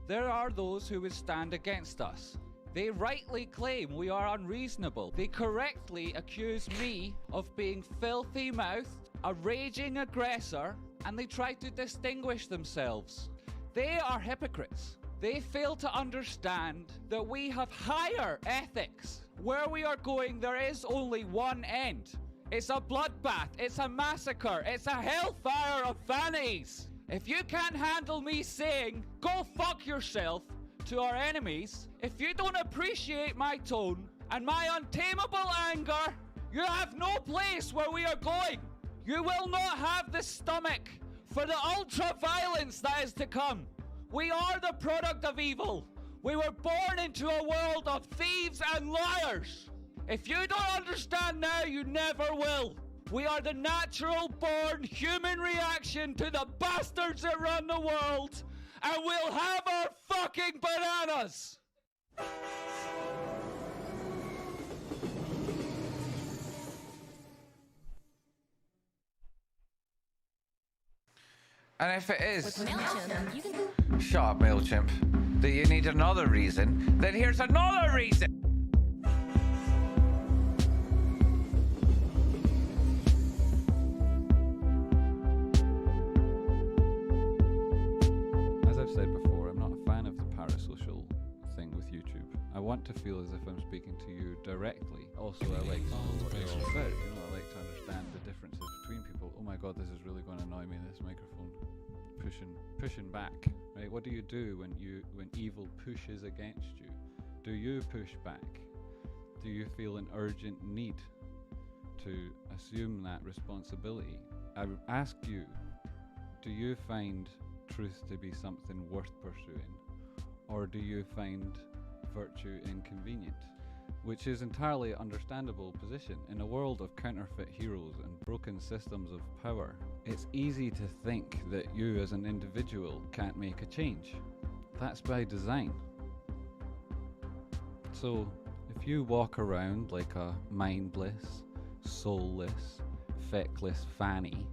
There are those who would stand against us. They rightly claim we are unreasonable. They correctly accuse me of being filthy-mouthed, a raging aggressor, and they try to distinguish themselves. They are hypocrites. They fail to understand that we have higher ethics. Where we are going, there is only one end. It's a bloodbath, it's a massacre, it's a hellfire of vanities. If you can't handle me saying, go fuck yourself, to our enemies, if you don't appreciate my tone and my untamable anger, you have no place where we are going. You will not have the stomach for the ultra-violence that is to come. We are the product of evil. We were born into a world of thieves and liars. If you don't understand now, you never will. We are the natural-born human reaction to the bastards that run the world, and we'll have our fucking bananas! And if it is, shut up, MailChimp, that you need another reason, then here's another reason! As I've said before, I'm not a fan of the parasocial thing with YouTube. I want to feel as if I'm speaking to you directly. Also, I like to know what they're all about. You know, I like to understand the differences between people. Oh my god, this is really going to annoy me, this microphone. Pushing back, right? What do you do when evil pushes against you? Do you push back? Do you feel an urgent need to assume that responsibility? I would ask you, do you find truth to be something worth pursuing, or do you find virtue inconvenient? Which is entirely understandable position. In a world of counterfeit heroes and broken systems of power, it's easy to think that you as an individual can't make a change. That's by design. So if you walk around like a mindless, soulless, feckless fanny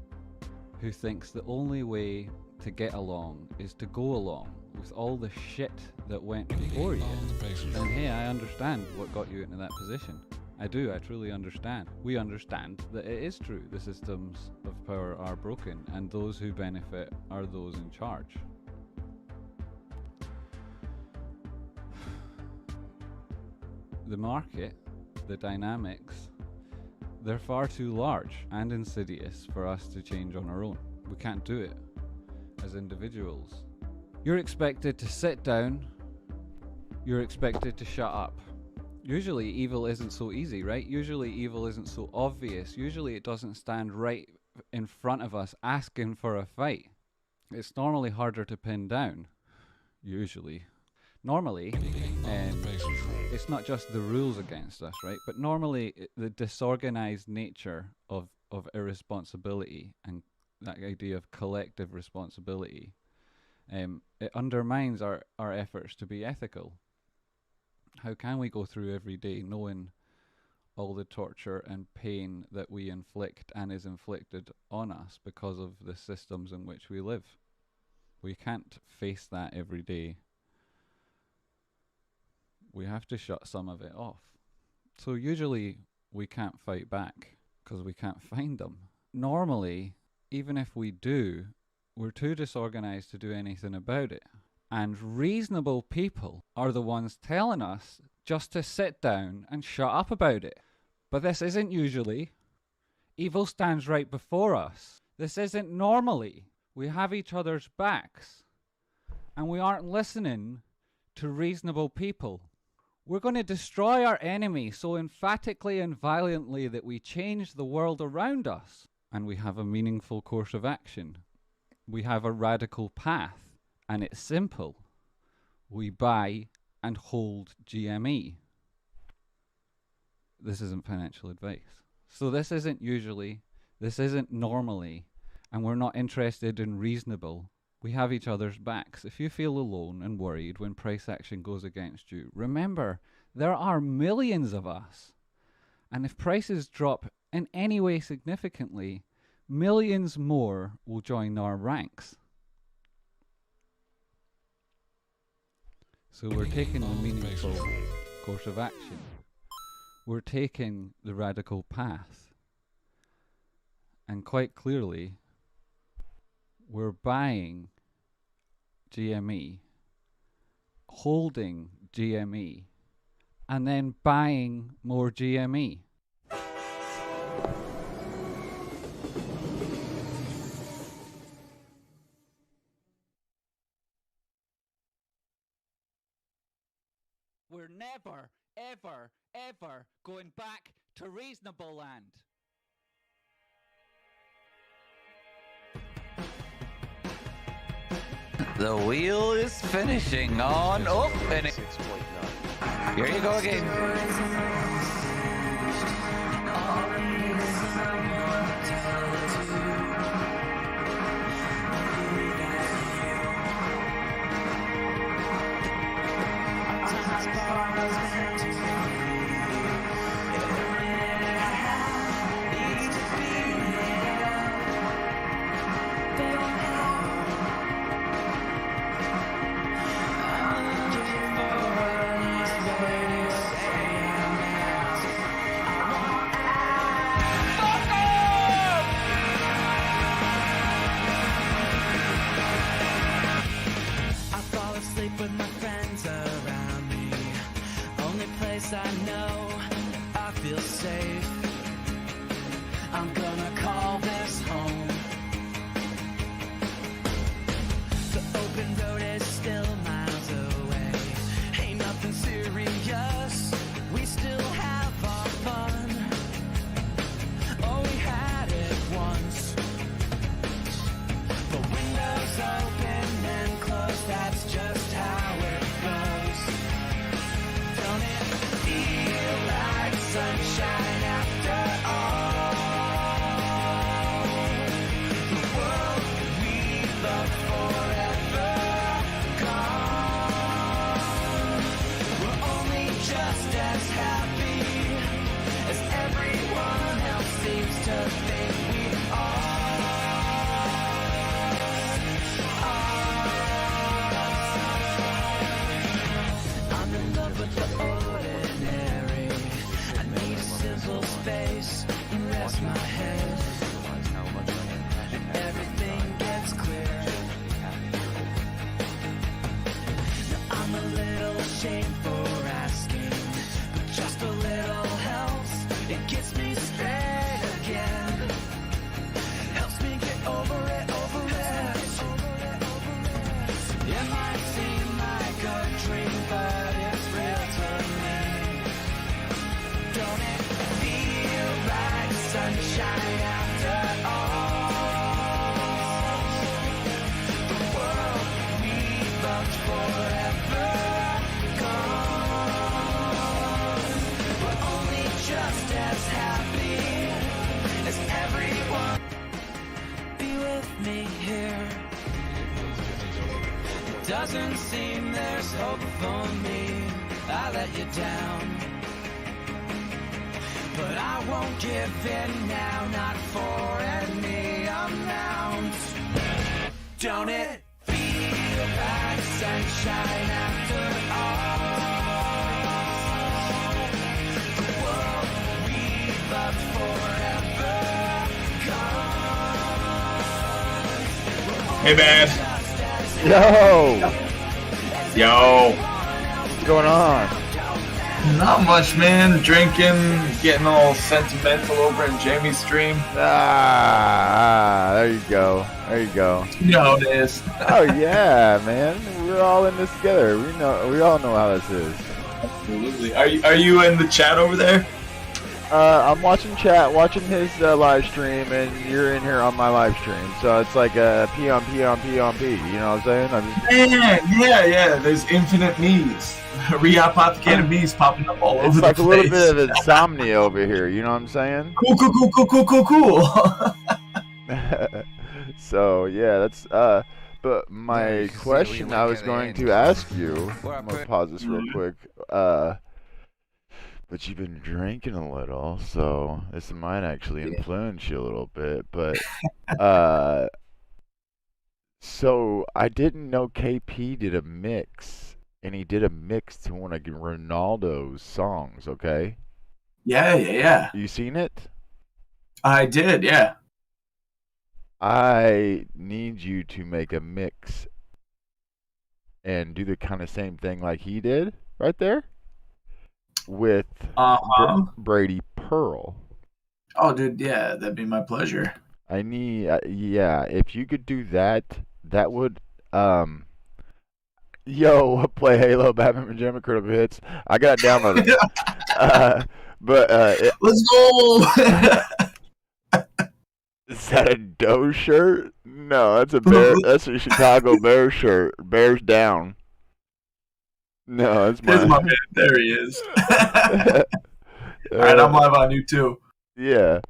who thinks the only way to get along is to go along with all the shit that went before you, then hey, I understand what got you into that position. I do, I truly understand. We understand that it is true, the systems of power are broken, and those who benefit are those in charge. The market, the dynamics, they're far too large and insidious for us to change on our own. We can't do it as individuals. You're expected to sit down, you're expected to shut up. Usually evil isn't so easy, right? Usually evil isn't so obvious. Usually it doesn't stand right in front of us asking for a fight. It's normally harder to pin down, usually. Normally, it's not just the rules against us, right? But normally, the disorganized nature of irresponsibility and that idea of collective responsibility, it undermines our efforts to be ethical. How can we go through every day knowing all the torture and pain that we inflict and is inflicted on us because of the systems in which we live? We can't face that every day. We have to shut some of it off. So usually we can't fight back because we can't find them. Normally, even if we do, we're too disorganized to do anything about it. And reasonable people are the ones telling us just to sit down and shut up about it. But this isn't usually. Evil stands right before us. This isn't normally. We have each other's backs. And we aren't listening to reasonable people. We're going to destroy our enemy so emphatically and violently that we change the world around us. And we have a meaningful course of action. We have a radical path. And it's simple. We buy and hold GME. This isn't financial advice. So this isn't usually, this isn't normally, and we're not interested in reasonable. We have each other's backs. If you feel alone and worried when price action goes against you, remember, there are millions of us. And if prices drop in any way significantly, millions more will join our ranks. So we're taking the meaningful course of action. We're taking the radical path. And quite clearly, we're buying GME, holding GME, and then buying more GME. We're never, ever, ever going back to reasonable land. The wheel is finishing on up, and here you go again. With my friends around me, only place I know I feel safe. I'm gonna call this home. The open road is still miles away. Ain't nothing serious. We still have our fun. Oh, we had it once. The windows open and close. That's just how it goes. Don't it feel like sunshine after all? The world we love forever gone. We're only just as happy as everyone else seems to think we are. The ordinary. I need a simple space and rest my head. Everything gets clear. Now I'm a little ashamed for asking, but just a little helps. It gets me straight again. Helps me get over it, over it. It might seem like a dream, but it's real to me. Don't it feel like sunshine after doesn't seem there's hope for me. I let you down, but I won't give in now, not for any amount. Don't it feel like sunshine after all? The world we loved forever gone. Hey, man. Yo. What's going on? Not much, man. Drinking, getting all sentimental over in Jamie's stream. There you go. There you go. You know how it is. Oh yeah, man. We're all in this together. We all know how this is. Absolutely. Are you in the chat over there? I'm watching chat, watching his live stream, and you're in here on my live stream. So it's like a P on P on P on P. You know what I'm saying? Yeah. There's infinite me's. Reapothecated me's popping up all over the place. It's like a little bit of insomnia over here. You know what I'm saying? Cool. So yeah, that's But my question I was going to ask you. I'm gonna pause this real quick. But you've been drinking a little, so this might actually influence you a little bit. But so I didn't know KP did a mix, and he did a mix to one of Ronaldo's songs. Okay. Yeah. You seen it? I did. Yeah. I need you to make a mix and do the kind of same thing like he did right there with Brady Pearl. Oh, dude, yeah, that'd be my pleasure. I need, if you could do that, that would, play Halo, Batman Pajama Critical Hits. I got it downloaded. Let's go! Is that a Doe shirt? No, that's a bear. That's a Chicago Bears shirt. Bears down. No, that's There's my man. There he is. All right, I'm live on you too. Yeah.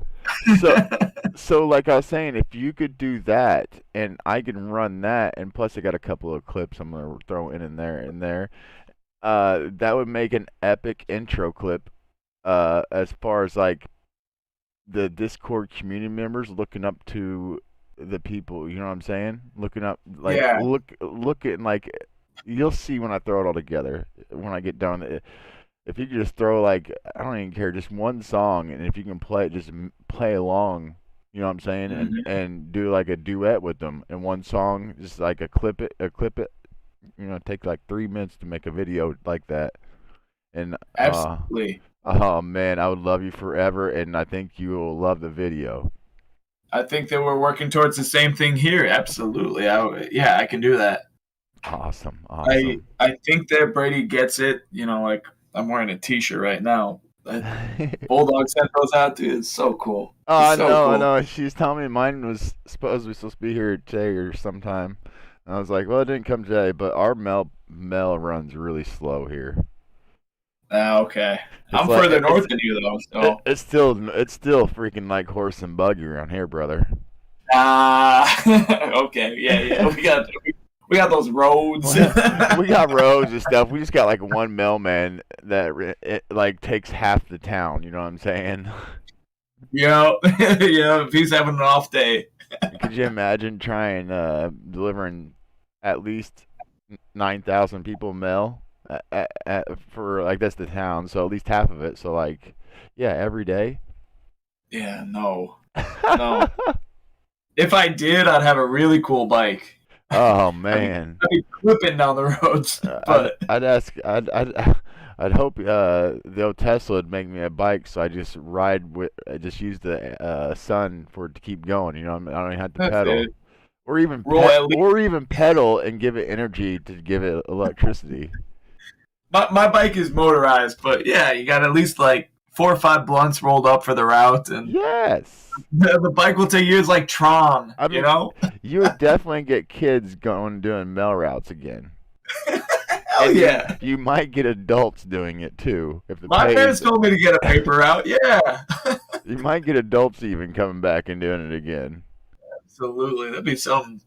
So like I was saying, if you could do that, and I can run that, and plus I got a couple of clips I'm gonna throw in there, that would make an epic intro clip. As far as like the Discord community members looking up to the people, you know what I'm saying? Looking up, like, look at, like, you'll see when I throw it all together, when I get done. If you could just throw, like, I don't even care, just one song, and if you can play it, just play along, you know what I'm saying? And do, like, a duet with them in one song, just, like, a clip it, you know, take, like, 3 minutes to make a video like that. And absolutely. Oh man, I would love you forever, and I think you will love the video. I think that we're working towards the same thing here. Absolutely. I can do that. Awesome. I think that Brady gets it. You know, like I'm wearing a T-shirt right now. Bulldog sent those out, dude. It's so cool. Oh, I know. I know. She's telling me mine was supposed to be here today or sometime. And I was like, well, it didn't come today, but our mail runs really slow here. Okay. I'm further north than you though, so it's still freaking like horse and buggy around here, brother. Okay, yeah. We got those roads. We got roads and stuff. We just got like one mailman that like takes half the town. You know what I'm saying? Yeah. If he's having an off day. Could you imagine trying delivering at least 9,000 people mail? For like that's the town, so at least half of it. So like, yeah, every day. Yeah, no. If I did, I'd have a really cool bike. Oh man, I'd be clipping down the roads. But I'd hope the old Tesla would make me a bike, so I just just use the sun for it to keep going. You know, I don't even have to pedal. It. Or even pedal and give it energy to give it electricity. My bike is motorized, but yeah, you got at least like 4 or 5 blunts rolled up for the route, and yes, the bike will take years like Tron. You know, you would definitely get kids going doing mail routes again. Hell yeah! You might get adults doing it too. My parents told me to get a paper route. Yeah, you might get adults even coming back and doing it again. Absolutely, that'd be something.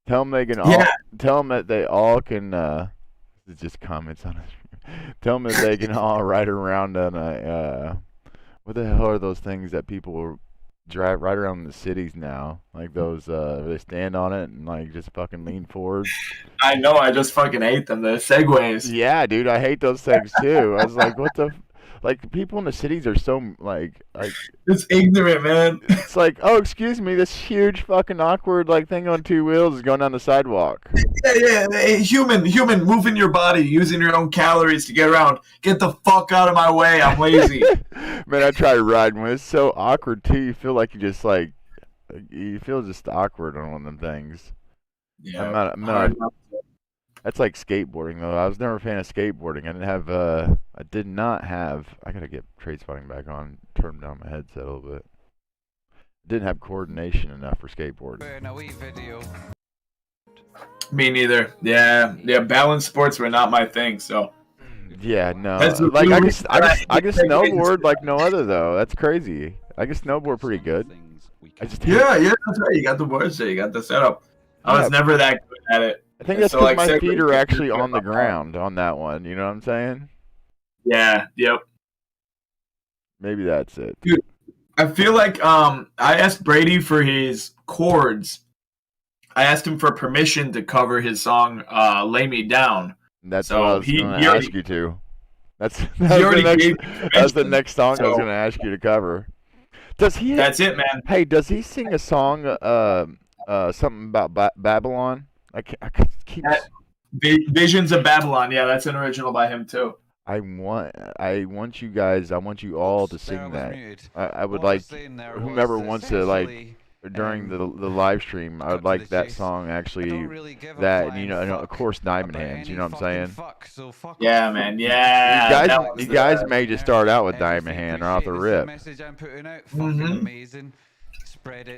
Tell them they can Yeah. tell them that they all can. This is just comments on it. Tell them that they can all ride around on a. What the hell are those things that people drive right around the cities now? Like those. Where they stand on it and like just fucking lean forward. I know. I just fucking hate them. The segways. Yeah, dude, I hate those things too. I was like, what the. Like people in the cities are so like it's ignorant, man. It's like, oh, excuse me, this huge fucking awkward like thing on two wheels is going down the sidewalk. Yeah. Hey, human, moving your body, using your own calories to get around. Get the fuck out of my way. I'm lazy. Man, I tried riding with. It's so awkward too. You feel like you feel just awkward on one of them things. Yeah. I'm not. That's like skateboarding though. I was never a fan of skateboarding. I did not have. I gotta get trade spotting back on. Turn down my headset a little bit. Didn't have coordination enough for skateboarding. Me neither. Yeah. Balance sports were not my thing. So. Yeah, no. That's the Like I rules. can snowboard like no other though. That's crazy. I can snowboard pretty good. I just Yeah, that's right. You got the boards there. You got the setup. I was never that good at it. I think that's So, because like, my segway feet are is actually good on the about that. ground on that one. You know what I'm saying? Yeah. Yep. Maybe that's it. Dude, I feel like I asked Brady for his chords. I asked him for permission to cover his song "Lay Me Down." That's So what I was he going to already- ask you to. That's already the gave next. me That's the permission, next song I was so- going to ask you to cover. Does he? That's it, man. Hey, does he sing a song? Something about Babylon. I keep. Visions of Babylon. Yeah, that's an original by him too. I want you guys. I want you all to sing that. I would like whomever wants to like during the live stream. I would like that song actually. That and, and of course Diamond Hands. You know what I'm saying? Yeah, man. Yeah. that was You the guys best. may just start out with Diamond Hand right off the rip. Mhm.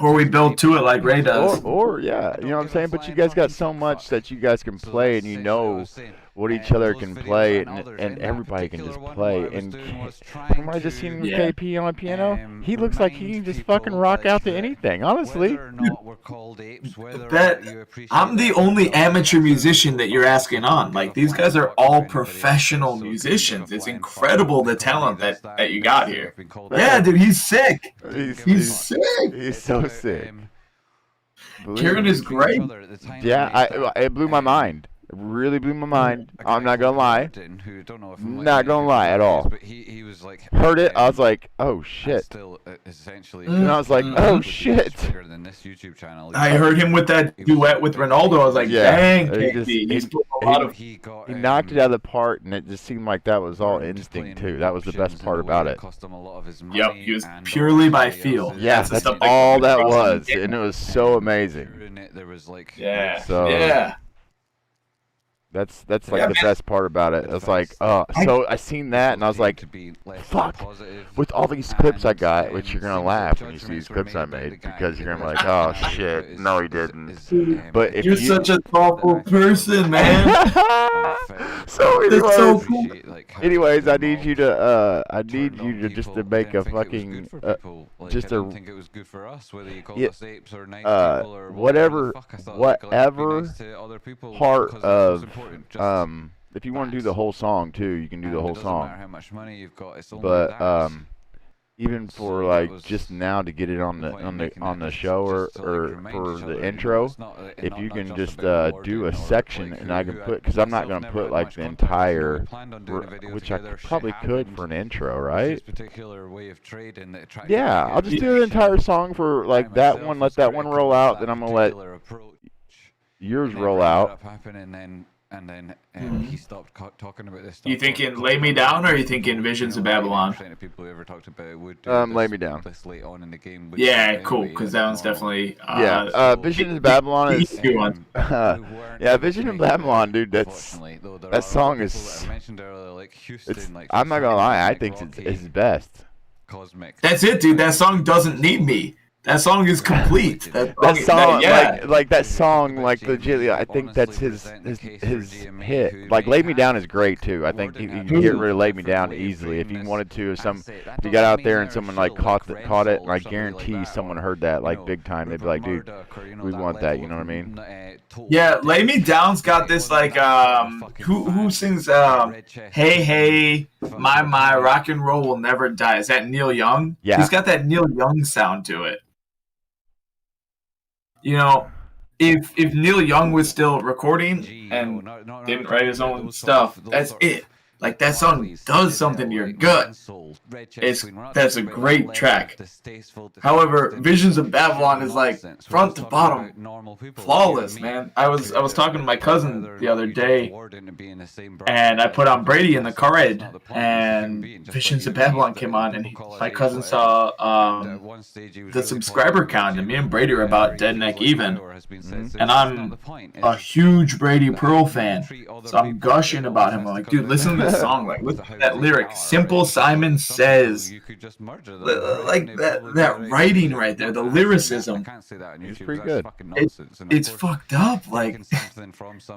Or we build to it like Ray does. Or yeah, you know what I'm saying? But you guys got so much that you guys can play, and you know what each other can play, and everybody can just play. And from what I just seen Yeah. KP on piano, he looks like he can just fucking rock out to anything. Honestly, I'm the only amateur musician that you're asking on. Like, these guys are all professional musicians. It's incredible the talent that you got here. Yeah, dude, he's sick. He's sick. He's so sick. Kieran is great. Yeah, it blew my mind. It really blew my mind. I'm not gonna lie. Not gonna lie at all. But he was like Heard it, I was like, oh shit. Still essentially. And I was like, oh shit. Bigger than this YouTube channel. I heard him with that duet with Ronaldo. I was like, dang, KP, he's put a lot of. He knocked it out of the part, and it just seemed like that was all instinct too. That was the best part about it. Yep, he was purely by feel. Yeah, the that's stuff all comes that across on was, the and it was so amazing. There was like Yeah. So Yeah. that's like Yeah, the man. best part about it. It's like, so I seen that, and I was like, fuck. With all these clips I got, which you're gonna laugh when you see these clips I made, because you're gonna be like, oh shit, no he didn't. But if You're you, such a thoughtful person, man. So That's so anyways, cool. anyways, I need you to just to make a fucking just a think it was good for us, whether you call yeah, us apes or nice people or whatever the fuck. I thought like, it would be whatever nice to other people part because it was of important. Just if you want to do the whole song too, you can do the and whole it doesn't matter song. how much money you've got, it's only But that. even for So like that was just now to get it on the point on in the making on that, the just- show or just to, like, remind for each the other, you know, intro, it's not- if not- you not can just just about do a rewarding or, section like, and I can who put, because I'm not myself gonna never put had like much the contact, so we entire, planned on doing a video which I together, shit probably could happened for an intro, with right? this particular way of trading that attracted Yeah, me I'll just do the entire song for like that one. Let that one roll out, then I'm gonna let yours roll out. And then he stopped talking about this stuff. You thinking Lay Me Down, or are you thinking Visions of Babylon? People who ever talked about it would Lay Me Down. this late on in the game. which Yeah, anyway, cool, because that one's definitely. Yeah, Vision of Babylon is. Good one. Yeah, Vision of Babylon, dude. That song is. I mentioned earlier, like Houston, It's. like I'm not gonna lie. I think it's his best. Cosmic. That's it, dude. That song doesn't need me. That song is complete. That song, like that song, like legitimately, I think that's his hit. Like "Lay Me Down" is great too. I think you can get rid of "Lay Me Down" easily if you wanted to. If you got out there and someone like caught it, I guarantee someone heard that like big time. They'd be like, "Dude, we want that." You know what I mean? Yeah, "Lay Me Down's got this like who sings "Hey Hey My Rock and Roll Will Never Die"? Is that Neil Young? Yeah, he's got that Neil Young sound to it. You know, if Neil Young was still recording and didn't write his own stuff, that's it. Like that song does something to your gut. That's a great track. However, Visions of Babylon is like front to bottom flawless, man. I was talking to my cousin the other day, and I put on Brady in the car ride, and Visions of Babylon came on, and my cousin saw the subscriber count, and me and Brady are about dead neck even. And I'm a huge Brady Pearl fan, so I'm gushing about him. I'm like, dude, listen to this song, like listen to that lyric. Simple Simon Says, like that writing right there, the lyricism. It's pretty good. It's fucked up. Like,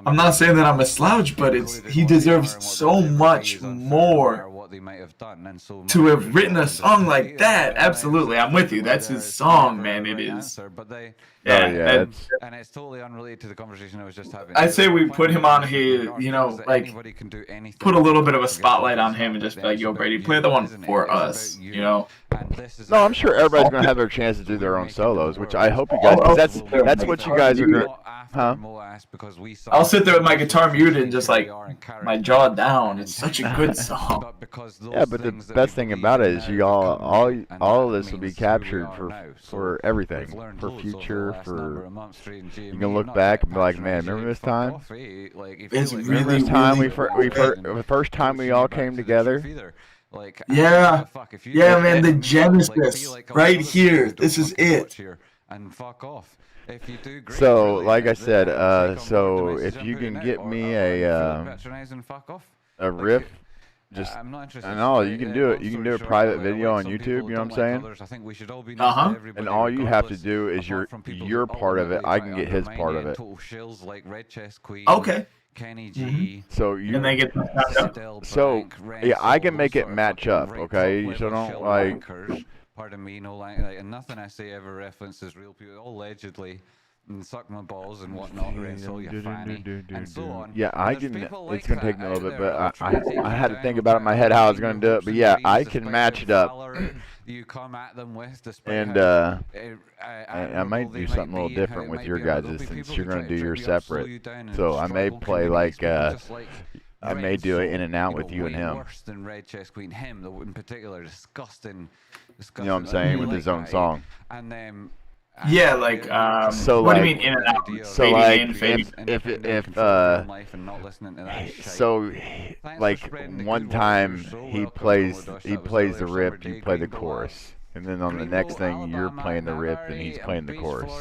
I'm not saying that I'm a slouch, but he deserves so much more to have written a song like that. Absolutely, I'm with you. That's his song, man. It is. Yeah, and it's totally unrelated to the conversation I was just having. I say we put him on here, you know, like put a little bit of a spotlight on him and just be like, yo, Brady, play the one for us, you know. No, I'm sure everybody's gonna have their chance to do their own solos, which I hope you guys. Cause that's what you guys are gonna. Huh? I'll sit there with my guitar muted and just like my jaw down. It's such a good song. Yeah, but the best thing about it is you all of this will be captured for everything, for future, for you can look back and be like, man, remember this time? It's remember really this time really the first time we all came together. Yeah, man, the Genesis right here. This is it. And fuck off. If you do great, so, like I said, so if you can get me a riff, just and all you can do it. You can do a private video on YouTube. You know what I'm saying? And all you have to do is your part of it. I can get his part of it. Okay. Kenny G. So you and they get so yeah, I can make it match up. Okay, so don't like. Pardon me, no, and nothing I say ever references real people, all allegedly, and suck my balls and whatnot, wrestle you fanny, and so on. Yeah, I can. It's gonna take me a little bit, but I had to think about it in my head how I was gonna do it. But yeah, I can match it up. You come at them with, and I might do something a little different with your guys' since you're gonna do yours separate. So I may play like. I may do it in and out with you and him. Worse than Red Chest Queen, him in particular, disgusting. You know what I'm saying, with his own song. And then. Yeah, like so what like, do you mean in and out? So like so like one time he plays the rip, you play the chorus. And then on the next thing, you're playing the rip and he's playing the chorus.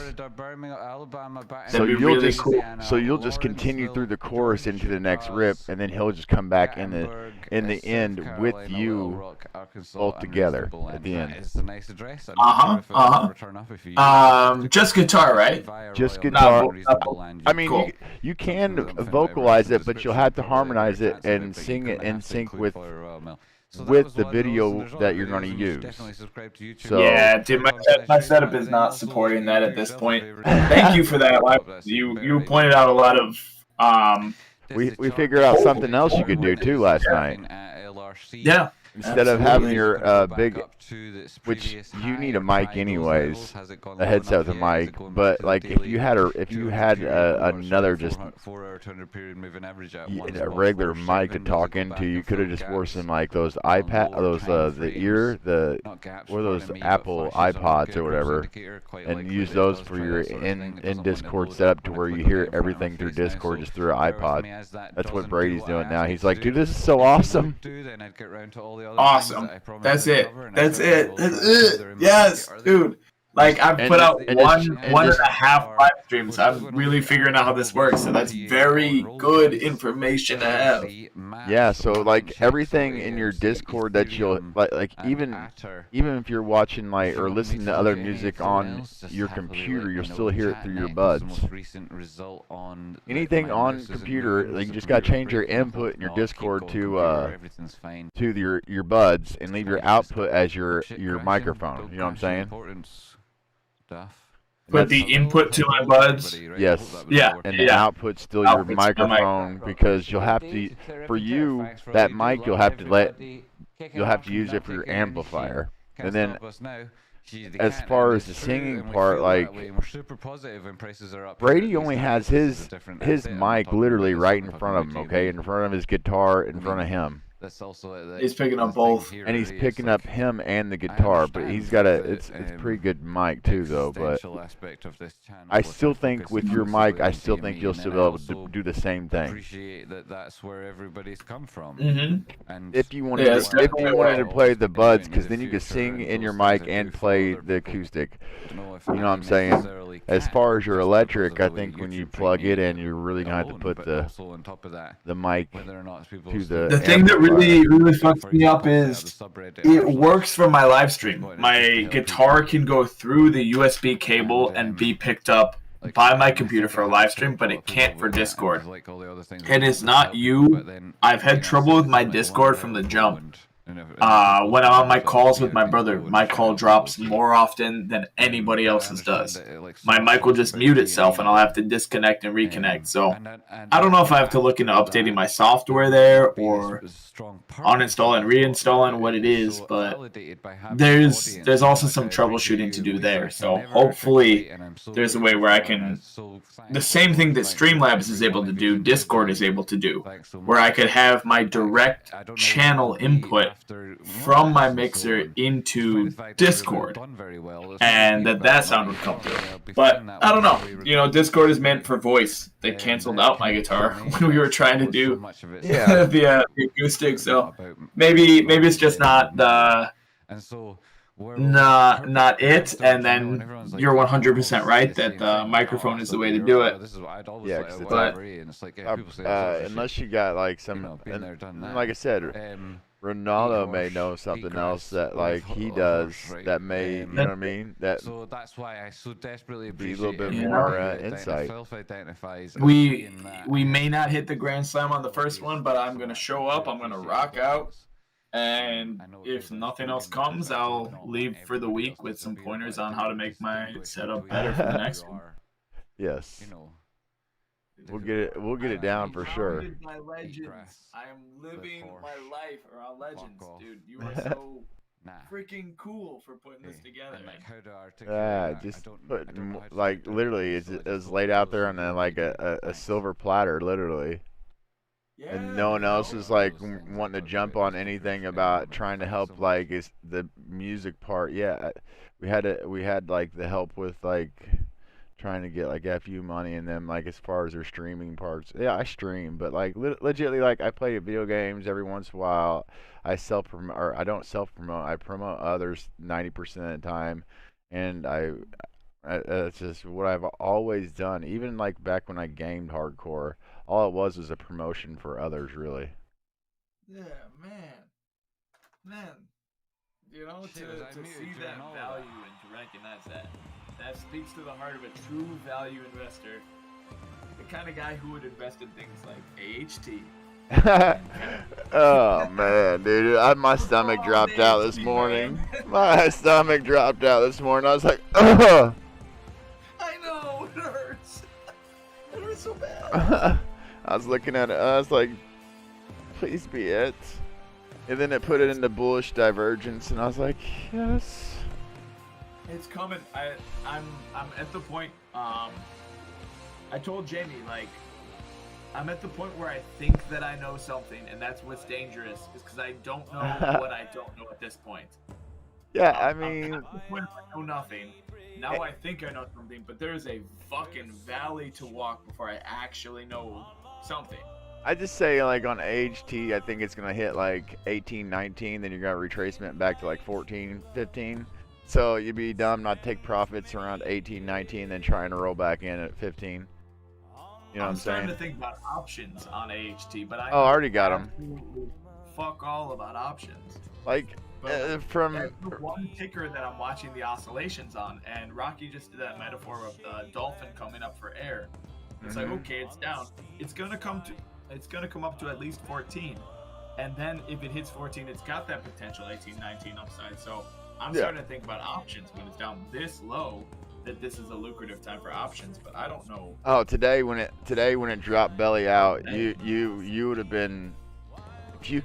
So you'll just continue through the chorus into the next rip, and then he'll just come back in the end with you both together at the end. Just guitar, right? Just guitar. I mean, cool. you can vocalize it, but you'll have to harmonize it and sing it in sync with the video that you're going to use. So, yeah, dude, my setup is not supporting that at this point. Thank you for that. You pointed out a lot of we figured out something else you could do too last night. Yeah. Instead of having your big, which you need a mic anyways, a headset with a mic. But like if you had another just a regular mic to talk into, you could have just wore some like those those Apple iPods or whatever, and use those for your in Discord setup to where you hear everything through Discord just through an iPod. That's what Brady's doing now. He's like, dude, this is so awesome. Awesome. That's it. That's it. Yes, dude. Like I've And put just- out and one just- and and just- a half live streams. I'm really figuring out how this works, so that's very good information to have. Yeah, so like everything in your Discord that you'll like even if you're watching like or listening to other music on your computer, you'll still hear it through your buds. Anything on computer, like you just gotta change your input in your Discord to your buds and leave your output as your microphone. You know what I'm saying? Put the input to my buds. Yes. Yeah. And the yeah. output's still your Output's my microphone because you'll have to, for you, that mic you'll have to use it for your amplifier. And then, as far as the singing part, like Brady only has his mic literally right in front of him. Okay, in front of his guitar, in front of him. He's picking up both, and he's picking up him and the guitar. But he's got it's pretty good mic too, though. But I still think with your mic, I still think you'll still be able to do the same thing. Appreciate that that's where everybody's come from. Mm-hmm. If you wanted, to play the buds, because then you could sing in your mic and play the acoustic. You know what I'm saying? As far as your electric, I think when you plug it in, you're really gonna have to put the mic to The thing that really fucks me up is it works for my live stream. My guitar can go through the USB cable and be picked up by my computer for a live stream, but it can't for Discord. It is not you. I've had trouble with my Discord from the jump. When I'm on my calls with my brother, my call drops more often than anybody else's does. My mic will just mute itself and I'll have to disconnect and reconnect. So I don't know if I have to look into updating my software there or uninstall and reinstall what it is, but there's also some troubleshooting to do there. So hopefully there's a way where I can, the same thing that Streamlabs is able to do, Discord is able to do, where I could have my direct channel input from my mixer into Discord, and that sound would come through. But I don't know. You know, Discord is meant for voice. They canceled out my guitar when we were trying to do the acoustic. So maybe it's just not the not it. And then you're 100% right that the microphone is the way to do it. Yeah, unless you got like some, like I said. Ronaldo may know something else that like he does that may, you know what I mean? That so that's why I so desperately be a appreciate little bit more insight. We may not hit the Grand Slam on the first one, but I'm gonna show up. I'm gonna rock out, and if nothing else comes, I'll leave for the week with some pointers on how to make my setup better for the next one. Yes. We'll get it down for sure. My legends. I am living my life around legends, dude. You are so freaking cool for putting this together. Yeah, just put like literally it's laid out there on like a silver platter, literally. And no one else is like wanting to jump on anything about trying to help like is the music part. Yeah, we had like the help with like trying to get like FU money, and then like as far as their streaming parts, yeah, I stream, but like legitly like I play video games every once in a while. I self-promote, or I don't self-promote, I promote others 90% of the time, and it's just what I've always done. Even like back when I gamed hardcore, all it was a promotion for others, really. Yeah, man, you know, to see that value and to recognize that speaks to the heart of a true value investor, the kind of guy who would invest in things like AHT. Oh man, dude, my stomach dropped out this morning. My stomach dropped out this morning. I was like, ugh. I know, it hurts. It hurts so bad. I was looking at it. I was like, please be it. And then it put it into bullish divergence, and I was like, yes. It's coming. I'm at the point. I told Jamie, like, I'm at the point where I think that I know something, and that's what's dangerous, is because I don't know what I don't know at this point. Yeah, I mean, at the point where I know nothing. Now I think I know something, but there's a fucking valley to walk before I actually know something. I just say like on AHT, I think it's gonna hit like 18, 19, then you're gonna retracement back to like 14, 15. So you'd be dumb not to take profits around 18, 19, then trying to roll back in at 15. You know what I'm starting saying? to think about options on AHT, but I Oh, I already got 'em. absolutely fuck all about options. Like But from that's the one ticker that I'm watching the oscillations on, and Rocky just did that metaphor of the dolphin coming up for air. It's like, Mhm. okay, it's down. It's gonna come up to at least 14, and then if it hits 14, it's got that potential 18, 19 upside. So I'm Yeah. starting to think about options when it's down this low. That this is a lucrative time for options, but I don't know. Oh, today when it dropped belly out, you would have been, if you.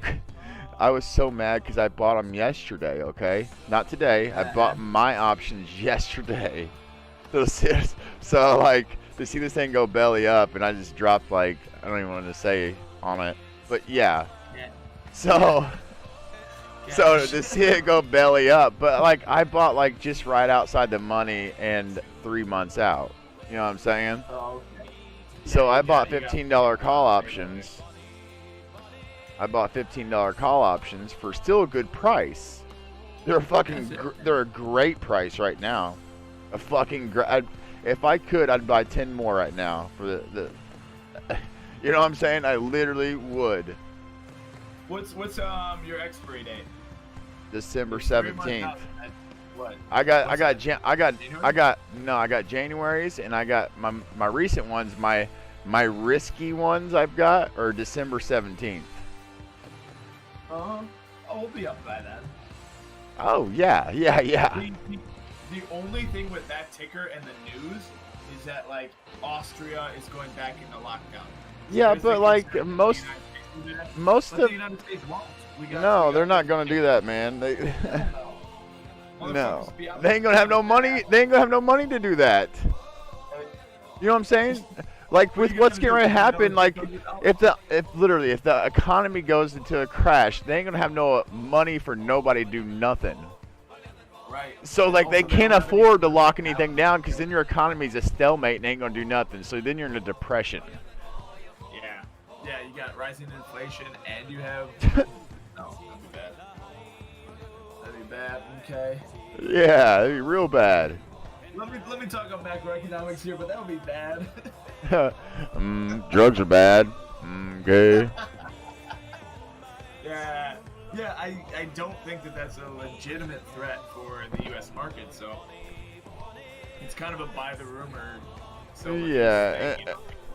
I was so mad because I bought them yesterday. Okay, not today. I bought my options yesterday. So like to see this thing go belly up, and I just dropped like I don't even want to say on it, but yeah. So to see it go belly up, but like I bought like just right outside the money and 3 months out. You know what I'm saying? Oh, okay. So I bought $15 call options. I bought $15 call options for still a good price. They're they're a great price right now. A fucking if I could, I'd buy 10 more right now for the you know what I'm saying? I literally would. What's your expiry date? December 3 months 17th. out, what? I got January's, and I got my recent ones. My risky ones I've got are December 17th. I'll be up by then. Oh yeah. The only thing with that ticker and the news is that like Austria is going back into lockdown. Yeah, There's but the like concern most but of the United States won't. no, they're not gonna do that, man. They no, they ain't gonna have no money. They ain't gonna have no money to do that. You know what I'm saying? Like with what's getting ready to happen, like if the economy goes into a crash, they ain't gonna have no money for nobody to do nothing. Right. So like they can't afford to lock anything down because then your economy's a stalemate and ain't gonna do nothing. So then you're in a depression. Yeah, you got rising inflation and you have no, that'd be bad. That'd be bad. Okay. Yeah, it'd be real bad. Let me talk on macroeconomics here, but that would be bad. Drugs are bad. Gay. Yeah, I don't think that that's a legitimate threat for the U.S. market, so it's kind of a buy the rumor. So Yeah,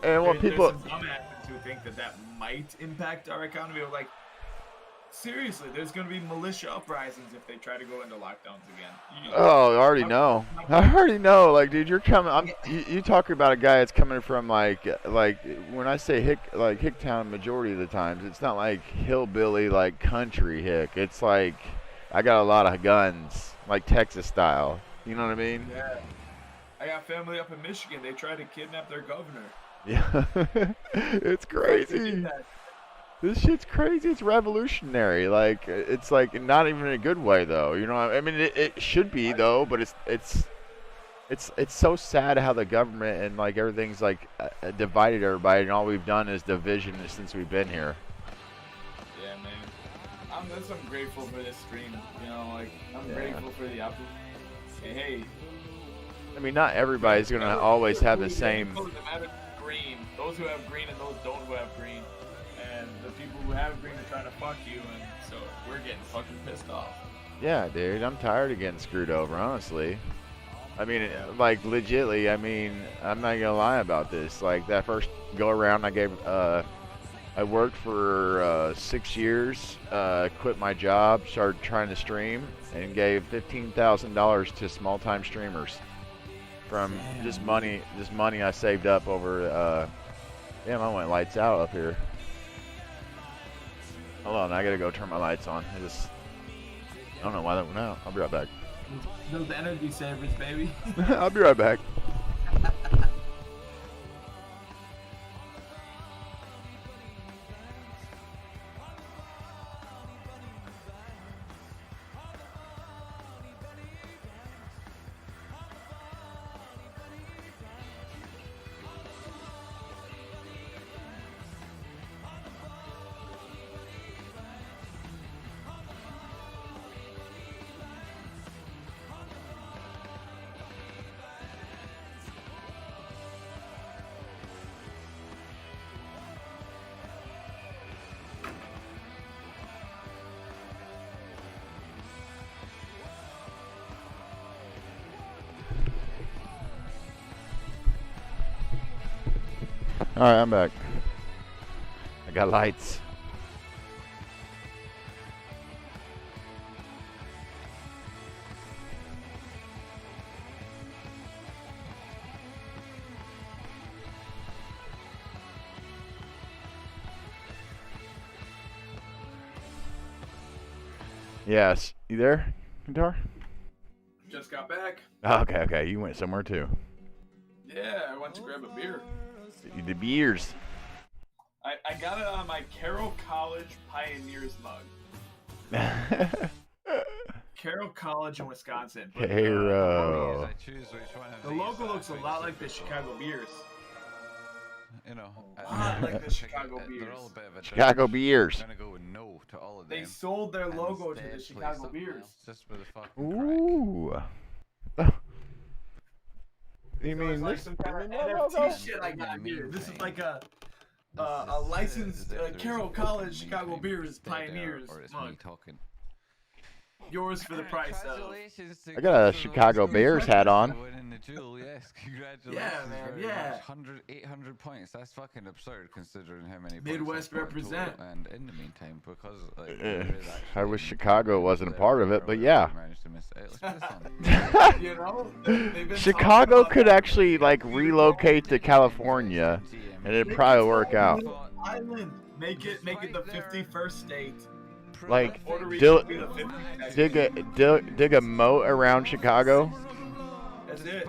and what people. There's some dumbasses who think that might impact our economy. But like, seriously, there's going to be militia uprisings if they try to go into lockdowns again. Oh, I already know. Like, dude, you're coming. You talking about a guy that's coming from like when I say Hicktown, majority of the times, it's not like hillbilly like country hick. It's like I got a lot of guns, like Texas style. You know what I mean? Yeah. I got family up in Michigan. They tried to kidnap their governor. Yeah, it's crazy. This shit's crazy. It's revolutionary. Like it's like not even in a good way though. You know, I mean, it should be though, but it's so sad how the government and like everything's like divided everybody, and all we've done is division since we've been here. Yeah, man. I'm grateful for this stream. You know, like I'm grateful for the opportunity. Hey. I mean, not everybody's gonna always have the same. Green. Those who have green and those don't who have green. And the people who have green are trying to fuck you, and so we're getting fucking pissed off. Yeah, dude, I'm tired of getting screwed over, honestly. I mean, like, legitly, I mean, I'm not gonna lie about this. Like, that first go around, I worked for 6 years, quit my job, started trying to stream, and gave $15,000 to small-time streamers from just money I saved up over. Damn, I went lights out up here. Hold on, I gotta go turn my lights on. I don't know why that went out. I'll be right back. Those energy savers, baby. I'll be right back. All right, I'm back. I got lights. Yes, you there, Guitar? Just got back. Okay, okay, you went somewhere too. Yeah, I went to grab a beer. The beers. I got it on my Carroll College Pioneers mug. Carroll College in Wisconsin. But, Carroll. the logo looks a lot like the Chicago Bears. You know, like the Chicago Bears. They're all a bit of a Chicago Bears. I'm gonna go with no to all of them. They sold their and logo to the instead play Chicago something Bears. else, Just with a fucking Ooh. You mean like this? some kind of logo? NFT shit I got here. This is like a licensed Carroll College Chicago Bears Pioneers or it's mug. me talking. Yours for the price of. I got a Chicago Bears hat on. Winning the jewel, yes. Congratulations. Yeah, man, very yeah. much. 800 points. That's fucking absurd considering how many Midwest points I scored total. represent. And in the meantime, because like, there is I actually wish Chicago wasn't a part of it, but yeah. managed to miss it. Let's put this on. You know, they've been Chicago could actually like relocate to California, and it'd probably work out. Island. Make it the 51st state. Like, Puerto Rico would be the 50th. dig a moat around Chicago. That's it.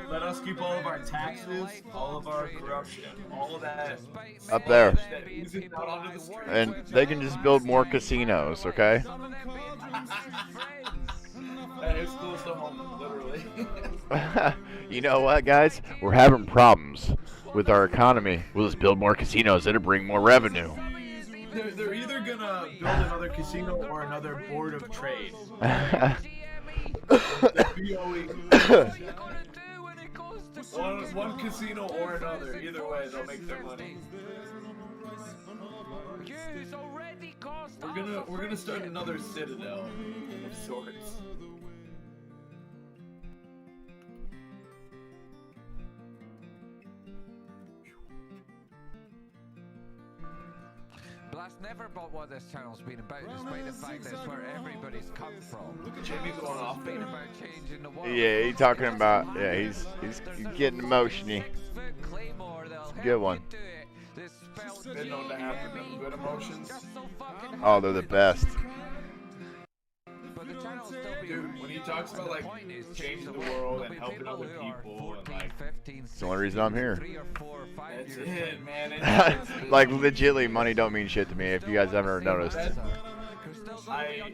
Let us keep all of our taxes, all of our corruption, all of that Up there. that oozes out onto the street. And they can just build more casinos, okay? That is close to home, literally. You know what, guys? We're having problems with our economy. We'll just build more casinos. It'll bring more revenue. They're either gonna build another casino or another board of trade. one casino or another. Either way, they'll make their money. We're gonna start another citadel of sorts. But that's never about what this channel's been about, despite the fact that it's where everybody's come from. Jimmy's going off. It's been about changing the world. Yeah, he's talking about. Yeah, he's getting emotional. Good one. Been known to have them good emotions. Oh, they're the best. Dude, when he talks about like changing the world and helping other people and like It's the only reason I'm here. that's it, man. It's Like, legitly, money don't mean shit to me, if you guys haven't noticed. I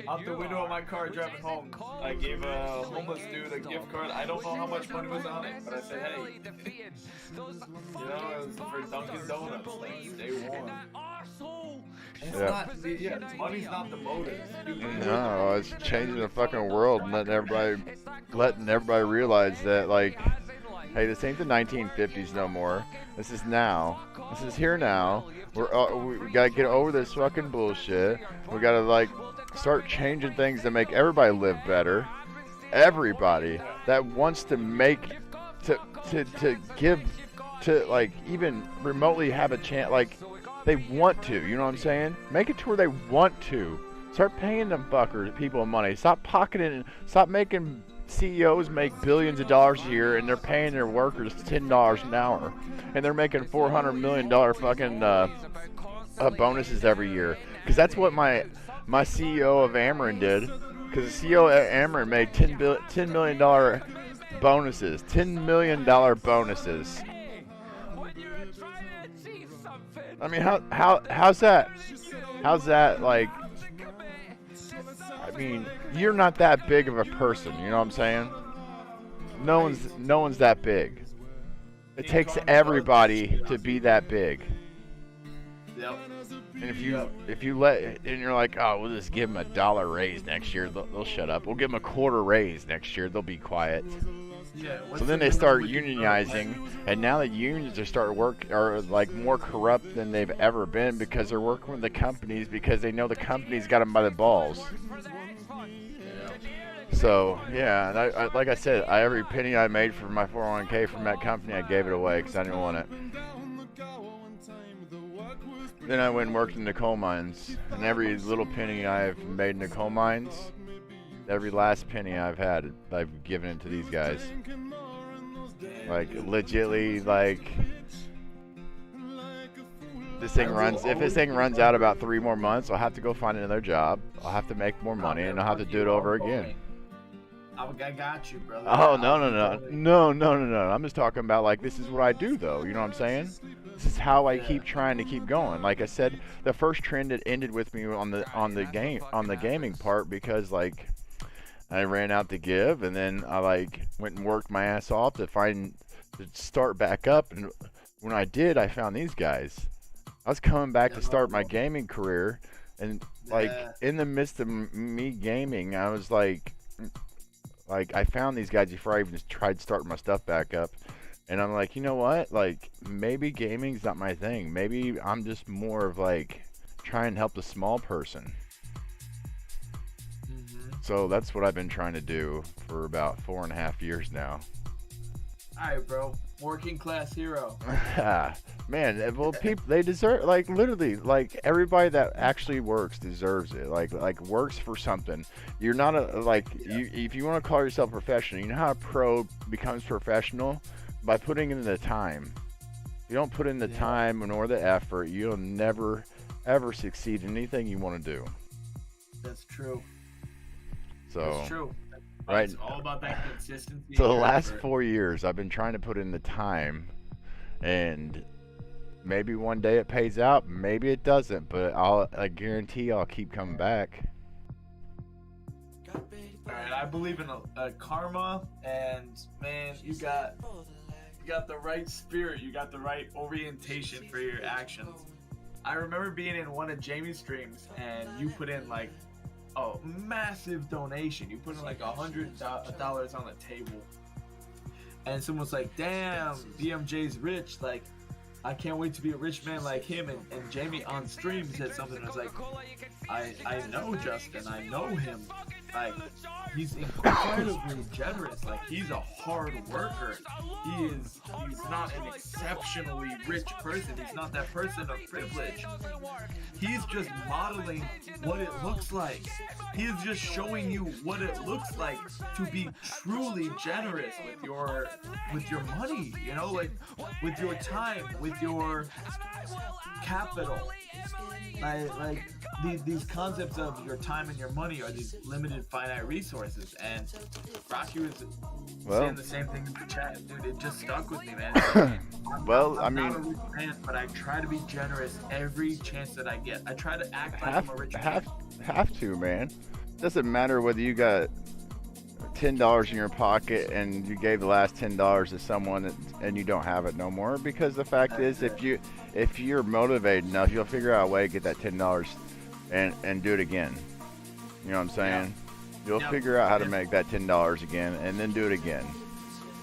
out the window of my car driving home, I gave a homeless dude a gift card. I don't know how much money was on it, but I said, hey, you know, it was for Dunkin' Donuts. Like, stay warm. It's not, yeah, money's not the motive. No, it's changing the fucking world and letting everybody realize that, like, hey, this ain't the 1950s no more. This is now. This is here now. We gotta get over this fucking bullshit. We gotta, like, start changing things to make everybody live better. Everybody that wants to make, to give, to, like, even remotely have a chance, like, they want to, you know what I'm saying? Make it to where they want to. Start paying them people money. Stop pocketing, stop making CEOs make billions of dollars a year and they're paying their workers $10 an hour. And they're making $400 million fucking bonuses every year. Because that's what my CEO of Ameren did. Because the CEO of Ameren made $10 million bonuses. $10 million bonuses. I mean, how's that? How's that, like, I mean, you're not that big of a person, you know what I'm saying? No one's that big. It takes everybody to be that big. Yep. And if you let, and you're like, oh, we'll just give them $1 raise next year, they'll shut up. We'll give them $0.25 raise next year, they'll be quiet. Yeah, So then they start unionizing, and now the unions are like more corrupt than they've ever been because they're working with the companies because they know the companies got them by the balls. So yeah, and I like I said, every penny I made from my 401k from that company, I gave it away because I didn't want it. Then I went and worked in the coal mines, and every little penny I've made in the coal mines, every last penny I've had, I've given it to these guys. Like, legitly, like, if this thing runs out about 3 more months, I'll have to go find another job. I'll have to make more money, and I'll have to do it over again. I got you, brother. Oh, no. I'm just talking about, like, this is what I do, though. You know what I'm saying? This is how I keep trying to keep going. Like I said, the first trend that ended with me on the gaming part, because, like, I ran out to give, and then I, like, went and worked my ass off to start back up. And when I did, I found these guys. I was coming back to start my gaming career, and, like, in the midst of me gaming, I was like, I found these guys before I even tried starting my stuff back up. And I'm like, you know what? Like, maybe gaming's not my thing. Maybe I'm just more of, like, trying to help the small person. So that's what I've been trying to do for about 4.5 years now. Alright, bro. Working class hero. Man, well, people, they deserve, like, literally, like, everybody that actually works deserves it. Like works for something. You're not if you want to call yourself a professional, you know how a pro becomes professional? By putting in the time. If you don't put in the time nor the effort, you'll never, ever succeed in anything you want to do. That's true. So, That's true. Right. It's all about that consistency. So the last 4 years, I've been trying to put in the time, and maybe one day it pays out, maybe it doesn't, but I guarantee I'll keep coming back. Alright, I believe in a karma, and man, you got the right spirit, you got the right orientation for your actions. I remember being in one of Jamie's streams, and you put in like a massive donation. You put in like $100 on the table, and someone's like, "Damn, BMJ's rich. Like, I can't wait to be a rich man like him." And Jamie on stream said something. I was like, I know Justin. I know him. Like, he's incredibly generous. Like, he's a hard worker. He's not an exceptionally rich person. He's not that person of privilege. He's just modeling what it looks like. He is just showing you what it looks like to be truly generous with your money, you know, like with your time, with your capital. Like these concepts of your time and your money are these limited finite resources, and Rocky was saying the same thing in the chat, dude. It just stuck with me, man. I'm not a rich man, but I try to be generous every chance that I get. I try to act like I'm a rich man. Have to, man. Doesn't matter whether you got $10 in your pocket and you gave the last $10 to someone and you don't have it no more, because the fact is, if you're motivated enough, you'll figure out a way to get that $10 and do it again. You know what I'm saying? You'll figure out how to make that $10 again and then do it again.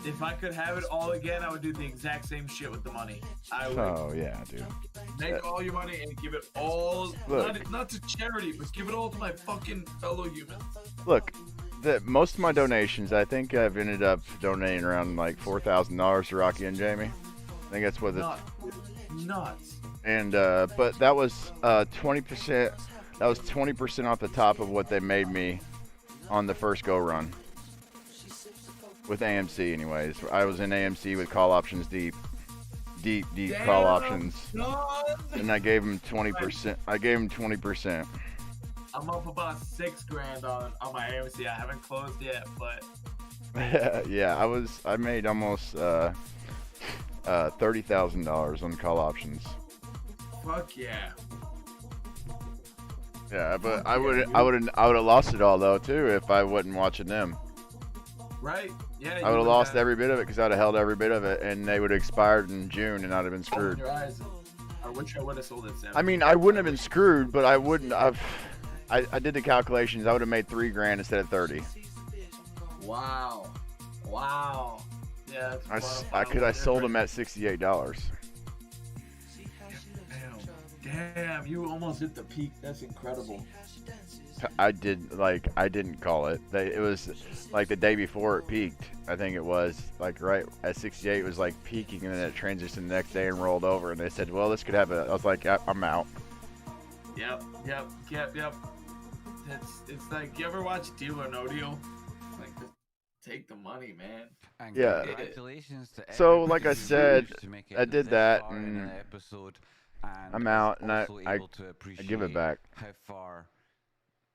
If I could have it all again, I would do the exact same shit with the money. I would. Oh yeah, dude. Make all your money and give it all, not to charity, but give it all to my fucking fellow humans. Look, most of my donations, I think I've ended up donating around like $4,000 to Rocky and Jamie. I think that's what it's nuts. And but that was 20%. That was 20% off the top of what they made me on the first go run with AMC. Anyways, I was in AMC with call options deep call options, and I gave them 20%. I gave them 20%. I'm up about $6,000 on my AMC. I haven't closed yet, but yeah, I made almost $30,000 on call options. Fuck yeah. Yeah, but I would have lost it all though too if I wasn't watching them. Right? Yeah. I would have lost every bit of it because I'd have held every bit of it, and they would have expired in June, and I'd have been screwed. Your eyes. I wish I would have sold it. I mean, I wouldn't have been screwed, but I wouldn't. I did the calculations. I would have made $3,000 instead of 30. Wow. Yeah. I sold them at $68. Damn, you almost hit the peak. That's incredible. I didn't call it. It was like the day before it peaked. I think it was like right at 68 it was like peaking, and then it transitioned the next day and rolled over. And they said, well, this could have a. I was like, I'm out. Yep. It's like, you ever watch Deal or No Deal? Like, just take the money, man. And Yeah. congratulations to So, everybody like I who said, managed to make it I did this that, far in and an episode, and I'm is out, and I also able to I give it back. how far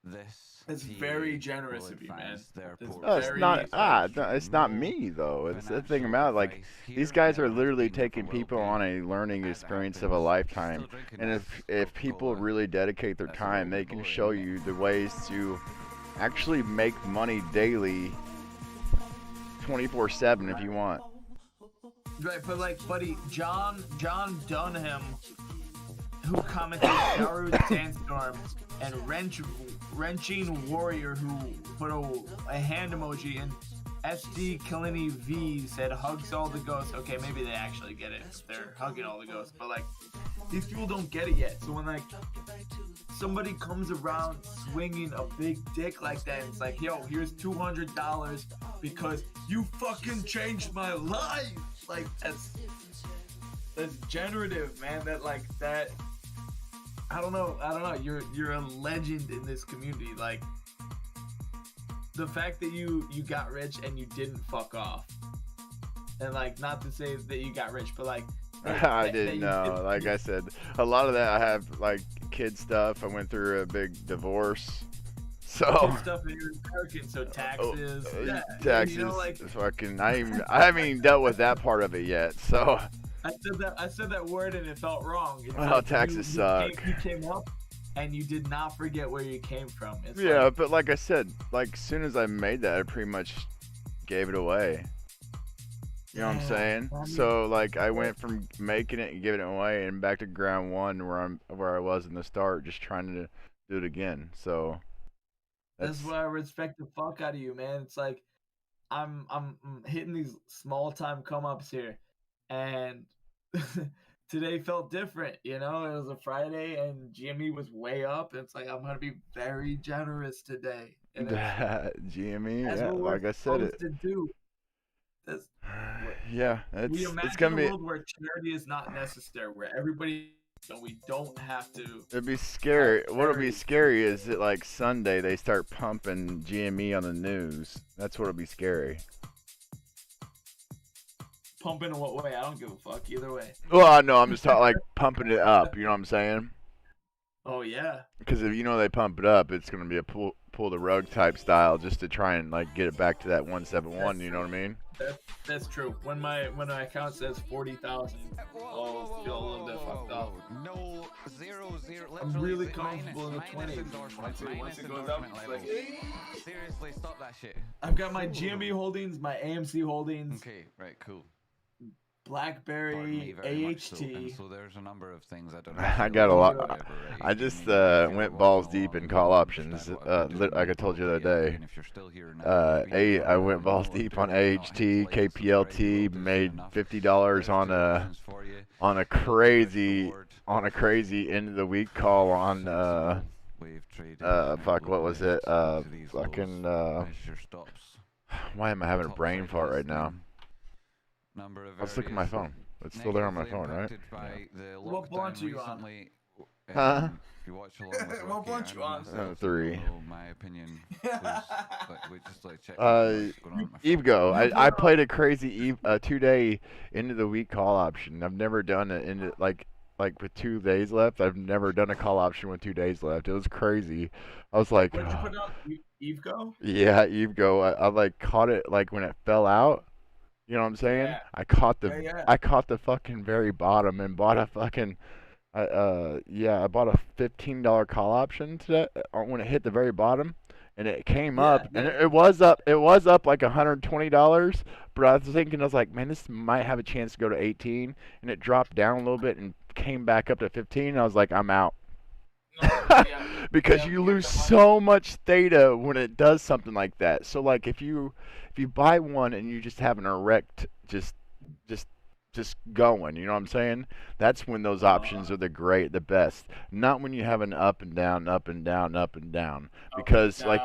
this It's TA very generous will of you, man. advance their It's portfolio. No, it's not. No, it's not me though. It's the thing about like these guys are literally taking people on a learning experience of a lifetime, and if people really dedicate their time, they can show you the ways to actually make money daily, 24/7 if you want. Right, but like, buddy, John Dunham, who commented Darude Sandstorm, and Wrenching Warrior, who put a hand emoji, and SD Kalini V said hugs all the ghosts. Okay, maybe they actually get it. They're hugging all the ghosts, but like, these people don't get it yet. So when like somebody comes around swinging a big dick like that, and it's like, yo, here's $200 because you fucking changed my life. Like, that's generative, man. That I don't know. You're a legend in this community. Like, the fact that you got rich and you didn't fuck off, and like, not to say that you got rich, but like, I didn't know. Like I said, a lot of that I have like kid stuff. I went through a big divorce, so kid stuff, and you're American, so taxes, yeah, taxes. you know, like, Fucking, I haven't even dealt with that part of it yet. So I said that word and it felt wrong. It's well, like taxes suck. You came up and you did not forget where you came from. It's Yeah, like, but like I said, like as soon as I made that, I pretty much gave it away. You know what I'm saying? So like I went from making it and giving it away and back to ground one where I was in the start, just trying to do it again. So that's why I respect the fuck out of you, man. It's like I'm hitting these small time come ups here, and today felt different. You know, it was a Friday and GME was way up. And it's like, I'm gonna be very generous today. And GME, that's yeah, what we're like I said it. supposed to do. Yeah, We it's imagine gonna a be. world where charity is not necessary, where everybody, so we don't have to. It'd be scary. What'll be scary is that like Sunday they start pumping GME on the news. That's what'll be scary. Pump in what way? I don't give a fuck either way. Well, no, I'm just talking like pumping it up. You know what I'm saying? Oh yeah. Because if you know they pump it up, it's gonna be a pull the rug type style just to try and like get it back to that 171. You know what I mean? That's true. When my account says 40,000, I'll feel a little bit fucked up. No, zero. I'm really comfortable in the 20s. Once it goes up, it's like, Seriously, stop that shit. I've got my GME holdings, my AMC holdings. Okay, right, cool. BlackBerry, AHT. So there's a number of things I don't know. I got a lot. I just went balls deep in call options. Like I told you the other day. I went balls deep on AHT, KPLT. Made $50 on a crazy end of the week call on fuck, what was it? Fucking why am I having a brain fart right now? Let's look at my phone. It's still there on my phone, right? What blunt are you on? Huh? If you watch along with What blunt you on? 3. My opinion was, we just like check what's going on with my phone. Evo. I played a crazy 2-day end of the week call option. I've never done it in like with 2 days left. I've never done a call option with 2 days left. It was crazy. I was like, what did you put on? Eveco? Yeah, Evo. I like caught it like when it fell out. You know what I'm saying? Yeah. I caught the fucking very bottom and bought a fucking I bought a $15 call option today when it hit the very bottom, and it came up, and it was up like $120. But I was thinking, I was like, man, this might have a chance to go to 18, and it dropped down a little bit and came back up to 15. And I was like, I'm out. Because you lose so much theta when it does something like that. So like if you buy one and you just have an erect just just going. You know what I'm saying? That's when those options are the best. Not when you have an up and down, up and down, up and down. Because like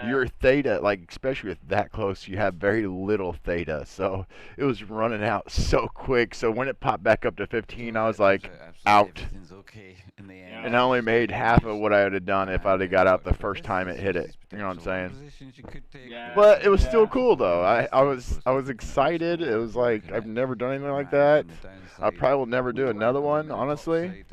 your theta, like especially with that close, you have very little theta. So it was running out so quick. So when it popped back up to 15, I was like out. Okay in the end. And I only made half of what I would have done if I'd have got out the first time it hit it. You know what I'm saying? But it was still cool though. I was excited. It was like I've never done anything like that. I probably will never do another one, honestly.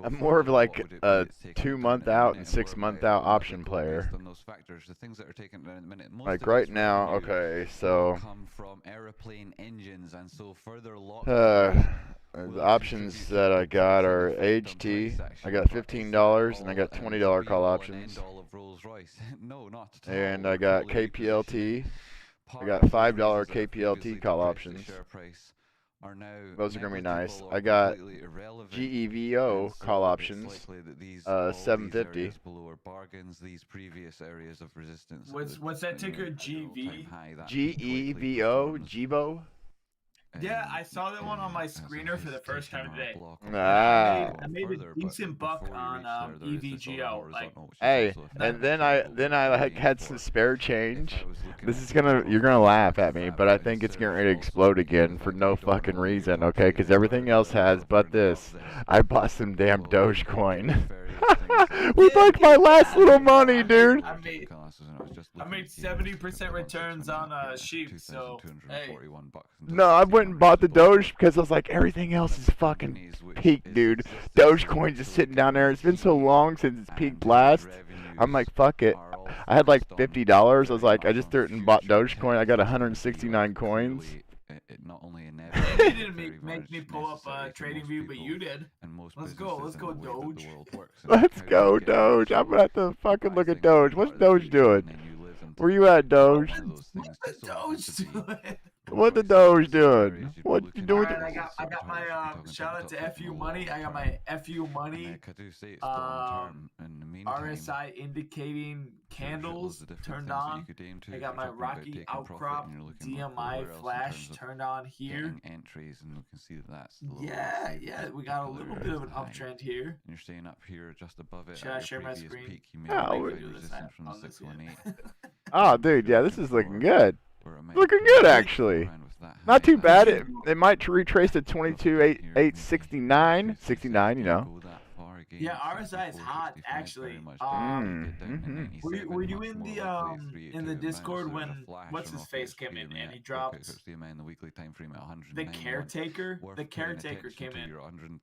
I'm more of like a 2-month out and 6-month out option player. Like right now, okay, so the options that I got are HT. I got $15 and I got $20 call options. And I got KPLT. I got $5 KPLT call options. Those are gonna be nice. I got GEVO call options. $750. What's that ticker? GV? GEVO. GEVO. Yeah, I saw that one on my screener for the first time today. Ah. I made a decent buck on EVGO. Like, hey, and then I like had some spare change. This is you're gonna laugh at me, but I think it's getting ready to explode again for no fucking reason, okay? Because everything else has, but this. I bought some damn Dogecoin. With like my last little money, dude. I made 70% returns on sheep, so hey. No, I went and bought the Doge because I was like, everything else is fucking peaked, dude. Dogecoin's just sitting down there. It's been so long since it's peaked last. I'm like, fuck it. I had like $50. I was like, I just threw it and bought Dogecoin. I got 169 coins. They didn't make me pull up TradingView, but you did. Let's go Doge. Let's go Doge. I'm gonna have to fucking look at Doge. What's Doge doing? Where you at, Doge? What's Doge doing? What the Doge doing? What you doing? Right, I got my shout out to FU Money. I got my FU Money RSI indicating candles turned on. I got my Rocky Outcrop DMI flash turned on here. Entries, and we can see that. Yeah, we got a little bit of an uptrend here. And you're staying up here just above it. Should I share my screen? Peak, you made resistance from the 618. Oh, dude, yeah, this is looking good. Looking good, actually. Not too bad. It might retrace to 22,869. 69, you know. Yeah, RSI is hot, actually. Were you in the Discord when what's his face came in and he dropped the caretaker? The caretaker came in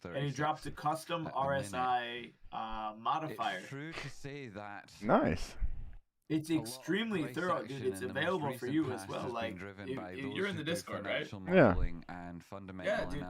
and he dropped a custom RSI modifier. True to say that. Nice. It's extremely thorough, dude. It's available for you as well. Like, you're in the Discord, right? Yeah. Yeah, dude.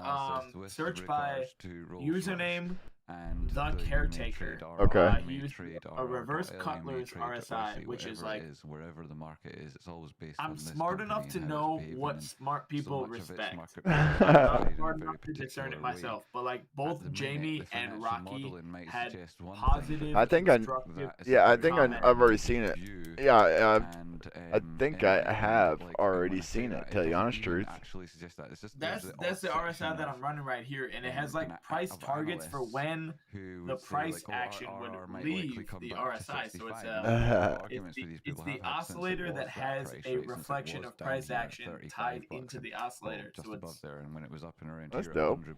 Search by username and the caretaker. Okay. He used a reverse Cutler's RSI, which is like wherever the market is. It's always based. I'm smart enough to know what smart people respect. I'm not smart enough to discern it myself, but like both Jamie and Rocky had positive. I think I've already seen it. Yeah, I think I have already seen it. Tell you the honest truth. That's the RSI that I'm running right here, and it has like price targets for when the price action would leave the RSI. So it's the oscillator that has a reflection of price action tied into the oscillator. So it's there, and when it was up and around that's here, dope. $100.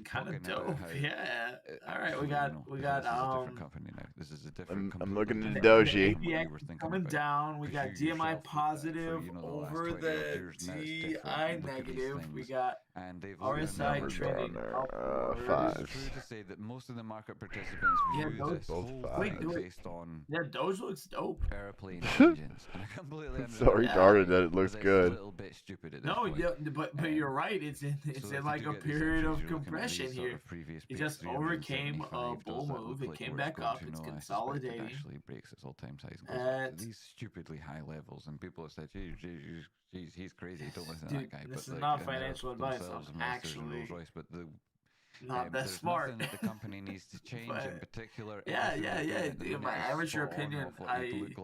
Kind of dope, yeah. All right, we got company now. This is a different. I'm looking at Doji. Coming down. We got DMI positive over the DI negative. We got RSI trending five. It's true to say that most of the market participants view this whole thing based on Doge looks dope. Airplane engines. And I completely It's so retarded that it looks good. A little bit stupid at this no, point. yeah, but you're right. It's in like a period of compression here. It just overcame a bull move. It came back up. It's consolidating. It actually breaks its all-time highs and goes to these stupidly high levels, and people have said, "Geez, he's crazy. Don't listen to that guy." This but is not financial advice. I'm actually. But Not that there's smart. nothing that the company needs to change in particular. Yeah. In my amateur opinion, I think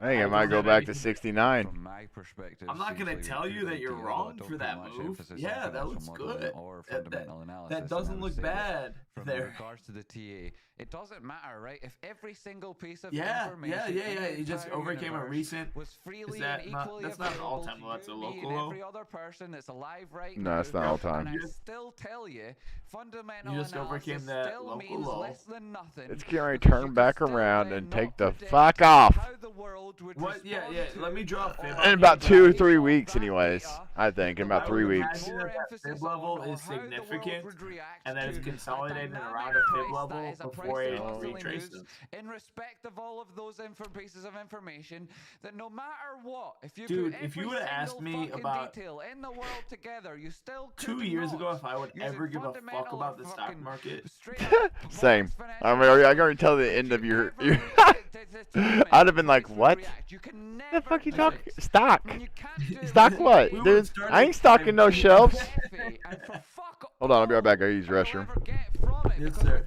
I might go back to 69. From my perspective, I'm not gonna tell you that you're wrong for that move. Yeah, that looks good. That doesn't look bad there. From regards to the TA, it doesn't matter, right? If every single piece of Yeah. information, He just overcame a recent. was freely Is that and not? equally That's not an available all-time to low. That's a you, me, local and low. every other person that's alive right No, now. it's not all time. And I still tell you, fundamental You just overcame analysis that still local means low. less than nothing. It's getting ready to turn back around and take the fuck off. What? Yeah. Let me draw a fib. In about 2 or 3 weeks, anyways. I think in about 3 weeks. Imagine that fib level is significant, and that it's consolidated around a fib level before it retraces. In respect of all of those pieces of information, that no matter what, if you Dude, put if you every would have asked single me fucking about detail in the world together, you still 2 years ago if I would ever give a fuck about the stock market. Same. I mean, I can already tell the end of your I'd have been like, what? The fuck you talking? Stock? Stock what? Dude, I ain't stocking no shelves. Hold on, I'll be right back. I use the restroom. Yes, sir.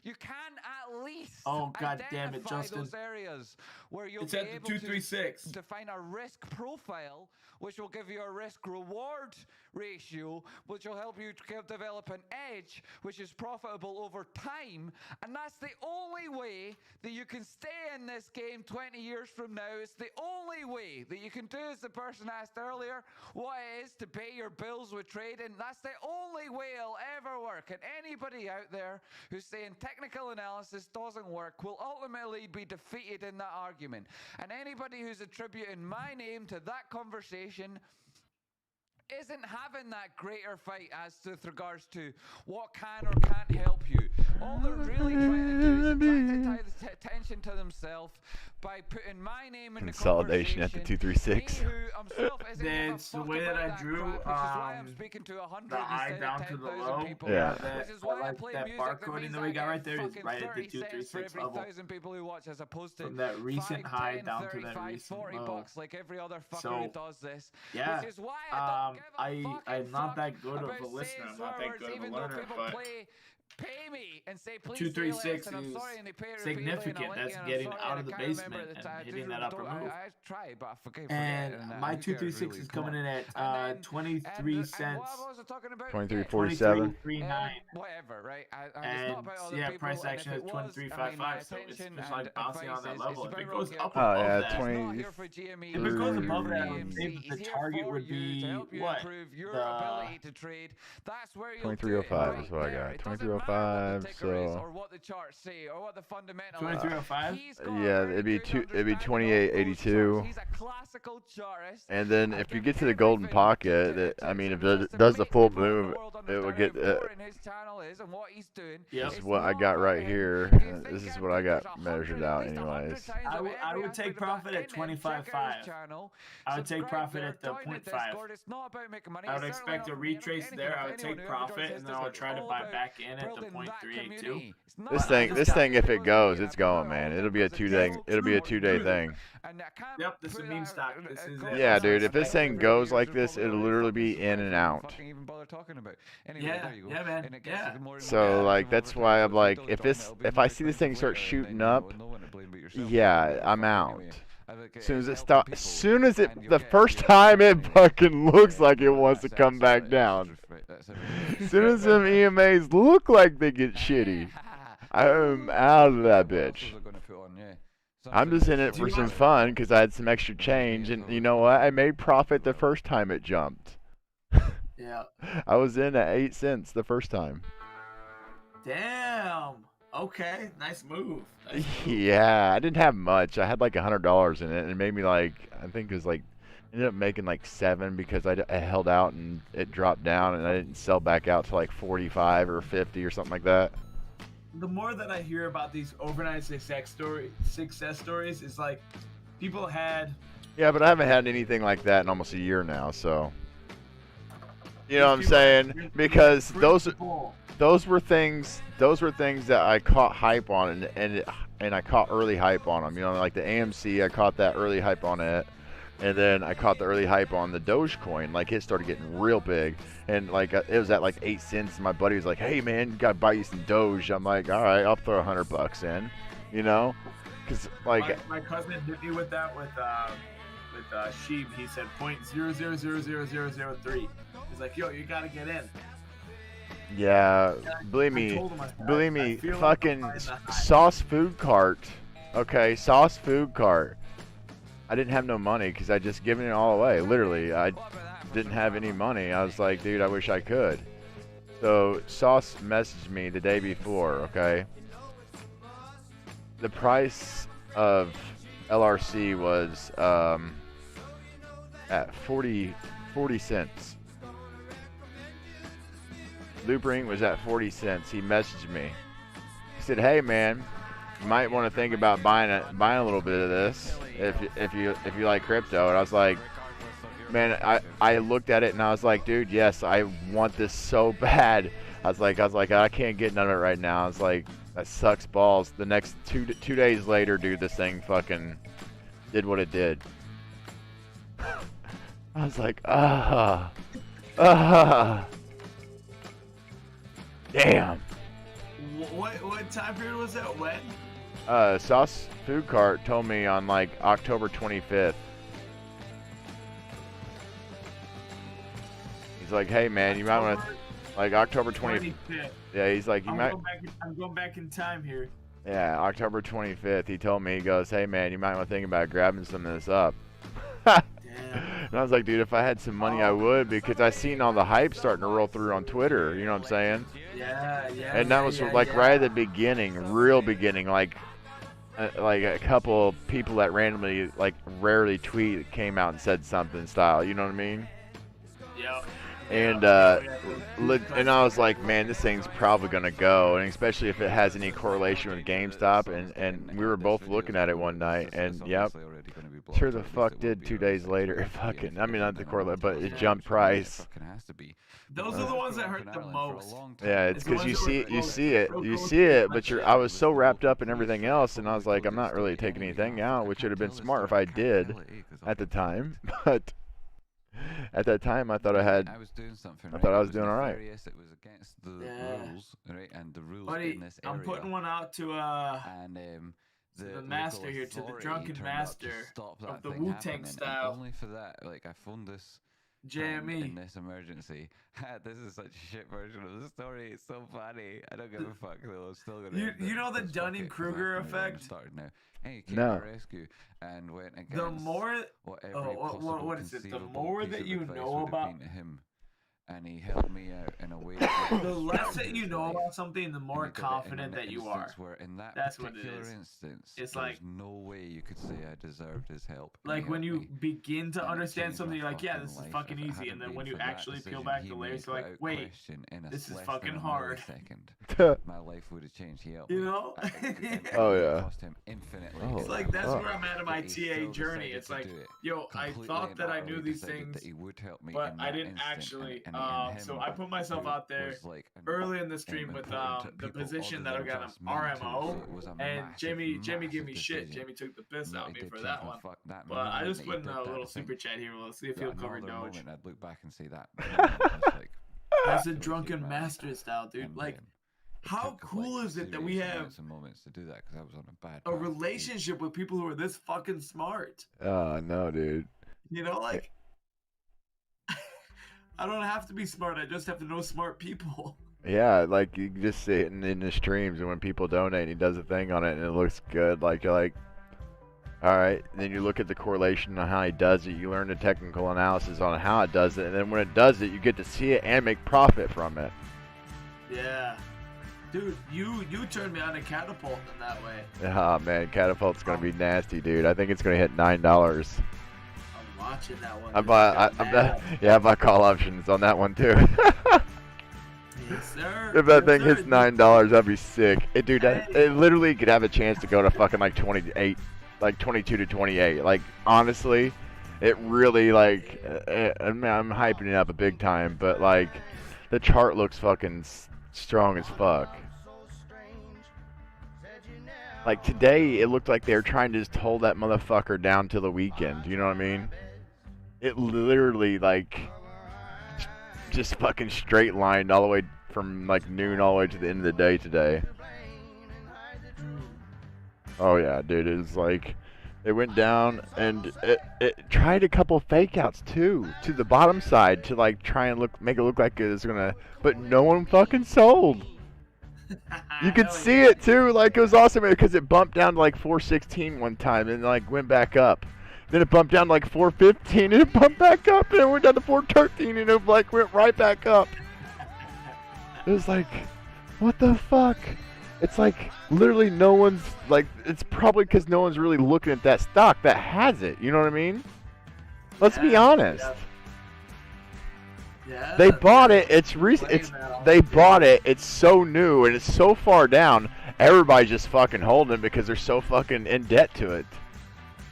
You can at least Oh god damn it, Justin. those areas where you'll It's be at the able 236. to define a risk profile, which will give you a risk-reward ratio, which will help you to develop an edge, which is profitable over time. And that's the only way that you can stay in this game 20 years from now. It's the only way that you can do, as the person asked earlier, what it is to pay your bills with trading. That's the only way it'll ever work. And anybody out there who's saying technical analysis doesn't work will ultimately be defeated in that argument. And anybody who's attributing my name to that conversation isn't having that greater fight as with regards to what can or can't help you. All they're really trying to do is trying to tie the attention to themselves by putting my name in Consolidation at the 236. That's the way that I drew the eye down to the low. Yeah. That barcoding that we got right there is right at the 236 level. People who watch, as opposed to From that recent 5, high 10, down 35, to that recent 40 low. bucks like every other fucker So, who does this. yeah, Which is why I don't give a I'm not that good of about a listener. saying I'm not that swear good words, of a even though learner, people but pay me and say please 236 say less, and I'm is sorry, and they pay it repeatedly, and significant. I That's like it, and I'm getting sorry, out and of the I can't remember basement at the and time. hitting Just that upper don't- move. I try, but I forget. And and my who cares, 236 really? is Come coming on. in at 23 cents. What was I talking about? 23.47. 23.39. Whatever, right? It's And not about other yeah, people, price and action if is it was, 23.55, so it's attention just and like bouncing on advice that is level. If very it goes well up Oh, above yeah, that, 20. if it goes above that, I would say that the target would be what? That's where you'll 2305 is what I got. 2305. So or what the charts say or what the fundamental 2305. yeah, it'd be 2882. He's a classical chartist. And then if you get to the golden pocket, I mean, if it does the full move, it would get. This is what I got right here. This is what I got measured out, anyways. I would take profit at 25.5. I would take profit at the 0.5. I would expect a retrace there. I would take profit, and then I would try to buy back in at the 0.382. This thing, if it goes, it's going, man. It'll be a 2-day. It'll be a 2-day thing. Yep, this is a meme stock. This is it. Yeah, dude. If this thing goes like this, it'll literally be in and out. Yeah, man. Yeah. So like that's why I'm like, if I see this thing start shooting up, yeah, I'm out. As soon as it stops, the first time it fucking looks like it wants to come back down. As soon as them EMAs look like they get shitty, I'm out of that bitch. I'm just in it for some fun because I had some extra change, and you know what? I made profit the first time it jumped. Yeah. I was in at 8 cents the first time. Damn. Okay. Nice move. Yeah, I didn't have much. I had like $100 in it, and it made me like, I think it was like, ended up making like 7 because I held out and it dropped down, and I didn't sell back out to like 45 or 50 or something like that. The more that I hear about these overnight success stories, is like people had. Yeah, but I haven't had anything like that in almost a year now, so. You know what I'm saying? Because those were things that I caught hype on, and I caught early hype on them. You know, like the AMC, I caught that early hype on it. And then I caught the early hype on the Dogecoin. Like, it started getting real big. And, like, it was at, like, 8 cents. And my buddy was like, hey, man, you got to buy you some Doge. I'm like, all right, I'll throw $100 in, you know? Because, like... My cousin hit me with that with Sheeb. He said 0.000003. He's like, yo, you got to get in. Yeah, believe me, fucking Sauce Food Cart. Okay, Sauce Food Cart. I didn't have no money because I just given it all away. Literally, I didn't have any money. I was like, dude, I wish I could. So Sauce messaged me the day before. Okay, the price of LRC was at 40 cents. Loop Ring was at 40 cents. He messaged me. He said, "Hey man, you might want to think about buying a little bit of this if you like crypto." And I was like, man, I looked at it and I was like, dude, yes, I want this so bad. I was like, I can't get none of it right now. I was like, that sucks balls. The next two days later, dude, this thing fucking did what it did. I was like, damn. What time period was that? When? Sauce Food Cart told me on like October 25th. He's like, hey man, you might want to, like October 25th. Yeah, he's like, you might. I'm going back in time here. Yeah, October 25th. He told me, he goes, hey man, you might want to think about grabbing some of this up. And I was like, dude, if I had some money, I would, because I seen all the hype starting to roll through on Twitter. You know what I'm saying? Yeah. And that was like right at the beginning, real beginning, like a couple people that randomly, like, rarely tweet came out and said something style. You know what I mean? Yeah. And and I was like, man, this thing's probably gonna go, and especially if it has any correlation with GameStop. And we were both looking at it one night, and yep, sure the fuck did. 2 days later, fucking, I mean, not the correlate, but it jumped price. Those are the ones that hurt the most. Yeah, it's because you see it, but I was so wrapped up in everything else, and I was like, I'm not really taking anything out, which would have been smart if I did at the time, but. At that time, I thought I was doing something. I thought I was doing all right. It was against the rules, right? And the rules Buddy, in this area. I'm putting one out to the master here, to the drunken master of the Wu-Tang style. Only for that, like, I phoned this JME in this emergency. This is such a shit version of the story. It's so funny. I don't give a fuck though. I'm still gonna. You know the Dunning-Kruger effect? Now. Hey, came no. to rescue and went against the more what is it? The more that you know about him, and he helped me out in a way. The less that you know about something, the more confident that you are. Where in that That's what it particular is. Instance, it's there's like no way you could say I deserved his help. Like when you begin to understand something, you're like, yeah, this is fucking easy, and then when you actually peel back the layers, you're like, wait, this is fucking hard. My life would have changed. He helped you know? Oh yeah. Cost him infinitely. It's like that's where I'm at in my TA journey. It's like, yo, I thought that I knew these things, but I didn't actually. So I put myself out there early in the stream with the position that I got an RMO, and Jamie gave me shit. Jamie took the piss out of me for that one. But I just put in a little super chat here. Let's see if he'll cover Doge. I'd look back and say that. That's a drunken master style, dude. Like, how cool is it that we have moments to do that? Because I was on a bad a relationship with people who are this fucking smart. Oh no, dude. You know, like, I don't have to be smart. I just have to know smart people. Yeah, like you just see it in the streams, and when people donate, he does a thing on it, and it looks good. Like you're like, all right. And then you look at the correlation on how he does it. You learn the technical analysis on how it does it, and then when it does it, you get to see it and make profit from it. Yeah, dude, you turned me on to Catapult in that way. Ah man, Catapult's gonna be nasty, dude. I think it's gonna hit $9. I'm watching that one. I bought call options on that one too. Yes, sir. If that thing hits $9, that'd be sick. Dude, it literally could have a chance to go to fucking like 28, like 22 to 28. Like honestly, it really like. I'm hyping it up a big time, but like, the chart looks fucking strong as fuck. Like today, it looked like they were trying to just hold that motherfucker down till the weekend. You know what I mean? it literally like just fucking straight lined all the way from like noon all the way to the end of the day today. Oh yeah, dude, it was like it went down and it tried a couple fake outs too to the bottom side to like try and make it look like it was gonna, but no one fucking sold. You could see it too, like it was awesome because it bumped down to like 416 one time and like went back up. Then it bumped down to like 415 and it bumped back up and it went down to 413 and it like went right back up. It was like, what the fuck? It's like literally no one's like, it's probably because no one's really looking at that stock that has it. You know what I mean? Let's be honest. Yeah, they bought it. It's recent. They bought it. It's so new and it's so far down. Everybody's just fucking holding it because they're so fucking in debt to it.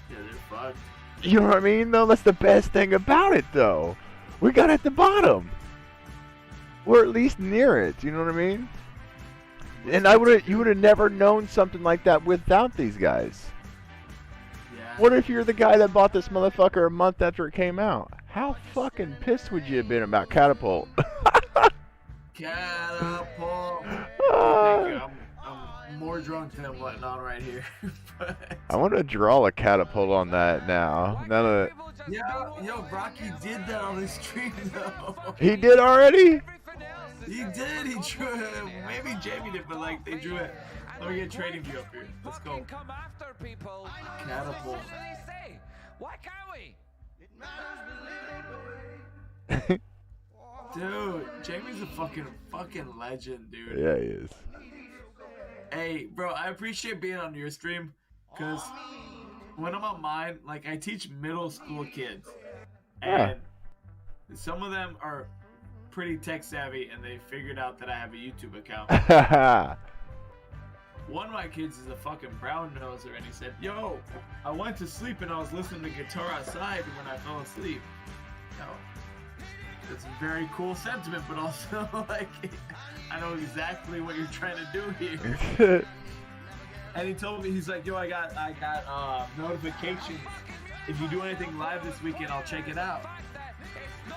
Yeah, they're fucked. You know what I mean? Though that's the best thing about it. Though we got at the bottom. We're at least near it. You know what I mean? And you would have never known something like that without these guys. Yeah. What if you're the guy that bought this motherfucker a month after it came out? How fucking pissed would you have been about Catapult? Catapult. I'm more drunk than what's on right here. I want to draw a catapult on that now. Now that Yo, Rocky did that on his stream though. he did already. He did. He drew it. Maybe Jamie did, but like they drew it. Let me get trading view up here. Let's go. Catapult. Why can't we? Dude, Jamie's a fucking legend, dude. Yeah, he is. Hey, bro, I appreciate being on your stream, cause when I'm on mine, like I teach middle school kids, and some of them are pretty tech savvy, and they figured out that I have a YouTube account. One of my kids is a fucking brown noser, and he said, "Yo, I went to sleep and I was listening to Guitar Outside when I fell asleep." Yo, it's a very cool sentiment, but also like I know exactly what you're trying to do here. And he told me, he's like, "Yo, I got notifications. If you do anything live this weekend, I'll check it out."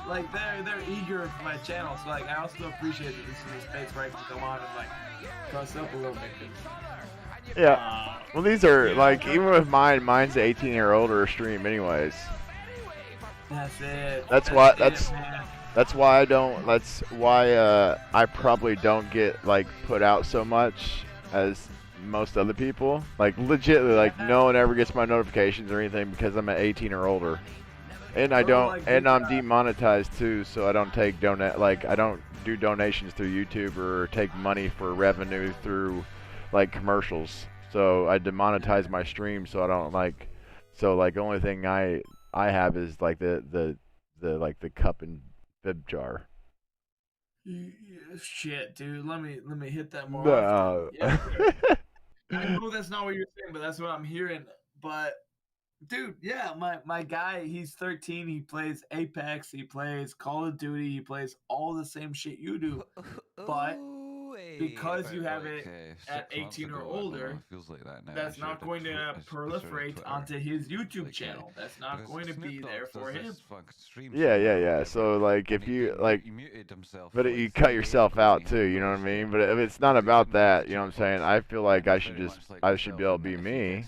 Like they're eager for my channel, so like I also appreciate that this is a space where I can come on and like cuss up a little bit. Yeah. Well, these are like even with mine's an 18-year-old stream, anyways. That's it. That's why I don't. That's why I probably don't get like put out so much as most other people. Like legitimately, like no one ever gets my notifications or anything because I'm at 18 or older. And I don't, and I'm demonetized too, so I don't take I don't do donations through YouTube or take money for revenue through like commercials. So I demonetize my stream, so I don't like, so like the only thing I have is like the cup and bib jar. Shit, dude, let me hit that more. No. Yeah. I know that's not what you're saying, but that's what I'm hearing. But dude, yeah, my guy, he's 13. He plays Apex. He plays Call of Duty. He plays all the same shit you do. But because you have it at 18 or older, that's not going to proliferate onto his YouTube channel. That's not going to be there for him. Yeah. So like if you like, but you cut yourself out too. You know what I mean? But if it's not about that, you know what I'm saying? I feel like I should be able to be me.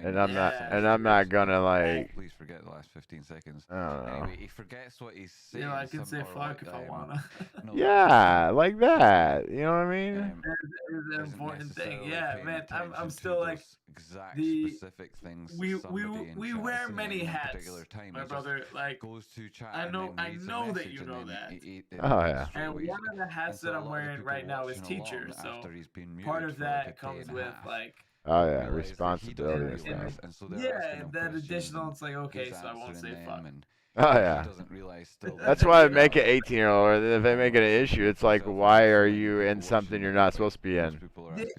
And I'm not gonna like. Please forget the last 15 seconds. I don't know. Anyway, he forgets what he's saying. Yeah, I can say fuck if I wanna. Yeah, like that. You know what I mean? It's an important thing. Yeah, man. I'm still like the specific things. We wear many hats, my brother. Like I know that you know that. Oh yeah. And one of the hats that I'm wearing right now is teacher. So part of that comes with like. Oh yeah, responsibility and stuff. Yeah, that additional. It's like okay, so I won't say fuck. Oh yeah. That's why I make it 18-year-old. If they make it an issue, it's like, why are you in something you're not supposed to be in?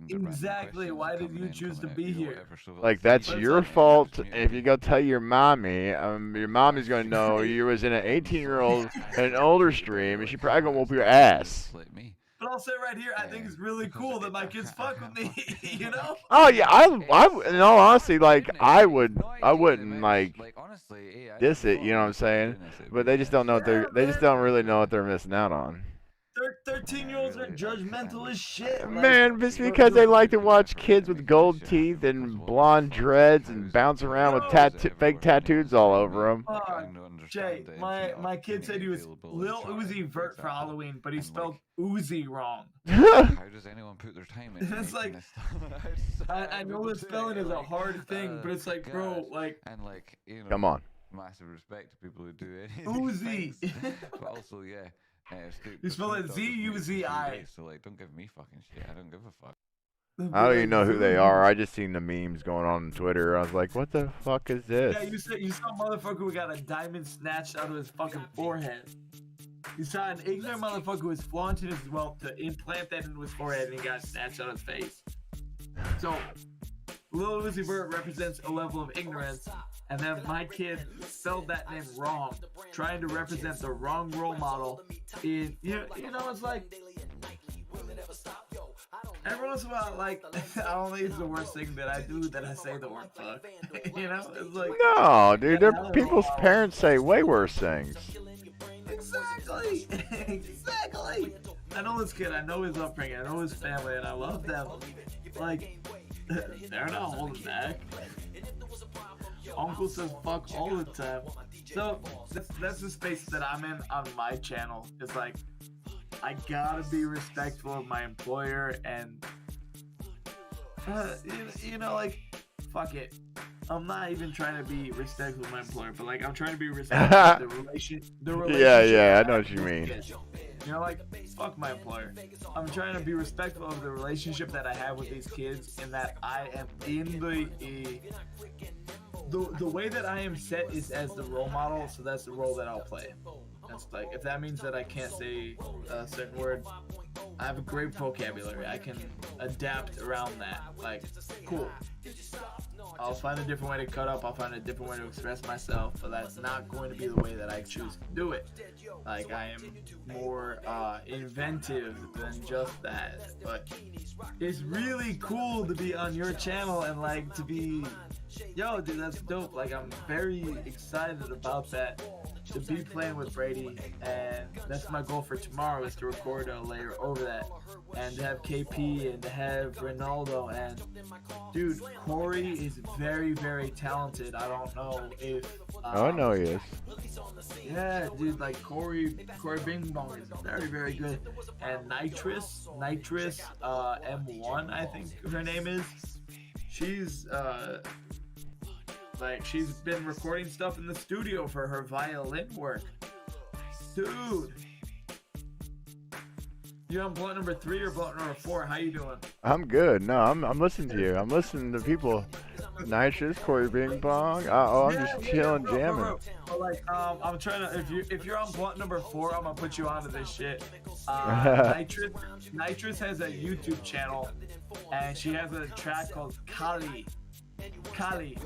Exactly. Why did you choose to be here? Like that's your fault. If you go tell your mommy, your mommy's gonna know you was in an 18-year-old and older stream, and she probably gonna whoop your ass. But I'll say right here, I think it's really cool that my kids fuck with me. You know? Oh yeah, I in all honesty, like I wouldn't like diss it. You know what I'm saying? But they just don't know what they just don't really know what they're missing out on. 13-years-olds are judgmental as shit. Like, Man, just because they like to watch kids with gold teeth and blonde dreads and bounce around with fake tattoos all over them. Jay, my kid said he was Lil Uzi Vert for Halloween, but he spelled Uzi wrong. How does anyone put their time in? It's like, I know the spelling is a hard thing, but it's like, bro, like, and like, you know, come on. Massive respect to people who do it. Uzi. But also, yeah. You spell it Z-U-Z-I. So like, don't give me fucking shit. I don't give a fuck. I don't even know who they are. I just seen the memes going on Twitter. I was like, what the fuck is this? Yeah, you saw a motherfucker who got a diamond snatched out of his fucking forehead. You saw an ignorant motherfucker who was flaunting his wealth to implant that into his forehead, and he got snatched out of his face. So, Lil Uzi Vert represents a level of ignorance, and then my kid spelled that name wrong, trying to represent the wrong role model. In you know, it's like every once in a while, like I don't think it's the worst thing that I do that I say the word fuck. You know, it's like no, dude. People's parents say way worse things. Exactly. Exactly. I know this kid. I know his upbringing. I know his family, and I love them. Like, they're not holding back. Uncle says fuck all the time. So that's the space that I'm in on my channel. It's like I gotta be respectful of my employer, and you know, like, fuck it. I'm not even trying to be respectful of my employer, but like I'm trying to be respectful of the relationship. Yeah, I know what you mean. You know, like, fuck my employer. I'm trying to be respectful of the relationship that I have with these kids, and that I am in the way that I am set is as the role model, so that's the role that I'll play. That's like, if that means that I can't say a certain word, I have a great vocabulary. I can adapt around that. Like, cool. I'll find a different way to cut up. I'll find a different way to express myself, but that's not going to be the way that I choose to do it. Like, I am more inventive than just that. But it's really cool to be on your channel and like to be, yo, dude, that's dope. Like, I'm very excited about that. To be playing with Brady, and that's my goal for tomorrow, is to record a layer over that, and to have KP and to have Ronaldo. And dude, Corey is very, very talented. I don't know if I know he is. Yeah, dude, like Corey Bing Bong is very, very good. And Nitrous M1, I think her name is. She's like, she's been recording stuff in the studio for her violin work. Dude. You on blunt number 3 or blunt number 4? How you doing? I'm good. No, I'm listening to you. I'm listening to people. Nitrous, Corey Bing Bong. I'm just chilling, jamming. But like, I'm trying to. If you're on blunt number 4, I'm gonna put you onto this shit. Nitrous has a YouTube channel, and she has a track called Kali. Kali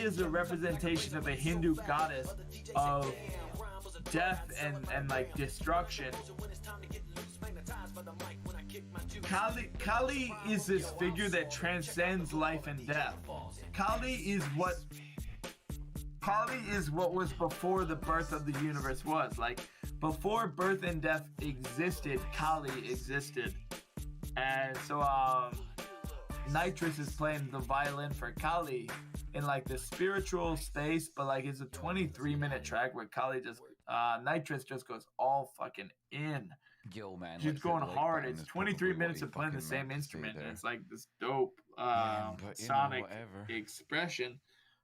is a representation of a Hindu goddess of death and like destruction. Kali is this figure that transcends life and death. Kali is what was before the birth of the universe was. Like, before birth and death existed, Kali existed. And so Nitrous is playing the violin for Kali in like the spiritual space, but like it's a 23-minute track where Kali just Nitrous just goes all fucking in. Yo, man, she's going hard. It's 23 minutes of playing the same instrument, and it's like this dope sonic expression.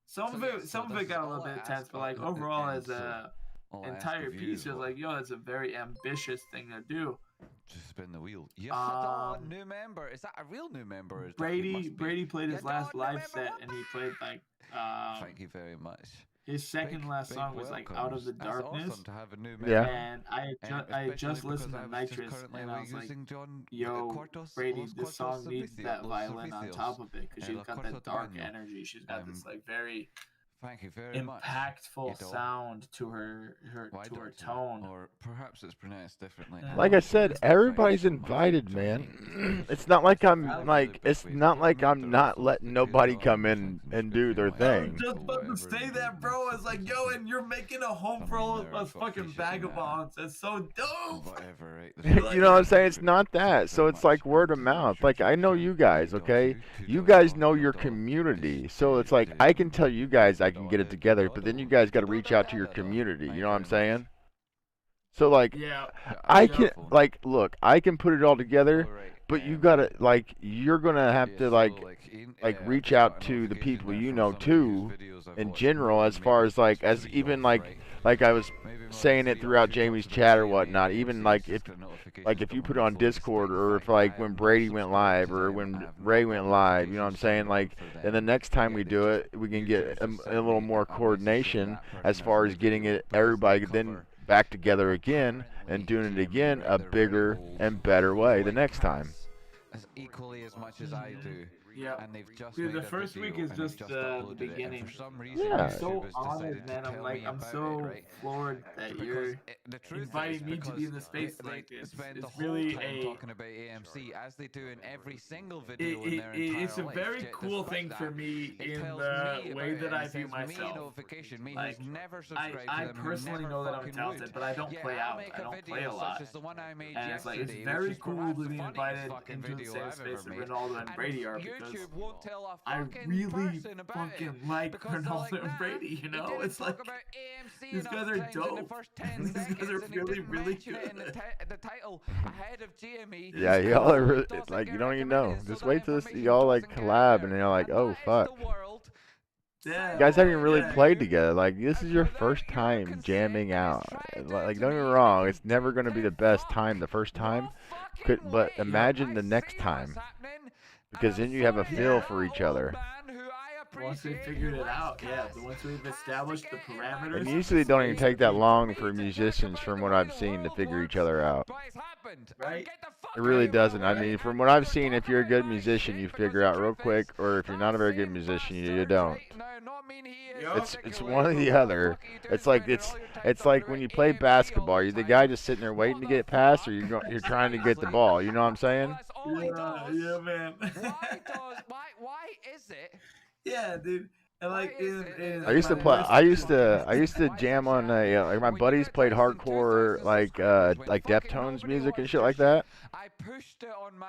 Some of it got a little bit intense, but like overall as a entire piece, it was like, yo, that's a very ambitious thing to do. Just spin the wheel. Yes, new member. Is that a real new member? Brady played his last live set, and he played like. Thank you very much. His second last song was like "Out of the Darkness." Awesome to have a new member. Yeah. And I just listened to Nitrous, and I was like, "Yo, Brady, this song needs that violin on top of it, because she's got that dark energy. She's got this like very Thank you very much. impactful sound to her tone. Or perhaps it's pronounced differently. Like I said, everybody's invited, man. It's not like I'm not letting nobody come in and do their thing. Just about to say that, bro. It's like, yo, and you're making a home for all of us fucking vagabonds. That's so dope. Whatever, You know what I'm saying? It's not that. So it's like word of mouth. Like, I know you guys, okay? You guys know your community. So it's like, I can tell you guys I can get it together, but then you guys got to reach out to your community. You know what I'm saying? So like, I can, like, look, I can put it all together, but you gotta, like, you're gonna have to like reach out to the people you know too, in general, as far as like, as even like I was saying it throughout Jamie's chat or whatnot. Even like if you put it on Discord, or if like when Brady went live or when Ray went live, you know what I'm saying? Like, and the next time we do it, we can get a little more coordination as far as getting it everybody then back together again and doing it again a bigger and better way the next time. As equally as much as I do. Yeah. And they've just Dude, made the a first video week is and they've just uploaded the it, and beginning. for some reason, I'm so YouTubers honored, decided man. to I'm tell like, me I'm about so it, right? floored that Because you're the truth inviting me to be in the because space they like this. spend the It's whole really time a talking about AMC, as they do in every single video in their entire it's a life. very Yet cool despite thing for that, me it in tells the me way about that it, I and view it sends me myself. notification, me Like, who's never subscribed I to them, who personally never know that I'm fucking talented, would. but I don't Yet play I'll out. make I a don't video play a lot. such as the one I made And it's like, it's yesterday, very which is cool perhaps to the be funniest invited fucking into the video safe I've space ever that made. Ronaldo and Brady are, because YouTube won't tell a I fucking really person about it. fucking like Because they're like, Ronaldo and nah, Brady, you know? didn't It's like, talk about AMC these enough guys are times in the dope. first 10 These guys seconds, are and you really, didn't really mention it in the title ahead of Jamie. Yeah, y'all are really, like, you don't even know. Just wait till y'all like collab and you're like, oh fuck. Yeah, You guys haven't even really played together. Like, this is your first time jamming out. Like, don't get me wrong, it's never gonna be the best time the first time. But imagine the next time, because then you have a feel for each other. Once we figured it out, yeah. Once we've established the parameters. And usually it don't even take that long for musicians, from what I've seen, to figure each other out. Right? It really doesn't. I mean, from what I've seen, if you're a good musician, you figure out real quick, or if you're not a very good musician, you don't. It's one or the other. It's like when you play basketball, you're the guy just sitting there waiting to get past, or you're trying to get the ball. You know what I'm saying? Yeah, man. Why is it? Yeah, dude. And like, I used to jam on like my buddies played hardcore like Deftones music and shit like that.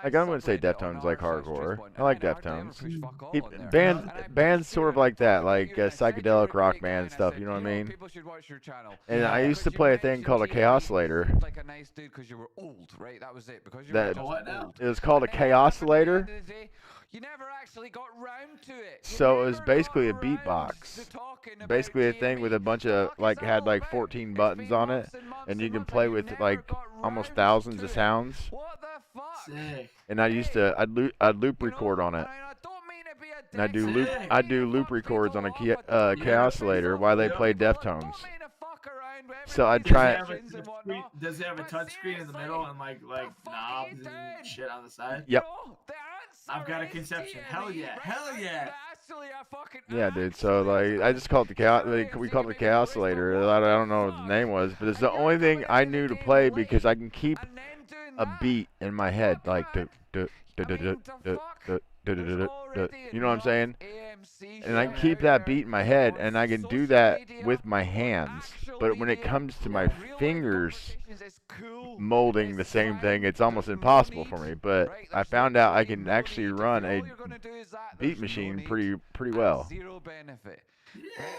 Like, I wouldn't say Deftones like hardcore. I like Deftones. Bands sort of like that, like psychedelic rock band stuff. You know what I mean? And I used to play a thing called a Chaosilator. Like a nice dude because you were old, right? That was it. Because you That were just old. it was called a Chaosilator. You never actually got round to it. So it was basically a beatbox. Basically a thing with a bunch of, like, had like 14 buttons on it, and you can play with like almost thousands of sounds. Sick. And I'd loop record on it. And I do loop records on a Chaosilator while they play Deftones. So I'd try it. Does it have a touch screen in the middle and like knobs and shit on the side? Yep. I've got a conception. Hell yeah. Hell yeah. Yeah, dude. So like, I just called it the we called it the Chaosilator. I don't know what the name was, but it's the only thing I knew to play because I can keep a beat in my head, like you know what I'm saying? And I can keep that beat in my head, and I can do that with my hands. But when it comes to my fingers molding the same thing, it's almost impossible for me. But I found out I can actually run a beat machine pretty well. Yeah.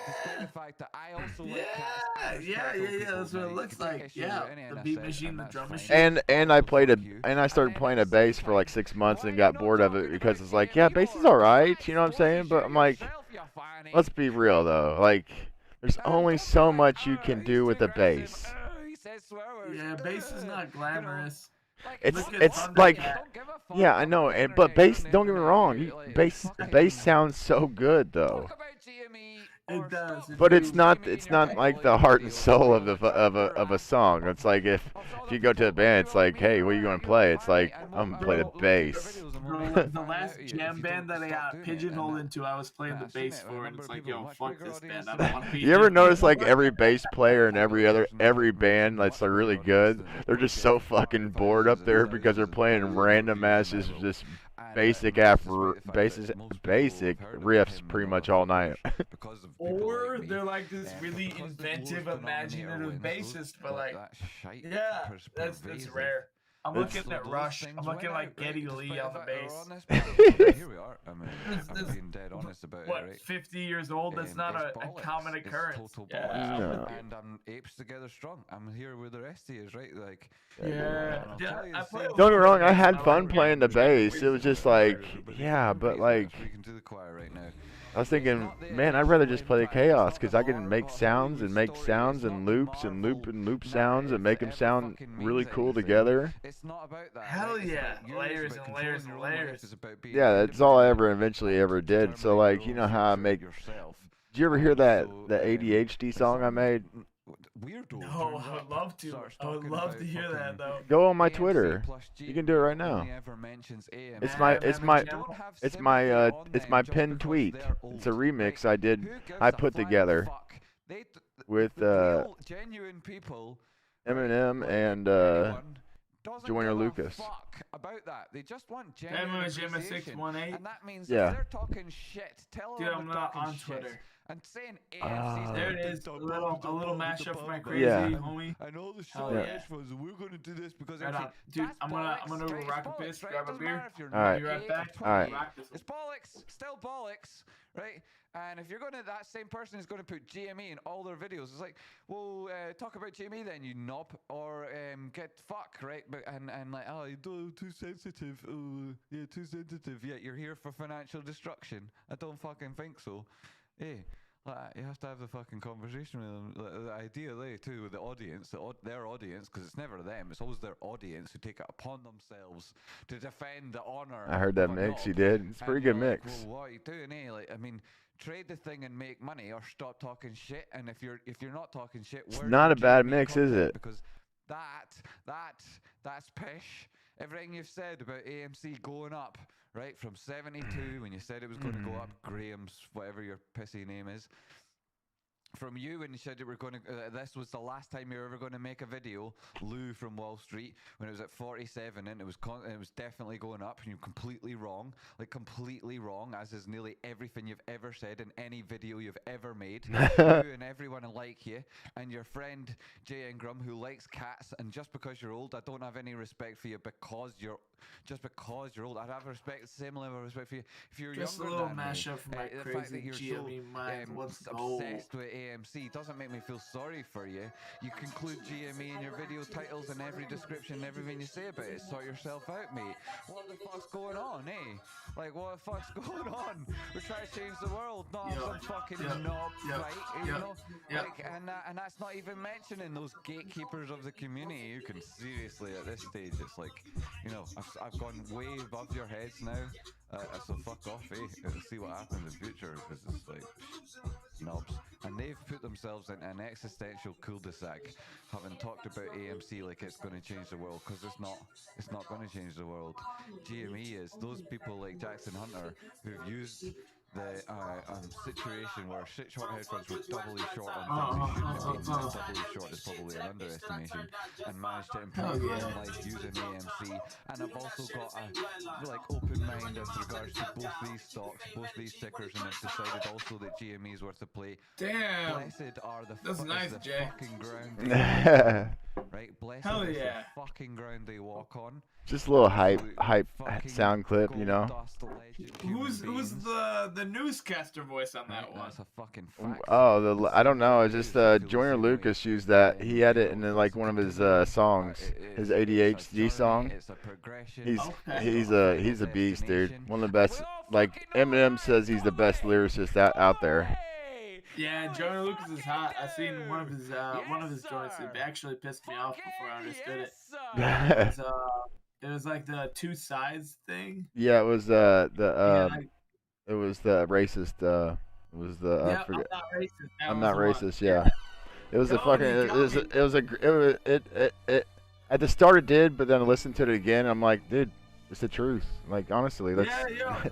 That's what it looks like. Yeah, the beat machine, the drum machine. And I started playing a bass for like 6 months and got bored of it because it's like, yeah, bass is alright, you know what I'm saying? But I'm like, let's be real though. Like, there's only so much you can do with a bass. Yeah, bass is not glamorous. It's like, yeah, I know, but bass. Don't get me wrong, bass sounds so good though. It does. But it's not like the heart and soul of a song. It's like if you go to a band, it's like, hey, what are you going to play? It's like, I'm going to play the bass. The last jam band that I got pigeonholed into, I was playing the bass for, and it's like, yo, fuck this band. I don't want to be. You ever notice like every bass player and every band that's like really good, they're just so fucking bored up there because they're playing random ass just basic riffs pretty much all night. Or they're like this really inventive, imaginative bassist, but like, yeah, that's rare. I'm looking at Rush. I'm looking like Geddy Lee on the bass. Here we are. I mean, I'm being dead honest about what, it, right? 50 years old? That's not a common occurrence. Total Yeah. bollocks. No. And I'm apes together strong. I'm here with the rest of you, right? Like, Yeah. Don't get me wrong, I had fun playing the bass. It was just like, yeah, but like, speaking to the choir right now. I was thinking, man, I'd rather just play the chaos because I can make sounds and loops and loop sounds and make them sound really cool together. It's not about that. Hell yeah, layers and layers and layers. Yeah, that's all I eventually ever did. So like, you know how I make. Did you ever hear the ADHD song I made? No, I would love to. I would love to hear that though. Go on my Twitter. You can do it right now. It's my pinned tweet. It's a remix I put together with genuine people. Eminem and Joyner Lucas. About that, they just want Eminem genuine 618. and that means Yeah. if they're talking shit. Tell Dude, them I'm they're not talking on shit. Twitter. And saying AFC's There it is, a little mashup for my crazy Yeah. homie. And all the Hell shit yeah. was we're gonna do this because Right on. Dude, I'm gonna rock a piss, grab a beer. All right. Be right back. All right. Rock this one. It's bollocks, still bollocks, right? And if you're gonna, that same person is gonna put GME in all their videos. It's like, well, talk about GME then, you knob, or get fuck, right? But and like, oh, you're too sensitive. Yeah, too sensitive. Yet you're here for financial destruction. I don't fucking think so. Hey. Like, you have to have the fucking conversation with them. Ideally, too, with the audience, their audience, because it's never them, it's always their audience who take it upon themselves to defend the honor. I heard that of a mix knob. you did. It's a pretty good And you're like, mix. well, what are you doing, eh? Like, I mean, trade the thing and make money, or stop talking shit. And if you're not talking shit, It's where's not your a bad GME mix, is content? it? Because that's pish. Everything you've said about AMC going up, right, from 72 when you said it was going to go up, Graham's whatever your pissy name is. From you when you said you were going to, this was the last time you were ever going to make a video, Lou from Wall Street, when it was at 47 and it was definitely going up, and you're completely wrong, as is nearly everything you've ever said in any video you've ever made. You and everyone like you, and your friend Jay Ingram who likes cats, and just because you're old, I don't have any respect for you because you're old. I'd have same level of respect for you if you're Just a younger little than mashup me. for my The fact crazy that you're GME mind. Let's go. obsessed with AMC doesn't make me feel sorry for you. You conclude GME in your video titles and every description, everything you say about it. Sort yourself out, mate. What the fuck's going on, eh? Like, what the fuck's going on? We're trying to change the world, not some fucking knob, right? You know? Like, and that's not even mentioning those gatekeepers of the community. You can seriously, at this stage, it's like, you know, I've gone way above your heads now. So fuck off, eh? See what happens in the future, because it's like knobs. And they've put themselves in an existential cul-de-sac, having talked about AMC like it's going to change the world, because it's not going to change the world. GME is those people like Jackson Hunter who've used the situation where short headphones were doubly short on things they shouldn't have been. Doubly short is probably an underestimation, and managed to improve their life using AMC. And I've also got a open mind as regards to both these stocks, both these tickers, and I've decided also that GME is worth the play. Damn. Blessed are the That's nice, the Jay. fucking ground they walk on, right? Blessed Hell is yeah. the fucking ground they walk on. Just a little hype sound clip, you know. Who's the newscaster voice on that one? That's a fucking fact. Oh, I don't know. It's just Joyner Lucas used that. He had it in like one of his songs, his ADHD song. He's a beast, dude. One of the best. Like Eminem says, he's the best lyricist out there. Yeah, Joyner Lucas is hot. I seen one of his joints. It actually pissed me off before I understood it. It was like the two sides thing. Yeah, it was it was the racist It was the Yeah, I forget. I'm not racist. That I'm was not the one. racist. Yeah. It was a Go fucking. me, It go was. me. It was a. It at the start it did, but then I listened to it again. I'm like, dude, it's the truth. Like honestly, that's. Yeah.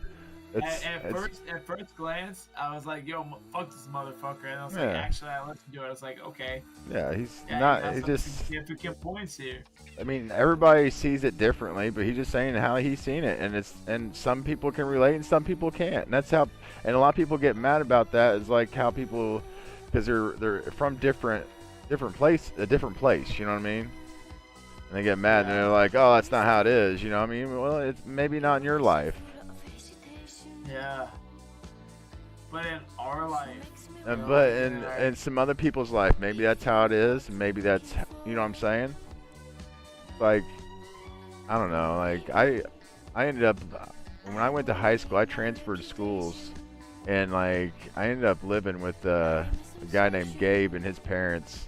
It's, At first glance, I was like, "Yo, fuck this motherfucker," and I was like, Yeah. "Actually, I listened to it. I was like, okay." Yeah, he's Yeah, not. you got He some just. significant points here. I mean, everybody sees it differently, but he's just saying how he's seen it, and some people can relate and some people can't. And that's how. And a lot of people get mad about that. Is like how people, because they're from a different place. You know what I mean? And they get mad and they're like, "Oh, that's not how it is." You know what I mean? Well, it's maybe not in your life. Yeah. But in our life. But in some other people's life, maybe that's how it is. Maybe that's, you know what I'm saying? Like, I don't know. Like I ended up, when I went to high school, I transferred schools, and like I ended up living with a guy named Gabe and his parents.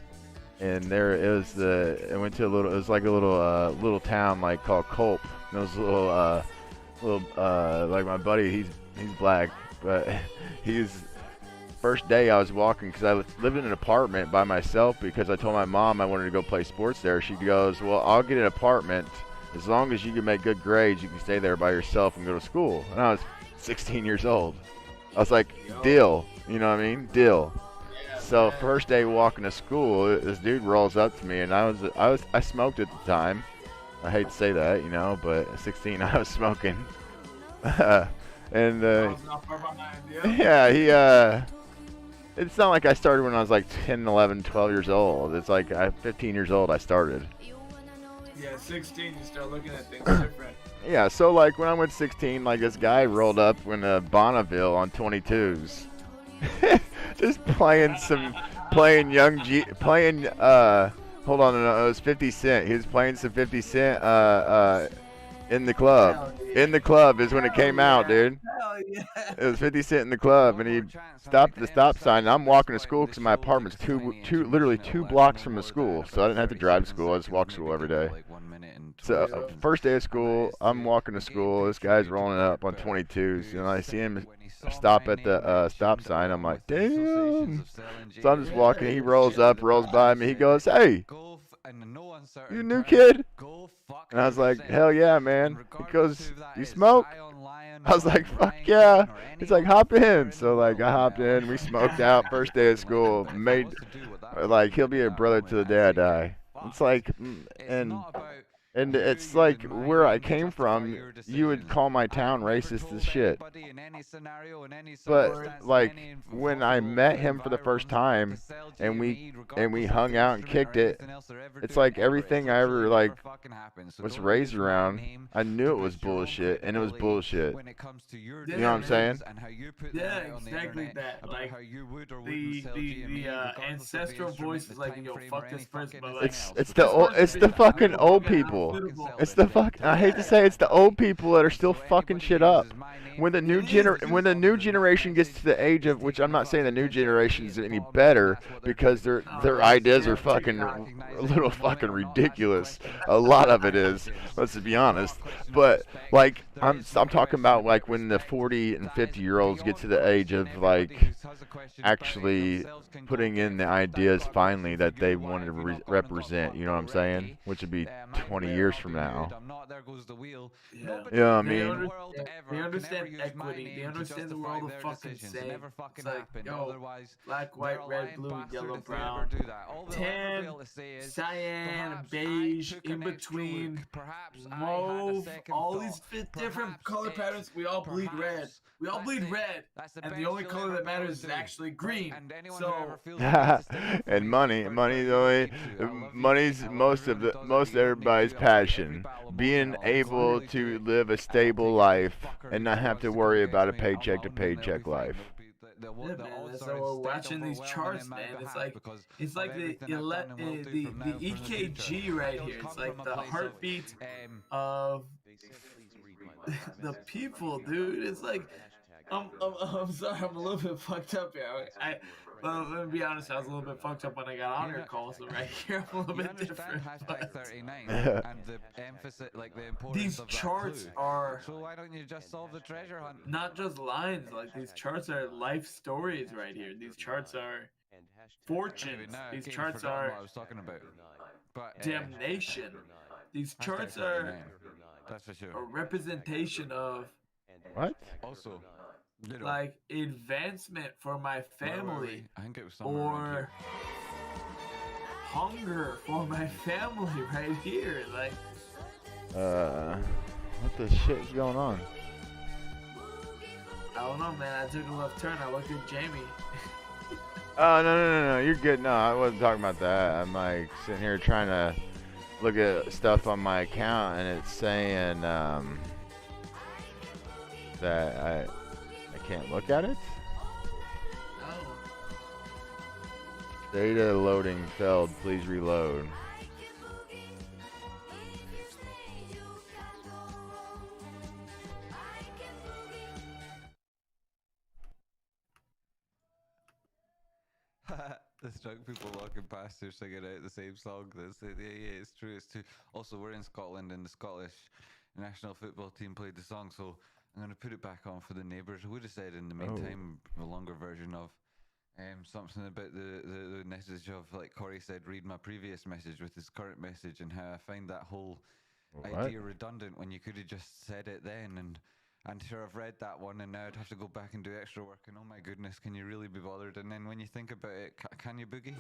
And there it was I went to it was like a little town like called Culp. And it was a little like my buddy, he's black, but first day I was walking, because I lived in an apartment by myself because I told my mom I wanted to go play sports there. She goes, well, I'll get an apartment as long as you can make good grades. You can stay there by yourself and go to school. And I was 16 years old. I was like, deal. You know what I mean? Deal. So first day walking to school, this dude rolls up to me, and I smoked at the time. I hate to say that, you know, but at 16 I was smoking. And yeah, it's not like I started when I was like 10, 11, 12 years old. It's like 15 years old I started. Yeah, 16, you start looking at things different. Yeah, so like when I went 16, like this guy rolled up in Bonneville on 22s. Just playing hold on, no, it was 50 Cent. He was playing some 50 Cent in the club. In the club is when it came out, dude. It was 50 Cent in the club, and he stopped at the stop sign. And I'm walking to school because my apartment's literally two blocks from the school, so I didn't have to drive to school. I just walk to school every day. So first day of school, I'm walking to school. This guy's rolling up on 22s, and I see him stop at the stop sign. I'm like, damn. So I'm just walking. He rolls by me. He goes, hey, you new kid? And I was like, hell yeah, man. He goes, you smoke? I was like, fuck yeah. He's like, hop in. So like I hopped in. We smoked out first day of school. He'll be a brother to the day I die. It's like, and it's like where I came from, you would call my town racist as shit. But like when I met him for the first time and we hung out and kicked it, it's like everything I ever like was raised around, I knew it was bullshit, and it was bullshit. You know what I'm saying? Yeah, exactly that. Like the ancestral voice is like, yo, fuck this person. But like, it's the fucking old people. It's the I hate to say it's the old people that are still fucking shit up. When the new generation gets to the age of, which I'm not saying the new generation is any better, because their ideas are fucking a little fucking ridiculous. A lot of it is, let's be honest. But like I'm talking about like when the 40 and 50-year-olds get to the age of like actually putting in the ideas finally that they want to represent. You know what I'm saying? Which would be 20 years from now. You know what I mean? They understand equity. They understand the world of fucking same. It's like, yo, black, white, red, blue, yellow, brown, tan, cyan, beige, in between, mauve, all these different color patterns. We all bleed red. We all bleed red, and the only color that matters is actually green. So, and money's most everybody's passion. Being able to live a stable life and not have to worry about a paycheck to paycheck life. Yeah, man. So we're watching these charts, man. It's like the EKG right here. It's like the heartbeat of the people, dude. It's like I'm sorry, I'm a little bit fucked up here. Well, let me be honest, I was a little bit fucked up when I got on your call, so right here I'm a little bit different. Hashtag 39 and the emphasis, like the importance These of that charts clue. are So why don't you just solve the treasure hunt? not just lines, like these charts are life stories right here. These charts are fortunes. Now These Gabe's charts forgotten are what I was talking about. But damnation. These hashtag charts 39. are That's for sure. a representation of What? Also, little. like advancement for my family I think it was somewhere around or here. hunger for my family right here. Like what the shit is going on? I don't know, man. I took a left turn. I looked at Jamie. Oh, no, you're good. No, I wasn't talking about that. I'm like sitting here trying to look at stuff on my account, and it's saying that I can't look at it. Oh. Data loading failed. Please reload. There's drunk people walking past here singing out the same song. Yeah, it's true. It's true. Also, we're in Scotland, and the Scottish national football team played the song, so I'm going to put it back on for the neighbours. I would have said in the meantime a longer version of something about the message of, like Corey said, read my previous message with his current message, and how I find that whole idea redundant when you could have just said it then. And sure, I've read that one, and now I'd have to go back and do extra work, and oh my goodness, can you really be bothered? And then when you think about it, can you boogie?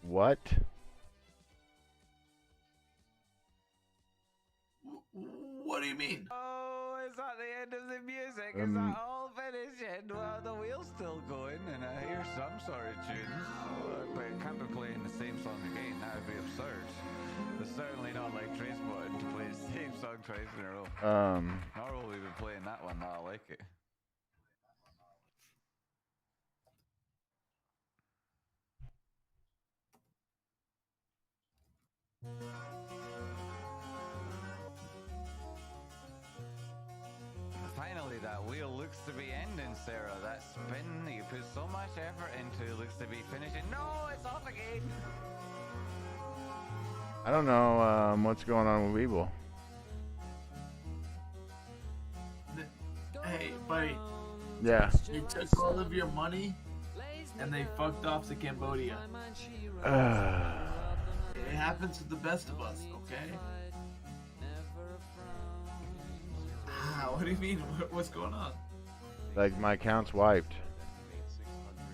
What? What do you mean? Oh, is that the end of the music? Is that all finishing? Well, the wheel's still going, and I hear some sort of tunes, but it can't be playing the same song again. That would be absurd. It's certainly not like Trainspotting to play the same song twice in a row. Nor will we be playing that one. I like it. Finally, that wheel looks to be ending, Sarah. That spin that you put so much effort into looks to be finishing. No, it's off again. I don't know what's going on with Weeble. Hey, buddy. Yeah. They took all of your money and they fucked off to Cambodia. It happens to the best of us, okay? What do you mean? What's going on? Like, my account's wiped.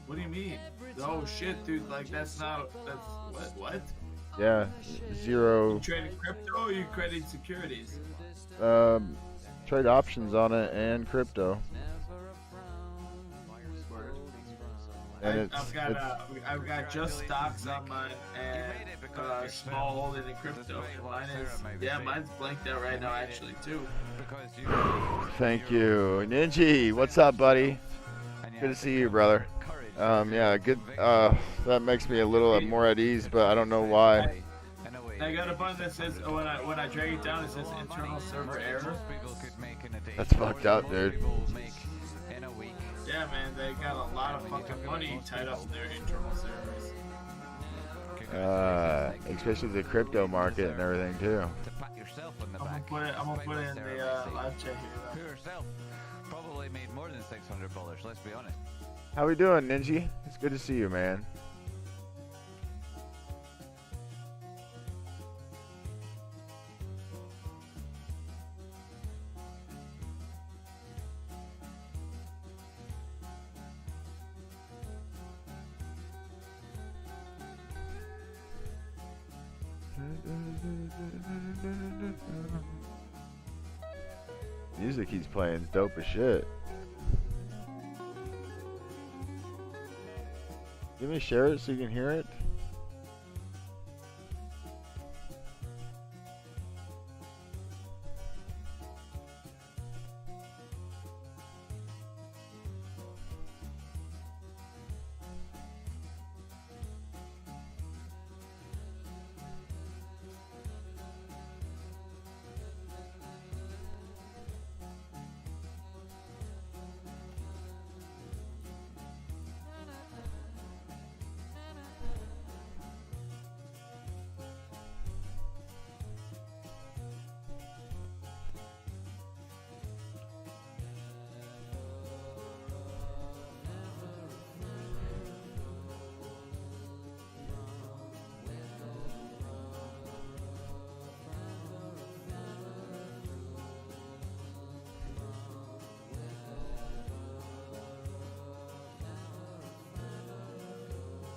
What do you mean? Oh shit, dude! Like that's what? Yeah, zero. You trading crypto or you trading securities? Trade options on it and crypto. And I've got just stocks on mine and small holding in crypto. Mine's blanked out right now actually too. Thank you, Ninja. What's up, buddy? Good to see you, brother. Yeah, good. That makes me a little more at ease, but I don't know why. I got a button that says when I drag it down, it says internal server error. That's fucked up, dude. Yeah, man, they got a lot of fucking money tied up in their internal servers. Especially the crypto market and everything too. I'm gonna put it in the live chat here. Yourself probably made more than $600. Let's be honest. How we doing, Ninja? It's good to see you, man. Music he's playing is dope as shit. Give me share it so you can hear it.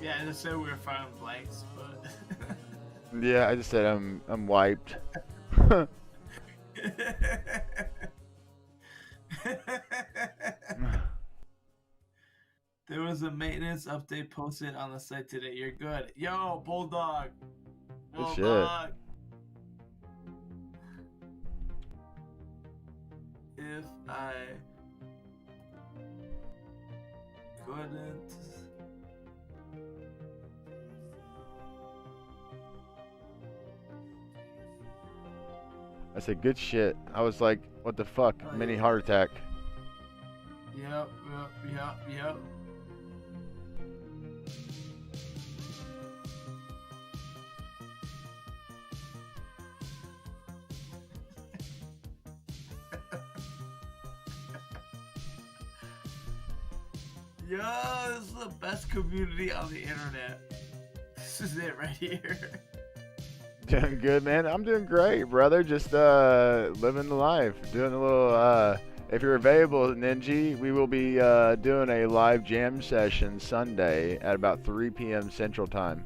Yeah, I just said we were finding blanks, but Yeah, I just said I'm wiped. There was a maintenance update posted on the site today. You're good. Yo, Bulldog. Good shit. Bulldog. If I couldn't. I said good shit. I was like, what the fuck? Mini heart attack. Yep. Yo, this is the best community on the internet. This is it right here. Doing good, man. I'm doing great, brother. Just living the life. Doing a little, if you're available, Ninja, we will be doing a live jam session Sunday at about 3 p.m. Central Time.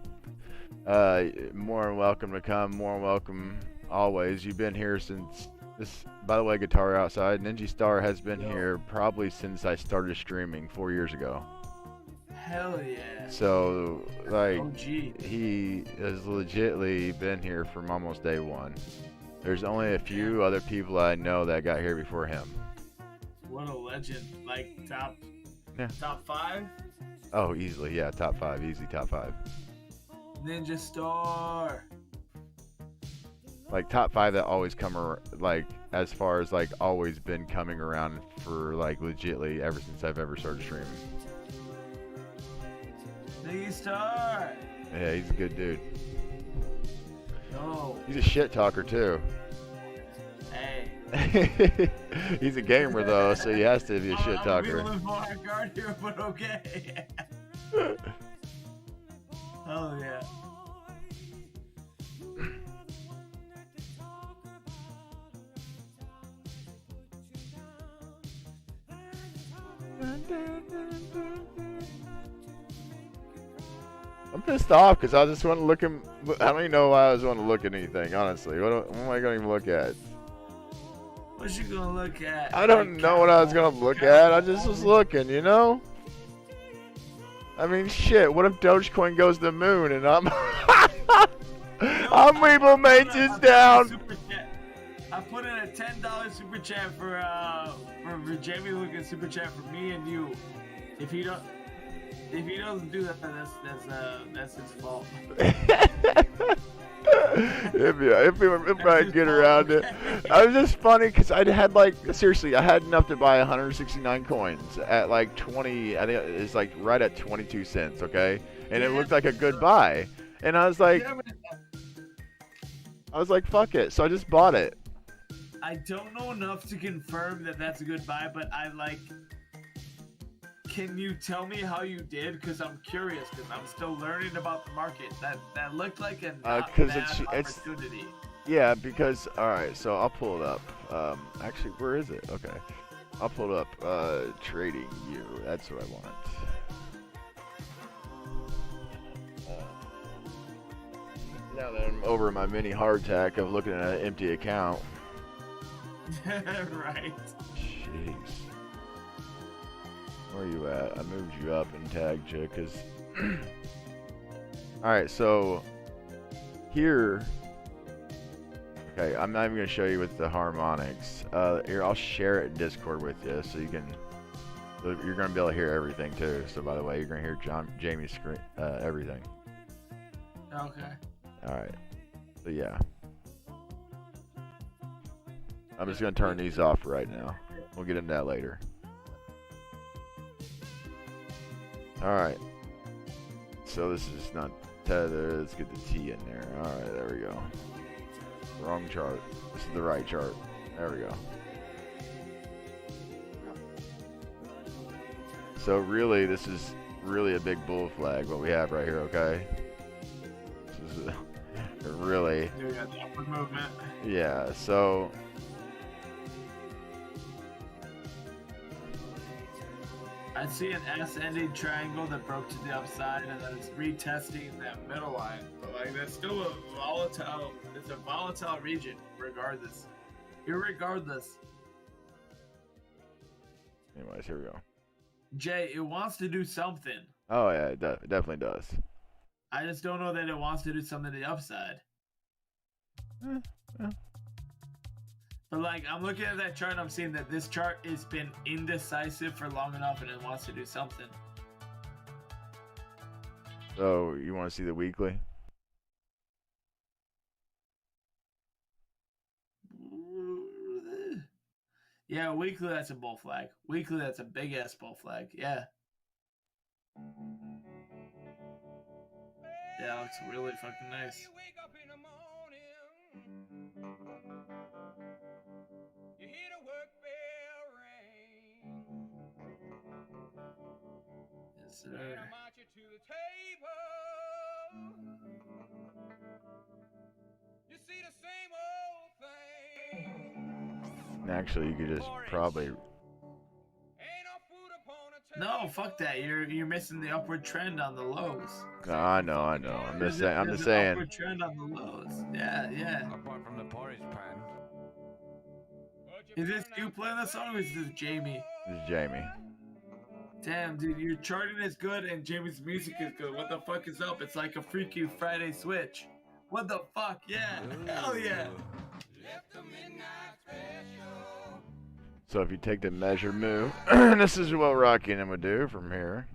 More than welcome to come. More than welcome always. You've been here since this, by the way, Guitar Outside. Ninja Star has been here probably since I started streaming 4 years ago. Hell yeah. So, like, OG. he has legitly been here from almost day one. There's only a few other people I know that got here before him. What a legend. Like, top 5? Oh, easily, yeah, top 5, easy top 5. Ninja Star. Like, top 5 that always come around, like, as far as, like, always been coming around for, like, legitly ever since I've ever started streaming. Ninja Star. Yeah, he's a good dude. No. He's a shit talker, too. Hey. He's a gamer, though, so he has to be a shit talker. I'm a little more guard here, but okay. Oh, yeah. I'm pissed off because I just want to look at. I don't even know why I was wanting to look at anything, honestly. What am I going to look at? What you gonna look at? I don't know what I was going to look at. I just was looking, you know? I mean, shit. What if Dogecoin goes to the moon and I'm I'm Weeble Maintenance down? I put in a $10 super chat for Jamie Lucas super chat for me and you. If he doesn't do that, that's his fault. if I get around it. I was just funny because I had like, seriously, I had enough to buy 169 coins at like 20, I think it's like right at 22 cents, okay? And it looked like a good buy. And I was like, fuck it. So I just bought it. I don't know enough to confirm that that's a good buy, but I like, can you tell me how you did? Because I'm curious, because I'm still learning about the market. That looked like a not bad opportunity. Yeah, because, alright, so I'll pull it up. Actually, where is it? Okay. I'll pull it up. Trading you. That's what I want. Now that I'm over my mini heart attack of looking at an empty account. Right. Jeez. Where are you at? I moved you up and tagged you because. Alright, so here. Okay, I'm not even going to show you with the harmonics. Here, I'll share it in Discord with you so you can. You're going to be able to hear everything too. So, by the way, you're going to hear Jamie's screen, everything. Okay. Alright. So, yeah. I'm just going to turn these off right now. We'll get into that later. Alright. So this is not tether. Let's get the T in there. Alright, there we go. Wrong chart. This is the right chart. There we go. So really, this is really a big bull flag, what we have right here, okay? This is really... You got the upward movement. Yeah, so... I see an S-ending triangle that broke to the upside, and then it's retesting that middle line. But like, that's still a volatile. It's a volatile region, regardless. Irregardless. Anyways, here we go. Jay, it wants to do something. Oh yeah, it definitely does. I just don't know that it wants to do something to the upside. But like, I'm looking at that chart and I'm seeing that this chart has been indecisive for long enough and it wants to do something. So, you want to see the weekly? Yeah, weekly, that's a bull flag. Weekly, that's a big ass bull flag. Yeah. Yeah, it looks really fucking nice. You hear the work bell ring. Yes, sir. And I march you to the table. You see the same old thing. Actually, you could just probably... No, fuck that. You're missing the upward trend on the lows. No, I know. I'm just saying. There's an upward trend on the lows. Yeah. Apart from the porridge pan. Is this you playing the song or is this Jamie? This is Jamie. Damn, dude, your charting is good and Jamie's music is good. What the fuck is up? It's like a freaky Friday switch. What the fuck? Yeah. Hell yeah. So if you take the measure move, this is what Rocky and him would do from here.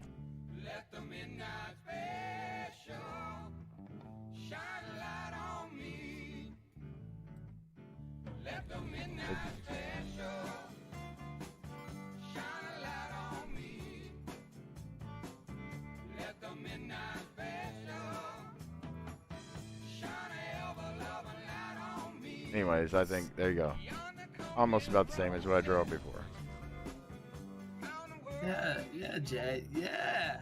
Anyways, I think, there you go. Almost about the same as what I drew before. Yeah, Jay, yeah.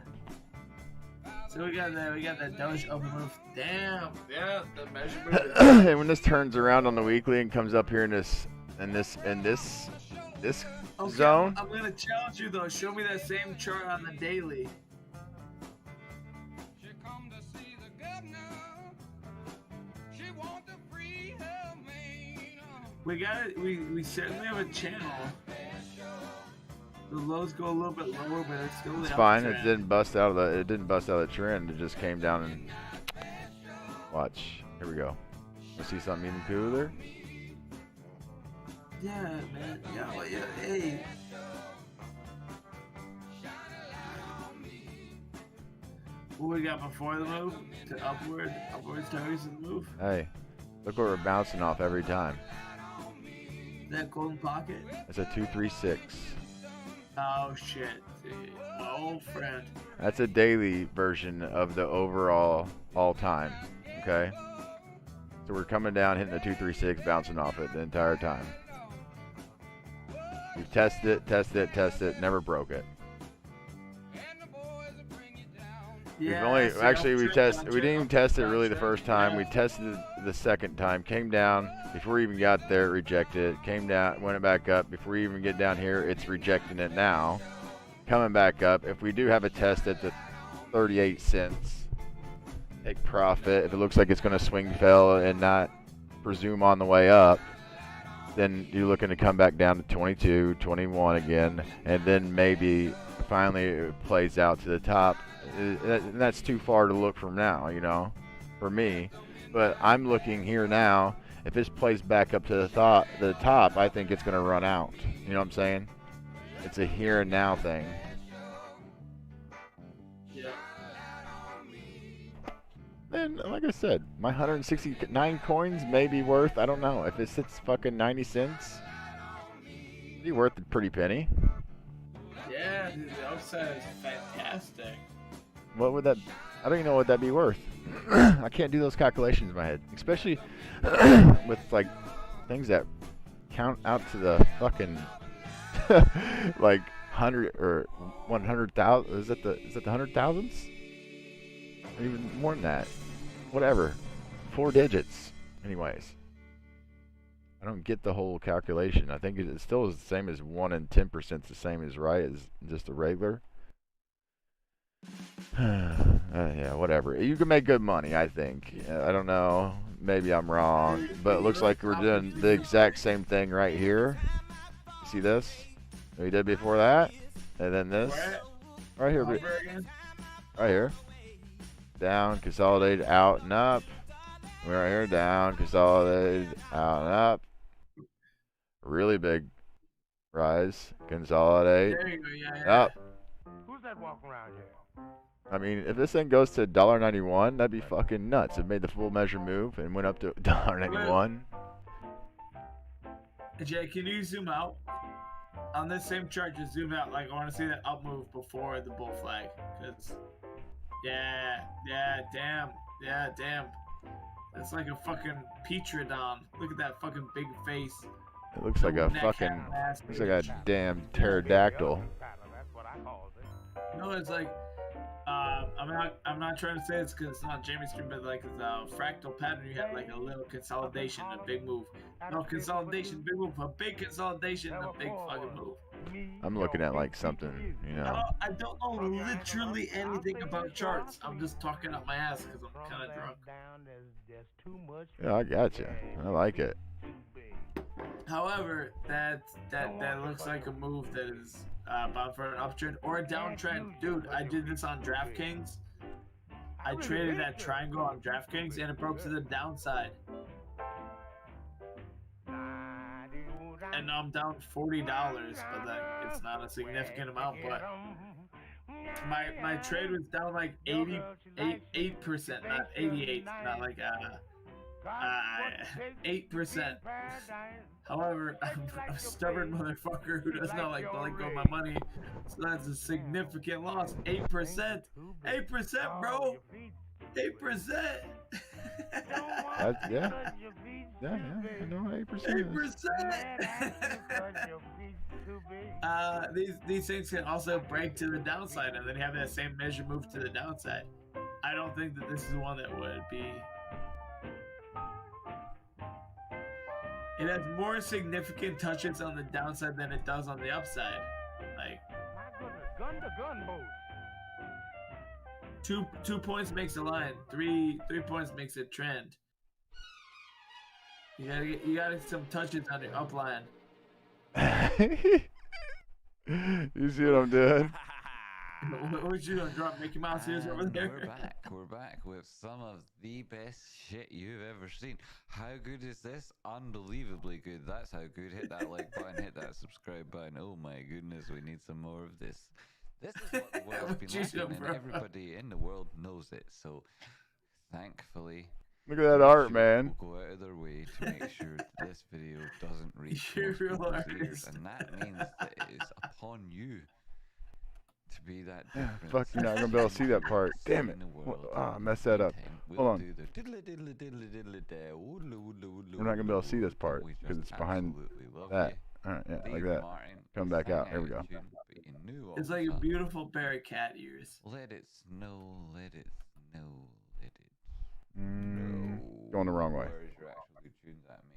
So we got that Doge open move. Damn, yeah, the measure move. And when this turns around on the weekly and comes up here in this okay, zone. I'm gonna challenge you though. Show me that same chart on the daily. We got it. We certainly have a channel. The lows go a little bit lower, but it's still It's the fine. uptrend. It didn't bust out of the. It didn't bust out of the trend. It just came down and watch. Here we go. You see something even cooler? Yeah, man. Yeah, well, yeah. Hey. What we got before the move? To upward targets of the move? Hey, look what we're bouncing off every time. That golden pocket? It's a 236. Oh shit, dude. My old friend. That's a daily version of the overall all time. Okay. So we're coming down, hitting the 236, bouncing off it the entire time. We've tested it, never broke it. Yeah, we didn't even test it really the first time. We tested it the second time, came down before we even got there, rejected it, came down, went back up. Before we even get down here, it's rejecting it now. Coming back up. If we do have a test at the 38 cents, take profit. If it looks like it's going to swing fail and not presume on the way up, then you're looking to come back down to 22, 21 again, and then maybe finally it plays out to the top. And that's too far to look from now, you know, for me. But I'm looking here now. If this plays back up to the top, I think it's going to run out. You know what I'm saying? It's a here and now thing. Yeah. And like I said, my 169 coins may be worth, I don't know, if it sits fucking 90 cents, it'd be worth a pretty penny. Yeah, dude, the upside is fantastic. What would that, I don't even know what that'd be worth. I can't do those calculations in my head, especially with like things that count out to the fucking like 100 or 100,000. Is it the 100,000s? Even more than that. Whatever. 4 digits. Anyways. I don't get the whole calculation. I think it still is the same as 1 and 10% the same as right as just a regular. Yeah, whatever. You can make good money, I think. I don't know. Maybe I'm wrong. But it looks like we're doing the exact same thing right here. You see this? We did before that. And then this. Right here. Right here. Down, consolidated, out and up. We're right here, down, consolidated, out and up. Really big rise, consolidate, There you go, yeah. up. Who's that walking around here? I mean, if this thing goes to $1.91, that'd be fucking nuts. It made the full measure move and went up to $1.91. Jay, can you zoom out? On this same chart, just zoom out. Like, I want to see that up move before the bull flag. Cause, yeah, damn. That's like a fucking Petrodon. Look at that fucking big face. It looks like a fucking, looks like a damn pterodactyl. No, it's like, I'm not trying to say it's because it's not Jamie Stream, but like it's a fractal pattern. You have like a little consolidation, a big move. No consolidation, big move, a big consolidation, a big fucking move. I'm looking at like something, you know. I don't know literally anything about charts. I'm just talking up my ass because I'm kind of drunk. Yeah, I gotcha. I like it. However, that looks like a move that is bound for an uptrend or a downtrend. Dude, I did this on DraftKings. I traded that triangle on DraftKings and it broke to the downside. And now I'm down $40, but it's not a significant amount. But my trade was down like 8%, not 88, not like 8%. However, I'm a stubborn motherfucker who does not like to let go of my money, so that's a significant loss. 8%, 8%, bro, 8%. Yeah, I know 8%. 8%. These things can also break to the downside, and then have that same measure move to the downside. I don't think that this is one that would be. It has more significant touches on the downside than it does on the upside. Like, Gun to gun mode. 2 points makes a line. 3 points makes a trend. You gotta get some touches on your upline. You see what I'm doing? What you gonna drop Mickey Mouse ears over there? We're back with some of the best shit you've ever seen. How good is this? Unbelievably good. That's how good. Hit that like button, hit that subscribe button. Oh my goodness, we need some more of this. This is what the world's been lacking, and everybody in the world knows it. So, thankfully, look at that art, man. We'll go out of their way to make sure that this video doesn't reach most people's ears, and that means that it is upon you to be that difference. Fuck, you're not gonna be able to see that part. Damn it. I messed that up. Hold on. We're not gonna be able to see this part because it's behind that. Alright, yeah, like that. Come back out. There we go. It's like a beautiful pair of cat ears. Let it snow, let it snow, let it Going the wrong way. Where's your actual good tunes at me?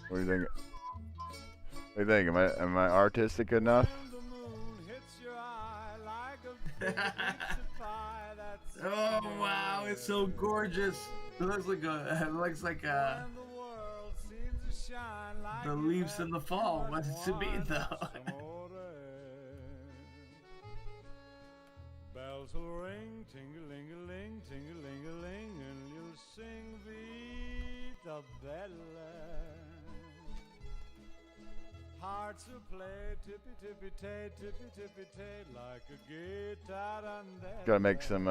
What do you think? What do you think? Am I artistic enough? Oh wow, it's so gorgeous. It looks like the leaves in the fall. What does it mean though? Bells will ring, ting-a-ling-a-ling, ting-a-ling-a-ling, and you'll sing Vita Bella. Hearts will play tippy-tippy-tay, tippy-tippy-tay, like a guitar and Gotta make some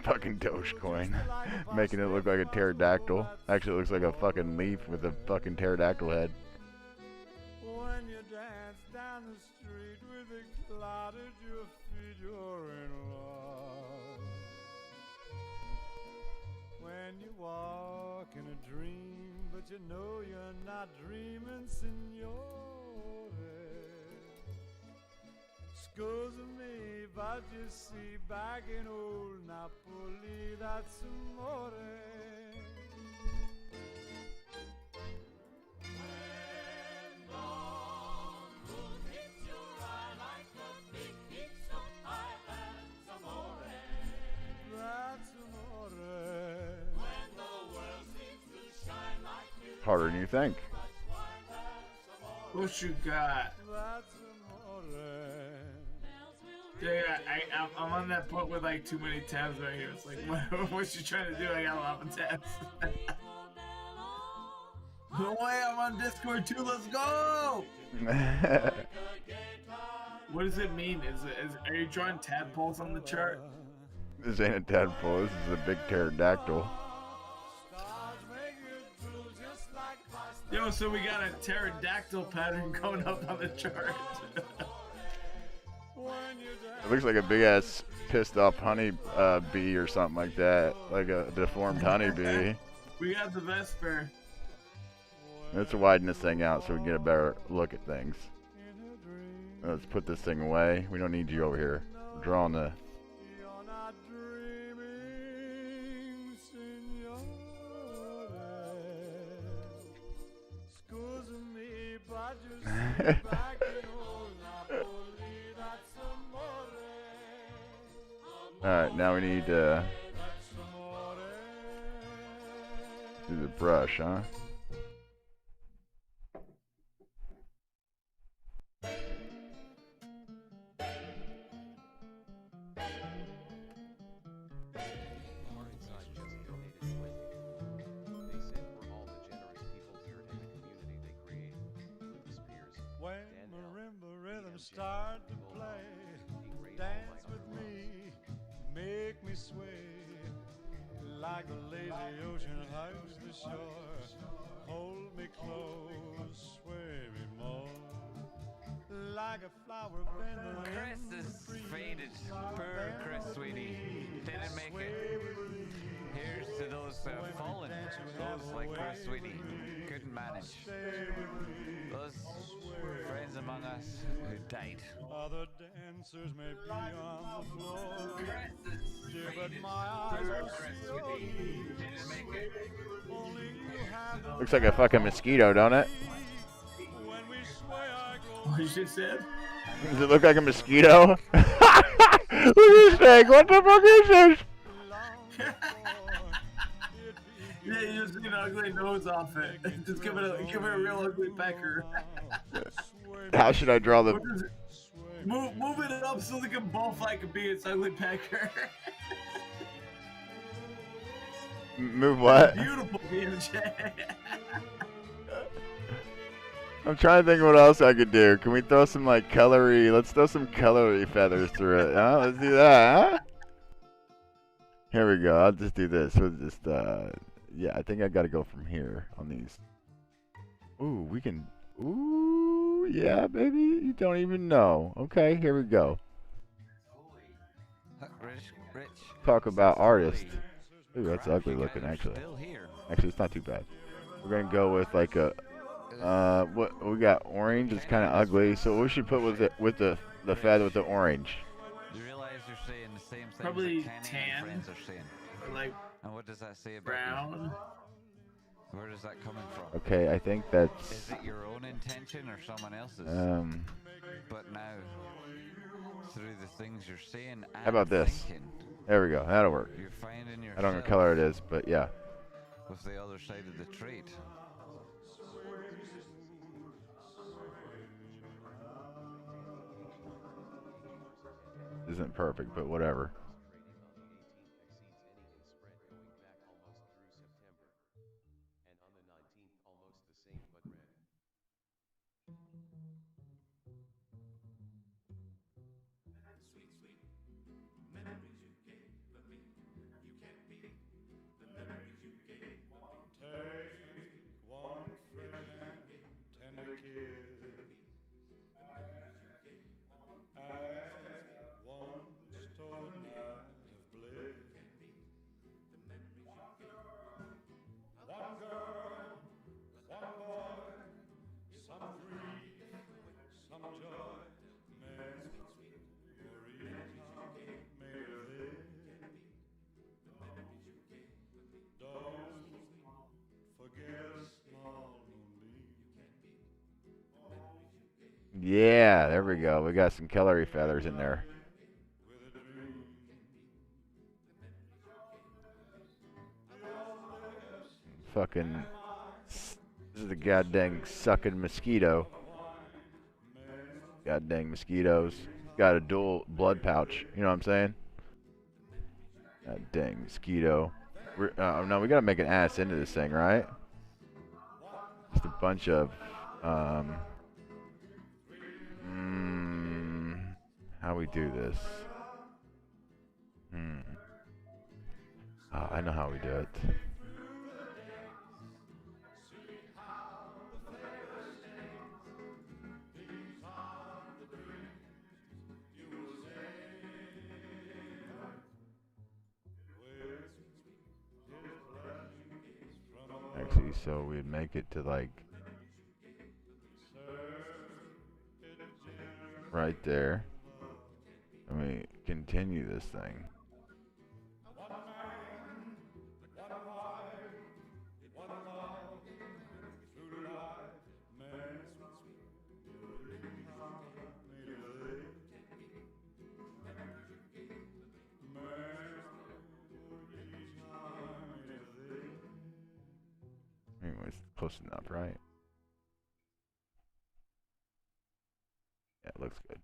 fucking Dogecoin, making it look like a pterodactyl. Actually, it looks like a fucking leaf with a fucking pterodactyl head. When you dance down the street with a cloud at your feet, you're in love. When you walk in a dream, but you know you're not dreaming, signore. Scusa me, but you see, back in old Napoli, that's amore. Harder than you think. What you got? Yeah, I'm on that point with like too many tabs right here. It's like, what you trying to do? I got a lot of tabs. No way, I'm on Discord too. Let's go. What does it mean? Are you drawing tadpoles on the chart? This ain't a tadpole. This is a big pterodactyl. Yo, so we got a pterodactyl pattern going up on the chart. It looks like a big ass pissed off honey bee or something like that, like a deformed honeybee. We got the Vesper. Let's widen this thing out so we can get a better look at things. Let's put this thing away. We don't need you over here. We're drawing the. Alright, now we need to do the brush, huh? When marimba rhythms start to play, dance with me, make me sway, like a lazy ocean hugs the shore. Hold me close, sway me more, like a flower bending. Chris is faded. Poor Chris, sweetie. Didn't make it. Here's to those that have fallen. Those like Chris Sweeney couldn't manage. Those friends among us who died. Other dancers may be on the floor, dear, but my eyes are still on you. Only you have the Looks like a fucking mosquito, don't it? when we sway, I go. What you just said? Does it look like a mosquito? Look at this thing. What the fuck is this? Yeah, you just need an ugly nose off it. Just give it a real ugly pecker. How should I draw the? Move it up so they can both like be its ugly pecker. Move what? Beautiful, BMJ. I'm trying to think what else I could do. Can we throw some like colory? Let's throw some colory feathers through it. Huh? Let's do that. Huh? Here we go. I'll just do this. We'll just yeah. I think I got to go from here on these. Ooh, we can. Ooh, yeah, baby. You don't even know. Okay, here we go. Rich. Talk about artist. Ooh, that's ugly looking actually. Actually, it's not too bad. We're gonna go with like a. What we got? Orange. It's kind of ugly. So we should put with the feather with the orange. You realize you're saying the same thing Probably that Kenny tan. and friends are saying. Like And what does that say about brown. you? Where does that coming from? Okay, I think that's. Is it your own intention or someone else's? But now, through the things you're saying and How about this? thinking, There we go. That'll work. you're finding yourself I don't know what color it is, but yeah. with the other side of the trait. Isn't perfect, but whatever. One friend, tender kiss, and one stolen night of bliss. One girl, one boy, some grief, some joy, memories made of this. Don't forget a small Yeah, there we go. We got some colory feathers in there. Fucking. This is a goddamn sucking mosquito. Goddamn mosquitoes. Got a dual blood pouch. You know what I'm saying? God dang mosquito. No, we gotta make an ass into this thing, right? Just a bunch of. How we do this? Oh, I know how we do it. Actually, so we'd make it to like right there. And we continue this thing. Anyways, close enough, right? Yeah, it looks good.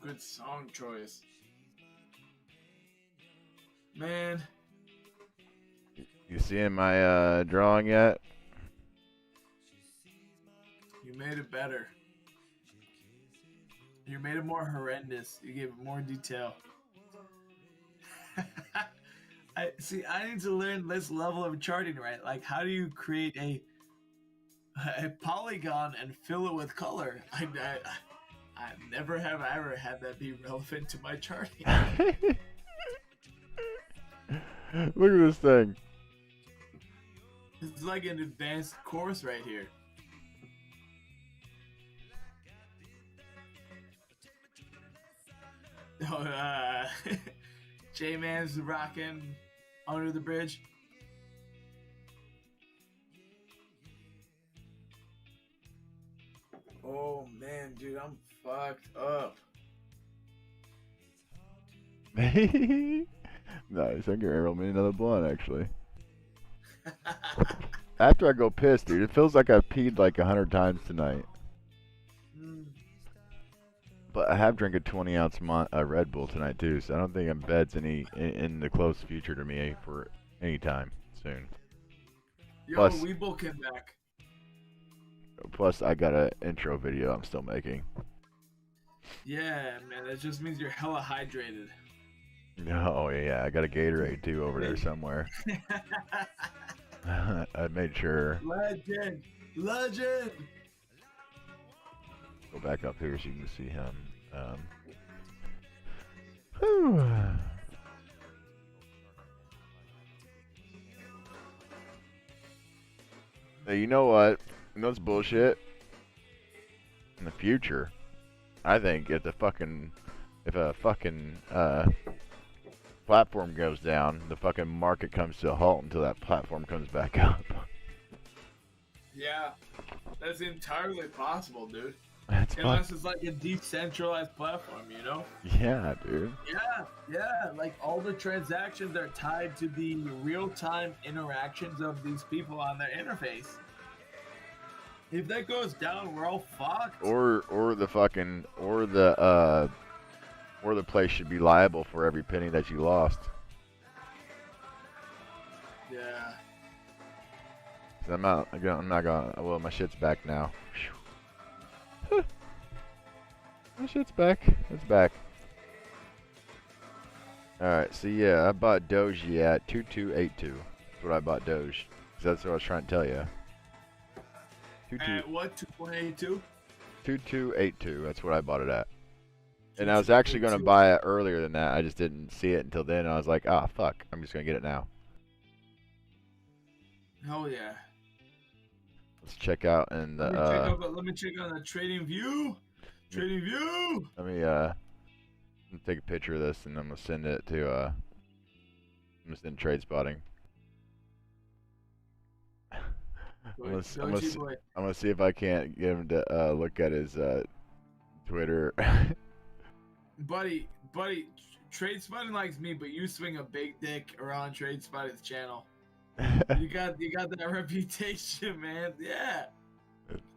Good song choice. Man. You seeing my drawing yet? You made it better. You made it more horrendous. You gave it more detail. I need to learn this level of charting, right? Like, how do you create a polygon and fill it with color? I never have I ever had that be relevant to my charting. Look at this thing. It's like an advanced course right here. Oh, J-Man's rocking Under the Bridge. Oh man, dude, I'm fucked up. Nice. I'm gonna roll me another blunt, actually. After I go piss, dude, it feels like I've peed like 100 times tonight. But I have drank a 20-ounce Red Bull tonight too, so I don't think I'm bed's in the close future to me for any time soon. Yo, Plus, Weeble came back. Plus, I got an intro video I'm still making. Yeah, man, that just means you're hella hydrated. Oh yeah, I got a Gatorade too over there somewhere. I made sure. Legend. Go back up here so you can see him. Hey, you know what? You know what's bullshit? In the future, I think if a fucking platform goes down, the fucking market comes to a halt until that platform comes back up. Yeah, that's entirely possible, dude. That's Unless it's like a decentralized platform, you know? Yeah, dude. Yeah, like all the transactions are tied to the real-time interactions of these people on their interface. If that goes down, we're all fucked. Or the place should be liable for every penny that you lost. Yeah. I'm not gonna. Well, my shit's back now. My shit's back. It's back. Alright, so yeah, I bought Doji at 2282. That's what I bought Doge. That's what I was trying to tell you. At what, 2.82? 2282, that's what I bought it at. And I was actually going to buy it earlier than that. I just didn't see it until then. I was like, ah, fuck. I'm just going to get it now. Hell yeah. Let's check out and let me check on the Trading View. Trading View. Let me take a picture of this and I'm gonna send it to I'm gonna send Trade Spotting. I'm gonna see if I can't get him to look at his Twitter. buddy, Trade Spotting likes me, but you swing a big dick around Trade Spotting's channel. you got that reputation, man. Yeah.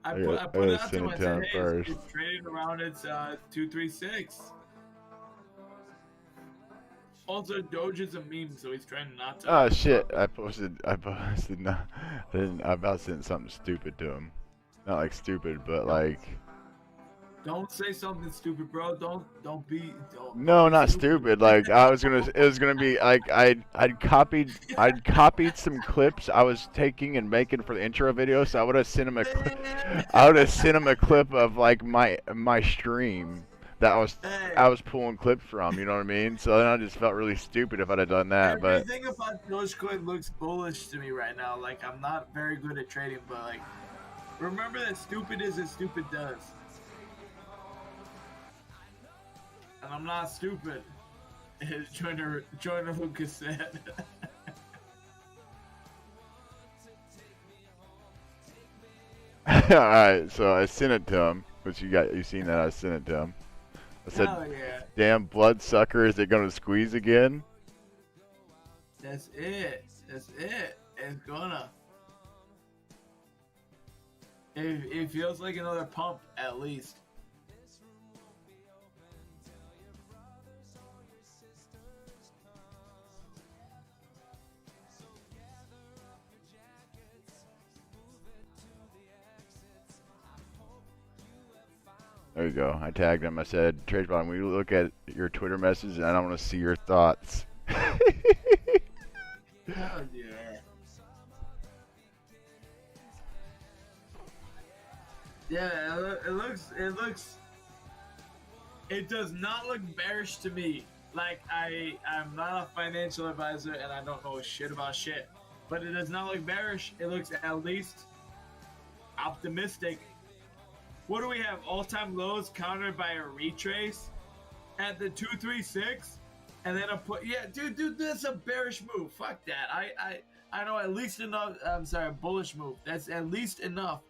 I put it out to him. I said, hey, it's trading around its 236. Also, Doge is a meme, so he's trying not to. Oh shit! I posted. Not. I about sent something stupid to him. Not like stupid, but like. Don't say something stupid, bro. Don't be. No, not stupid. Like I was gonna. It was gonna be like I'd copied some clips I was taking and making for the intro video. So I would have sent him a clip. I would have sent him a clip of like my stream that I was pulling clips from. You know what I mean? So then I just felt really stupid if I'd have done that. Everything about Dogecoin looks bullish to me right now. Like I'm not very good at trading, but like remember that stupid is as stupid does. And I'm not stupid, as Joyner Lucas said. Alright, so I sent it to him, which you seen that I sent it to him. I said, hell yeah. Damn bloodsucker, is it gonna squeeze again? That's it. It's gonna. It feels like another pump, at least. There you go. I tagged him. I said, Trade Bottom, we look at your Twitter message, and I don't want to see your thoughts. Oh yeah. Yeah, it does not look bearish to me. Like, I'm not a financial advisor and I don't know shit about shit. But it does not look bearish. It looks at least optimistic. What do we have? All-time lows countered by a retrace at the 236, and then dude, that's a bearish move. Fuck that. I know at least enough. I'm sorry, a bullish move. That's at least enough.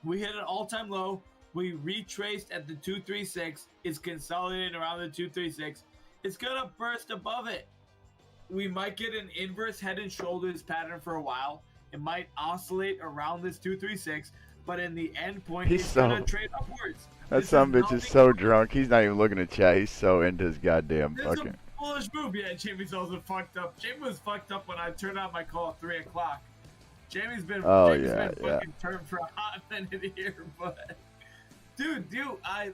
We hit an all-time low. We retraced at the 236. It's consolidating around the 236. It's gonna burst above it. We might get an inverse head and shoulders pattern for a while. It might oscillate around this 236, but in the end point, it's gonna trade upwards. That son of a bitch is so drunk. He's not even looking at chat. He's so into his goddamn This fucking. is a bullish move. Yeah, Jamie's also fucked up. Jamie was fucked up when I turned on my call at 3 o'clock. Jamie's been fucking turned for a hot minute here, but dude, I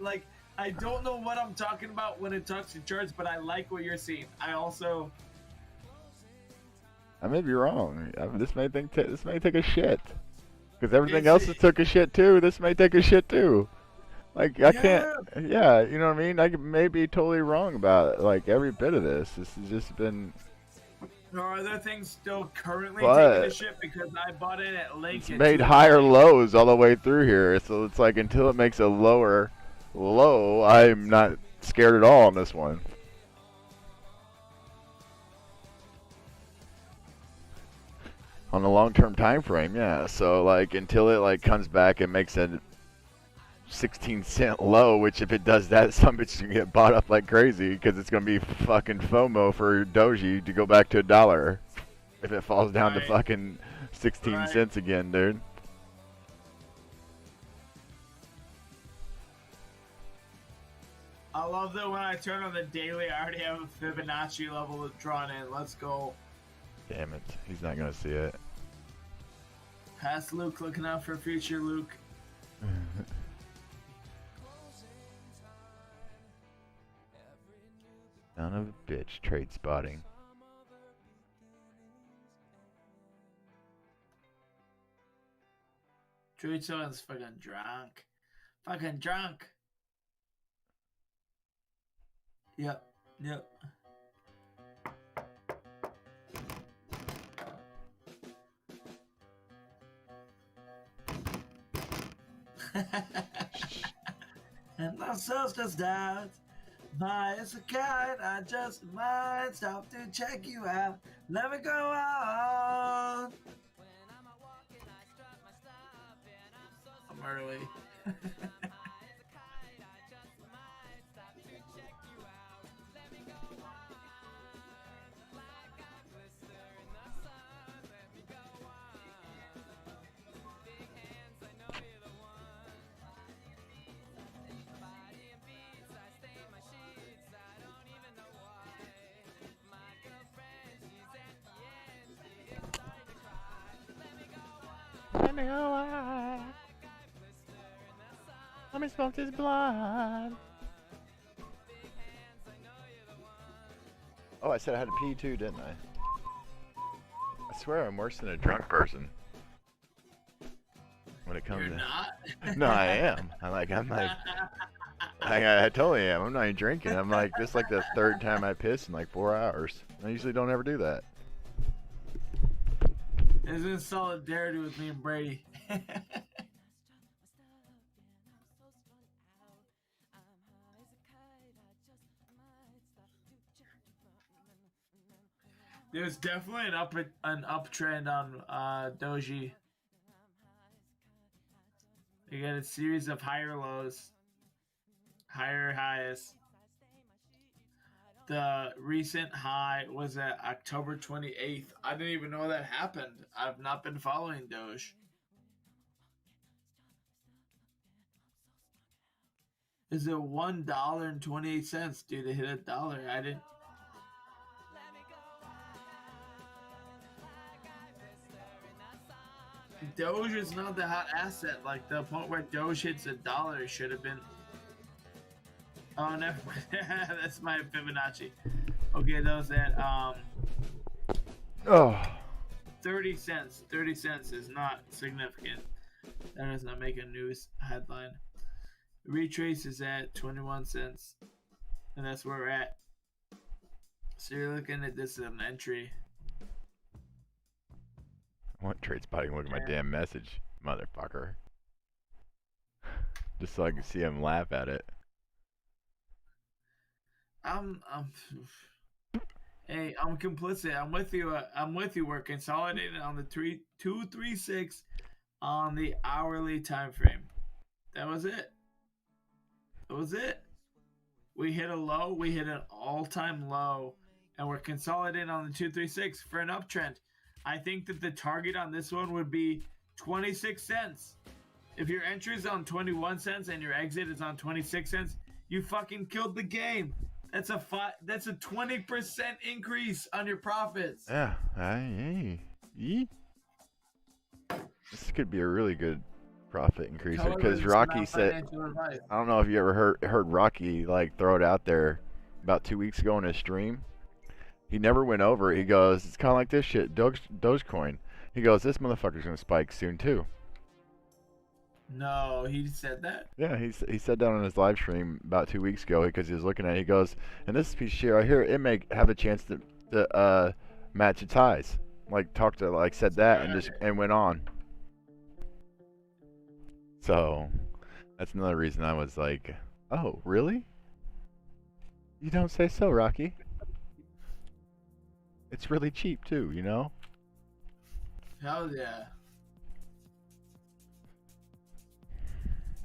don't know what I'm talking about when it talks to charts, but I like what you're seeing. I may be wrong. This may take a shit, because everything else has took a shit too. This may take a shit too. Like I can't. Yeah, you know what I mean. I may be totally wrong about like every bit of this. This has just been. There are other things still currently taking a shit because I bought it at Lincoln. It's made higher lows all the way through here, so it's like until it makes a lower low, I'm not scared at all on this one. On the long-term time frame, yeah. So like until it like comes back and makes a 16-cent low, which if it does that, some bitch can get bought up like crazy because it's gonna be fucking FOMO for Doji to go back to $1 if it falls down to fucking 16 cents again, dude. I love that when I turn on the daily, I already have a Fibonacci level drawn in. Let's go. Damn it, he's not gonna see it. Past Luke, looking out for future Luke. Son of a bitch, trade spotting. Truito's fucking drunk. Fucking drunk. Yep. And my soul's just out. My is a kind, I just might stop to check you out. Let me go on. I'm early. Let me go. Let me smoke this blood. Oh, I said I had to pee too, didn't I? I swear I'm worse than a drunk person. When it comes to no, I am. I'm like I totally am. I'm not even drinking. I'm like this is like the third time I piss in like 4 hours. I usually don't ever do that. It's in solidarity with me and Brady. There's definitely an uptrend on Doji. You got a series of higher lows, higher highs. The recent high was at October 28th. I didn't even know that happened. I've not been following Doge. Is it $1.28, dude? It hit $1. I didn't. Doge is not the hot asset. Like the point where Doge hits $1 should have been Oh, never. That's my Fibonacci. Okay, that was at 30 cents. 30 cents is not significant. That does not make a news headline. Retrace is at 21 cents, and that's where we're at. So you're looking at this as an entry. I want Trade Spotting look at my damn message, motherfucker. Just so I can see him laugh at it. Hey, I'm complicit. I'm with you. We're consolidating on the 236 on the hourly time frame. That was it. We hit a low. We hit an all-time low, and we're consolidating on the 236 for an uptrend. I think that the target on this one would be 26 cents. If your entry is on 21 cents and your exit is on 26 cents, you fucking killed the game. That's a 20% increase on your profits. Yeah. This could be a really good profit increase because Rocky said, I don't know if you ever heard Rocky like throw it out there about 2 weeks ago in his stream. He never went over it. He goes, it's kind of like this shit, Dogecoin. He goes, this motherfucker's gonna spike soon too. No, he said that? Yeah, he said that on his live stream about 2 weeks ago because he was looking at it. He goes, and this piece of shit right here, it may have a chance to match its highs. Said that and went on. So that's another reason I was like, oh, really? You don't say so, Rocky. It's really cheap too, you know? Hell yeah.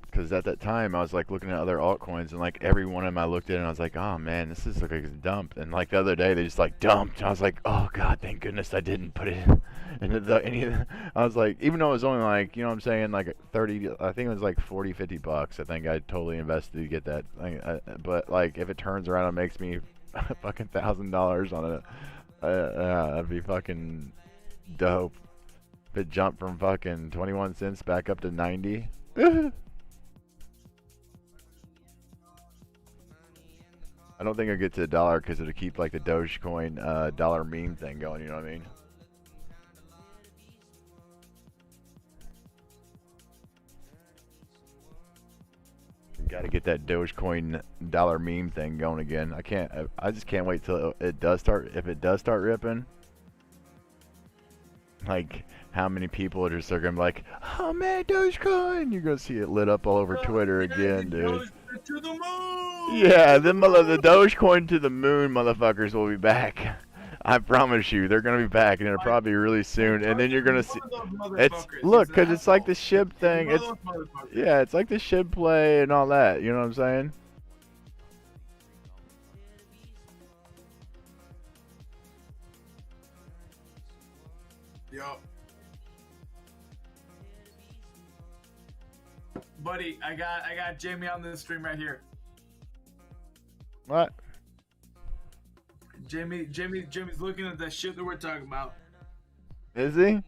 Because at that time I was like looking at other altcoins and like every one of them I looked at and I was like, oh man, this is like a dump. And like the other day they just like dumped. I was like, oh god, thank goodness I didn't put it in. I was like, even though it was only like, you know what I'm saying, like 30, I think it was like 40, 50 bucks. I think I totally invested to get that. But like if it turns around and makes me fucking $1,000 on it, that'd be fucking dope. If it jumped from fucking 21 cents back up to 90. I don't think I'll get to $1 because it'll keep like the Dogecoin dollar meme thing going, you know what I mean? Gotta get that Dogecoin dollar meme thing going again. I just can't wait till it does start, if it does start ripping. Like, how many people are just gonna be like, oh man, Dogecoin! You're gonna see it lit up all over Twitter again, dude. To the moon! Yeah, the Dogecoin to the moon motherfuckers will be back. I promise you, they're gonna be back, and it'll probably be really soon. And then you're gonna see, because it's like the SHIB thing. It's like the SHIB play and all that. You know what I'm saying? Yo. Buddy, I got Jamie on this stream right here. What? Jamie's looking at that shit that we're talking about. Is he?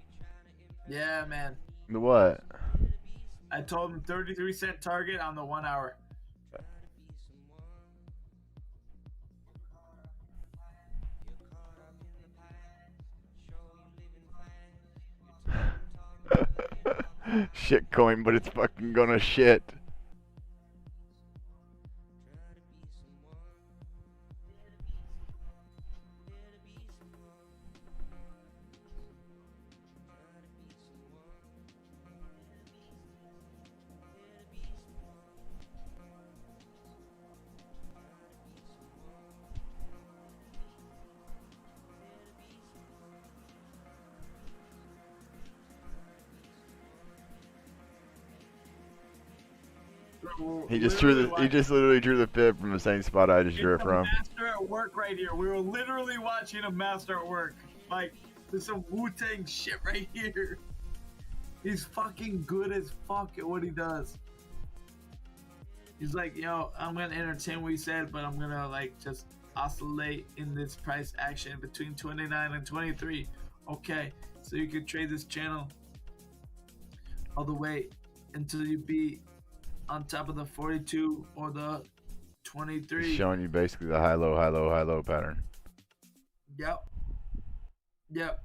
Yeah, man. The what? I told him 33-cent target on the 1 hour. Shit coin, but it's fucking gonna shit. He just literally drew the fib from the same spot I just drew it from. Master at work right here. We were literally watching a master at work. Like, there's some Wu-Tang shit right here. He's fucking good as fuck at what he does. He's like, yo, I'm gonna entertain what he said, but I'm gonna like just oscillate in this price action between 29 and 23. Okay, so you can trade this channel all the way until you be on top of the 42 or the 23. He's showing you basically the high low pattern. Yep. Yep.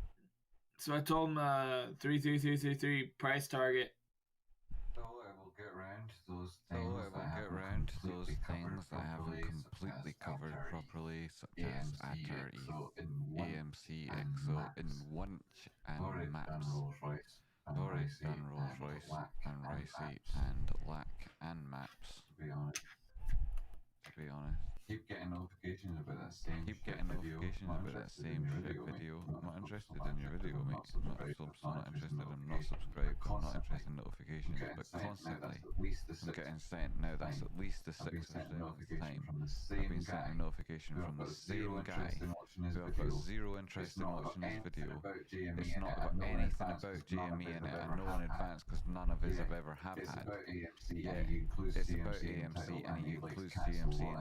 So I told him 33333 price target. So I will get round to those things that I haven't completely covered properly, such as Atter, AMC, EXO, in Wunch, and Maps. Alright, done Rolls Royce, and Ricey, and Lack, and Maps. To be honest. Keep getting notifications about that same shit video. I'm not interested in your video, mate. I'm not interested. I'm not subscribed. I'm not interested in notifications. But constantly, I'm getting sent now. That's at least the 6th or 7th time. I've been sent a notification from the same guy who I've got zero interest in watching this video. It's not about anything about JME in it. I know in advance because none of us have ever had. Yeah, it's about AMC and he includes JMC in the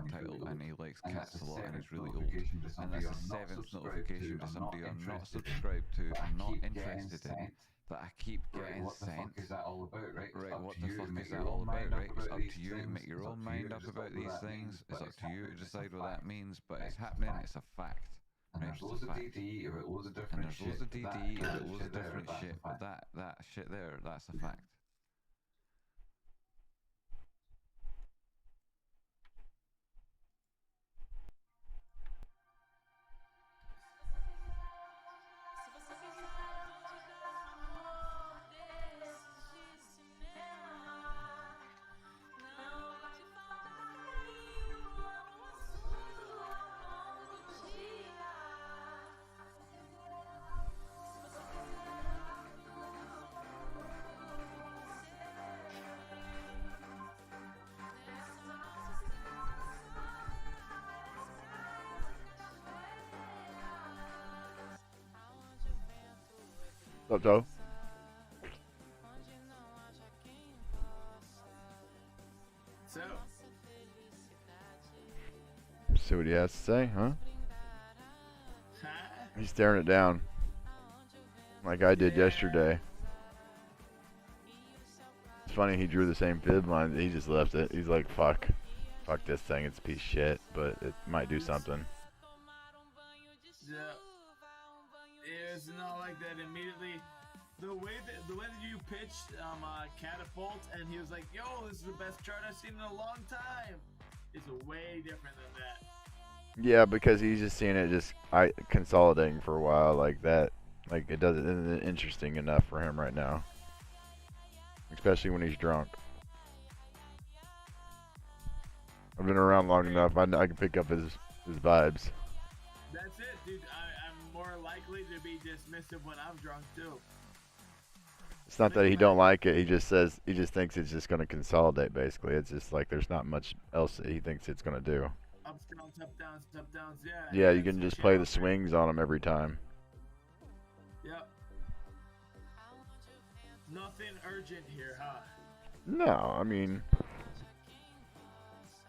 title. And he likes cats a lot and he's really old. And that's the 7th notification to somebody I'm not subscribed to, I'm not interested in, that I keep getting sent. What the fuck is that all about, right? Right, what the fuck is that all about, right? It's up to you to make your own mind up about these things. It's up to you to decide what that means, but it's happening, it's a fact. And there's loads of DDE about loads of different shit. And there's loads of DDE about loads of different shit, but that shit there, that's a fact. What's up, Joe? So? See what he has to say, huh? He's staring it down. Like I did yesterday. It's funny, he drew the same fib line, he just left it. He's like, fuck this thing, it's a piece of shit, but it might do something. Yeah. It's not like that immediately. The way that you pitched Catapult and he was like, yo, this is the best chart I've seen in a long time. It's way different than that. Yeah, because he's just seeing it just consolidating for a while like that. Like it isn't interesting enough for him right now. Especially when he's drunk. I've been around long enough, I can pick up his vibes. That's it, dude. I'm more likely to be dismissive when I'm drunk too. It's not that he don't like it, he just thinks it's just gonna consolidate basically. It's just like there's not much else that he thinks it's gonna do. Ups, downs, up, downs, yeah. Yeah, you can just play the swings on him every time. Yep. Nothing urgent here, huh? No, I mean,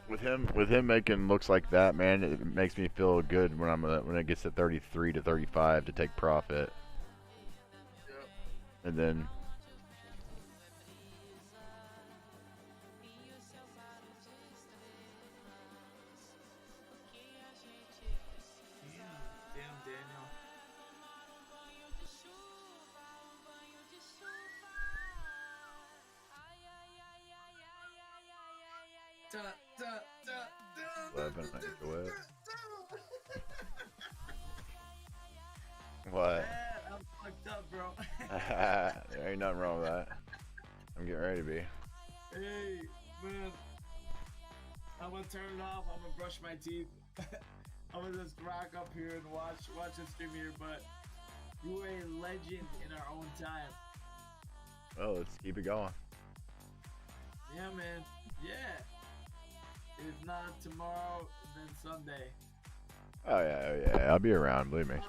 with him making looks like that, man, it makes me feel good when it gets to 33 to 35 to take profit. Yep. And then Damn, Daniel. Da, da, da, da, 11, I think, go ahead. What? I'm fucked up, bro. There ain't nothing wrong with that. I'm getting ready to be. Hey, man. I'm gonna turn it off. I'm gonna brush my teeth. I'm gonna just rock up here and watch the stream here, but you are a legend in our own time. Well, let's keep it going. Yeah, man. Yeah. If not tomorrow, then Sunday. Oh yeah, I'll be around, believe me.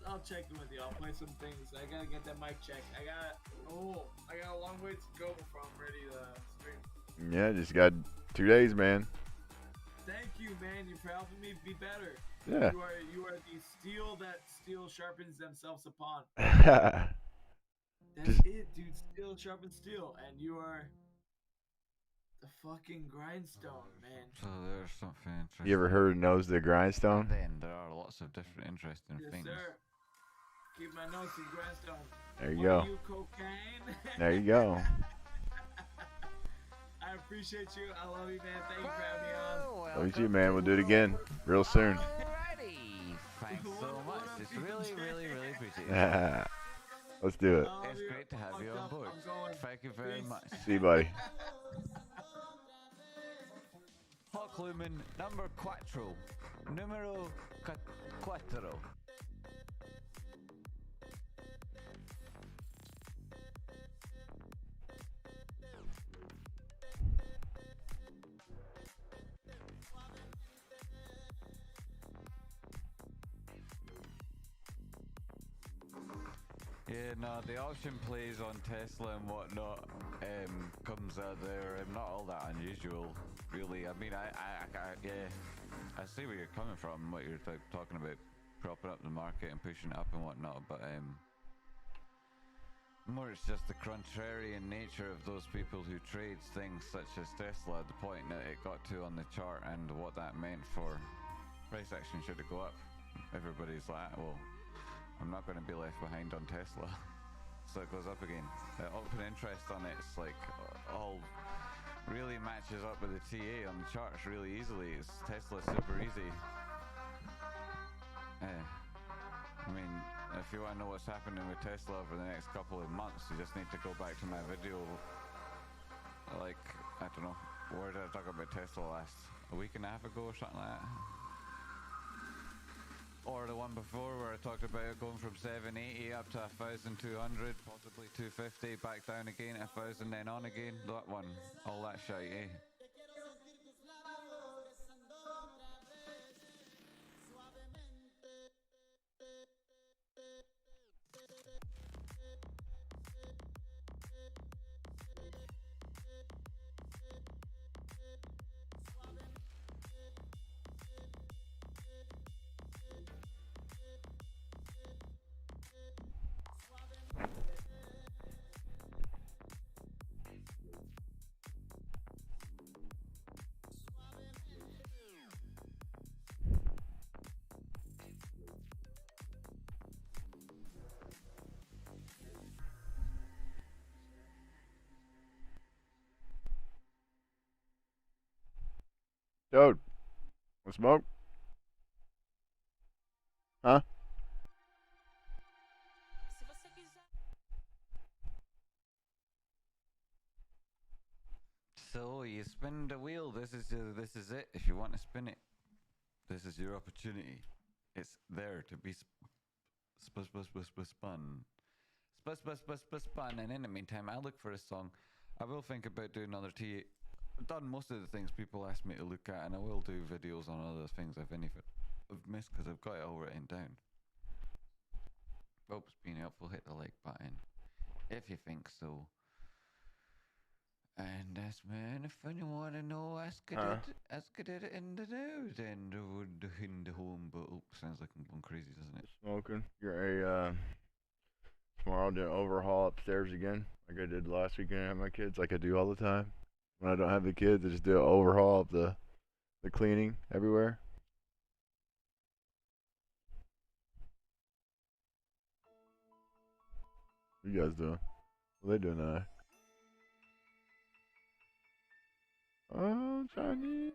I'll check in with you. I'll play some things. I gotta get that mic checked. I got a long way to go before I'm ready to stream. Yeah, just got 2 days, man. Thank you, man. You're for helping me be better. Yeah. You are the steel that steel sharpens themselves upon. That's it, dude. Steel sharpens steel, and you are The fucking grindstone, man. So there's something interesting. You ever heard of Nose the Grindstone? And then there are lots of different interesting Yes, things. sir. Keep my nose to the grindstone. There you What go. are you, cocaine? There you go. I appreciate you. I love you, man. Thank you for having me on. Love you too, man. We'll do it again real soon. Alrighty. Thanks so much. It's really, really, really appreciated. Let's do it. It's great to have you on board. Thank you very much. See you, buddy. Hawk Lumen number 4. Numero 4. Yeah, no, the auction plays on Tesla and whatnot comes out there. Not all that unusual, really. I mean, yeah, I see where you're coming from, what you're talking about, propping up the market and pushing it up and whatnot. But more, it's just the contrarian nature of those people who trade things such as Tesla. The point that it got to on the chart and what that meant for price action should it go up. Everybody's like, well, I'm not going to be left behind on Tesla. So it goes up again. The open interest on it's like all really matches up with the TA on the charts really easily. It's Tesla super easy. I mean, if you want to know what's happening with Tesla over the next couple of months, you just need to go back to my video. Like, I don't know, where did I talk about Tesla last? A week and a half ago or something like that? Or the one before where I talked about it going from 780 up to 1,200, possibly 250, back down again at 1,000, then on again. That one, all that shite, eh? Dude, want smoke? Huh? So you spin the wheel. This is it. If you want to spin it, this is your opportunity. It's there to be spun. Spun. And in the meantime, I'll look for a song. I will think about doing another TA. I've done most of the things people ask me to look at, and I will do videos on other things I've missed because I've got it all written down. Hope it's been helpful. Hit the like button if you think so. And that's man, if you want to know, ask it in the news and in the home. But sounds like I'm going crazy, doesn't it? Smoking. You're tomorrow I'll do an overhaul upstairs again, like I did last weekend. I have my kids, like I do all the time. When I don't have the kids, I just do an overhaul of the cleaning everywhere. What you guys doing? What are they doing now? Oh, Chinese.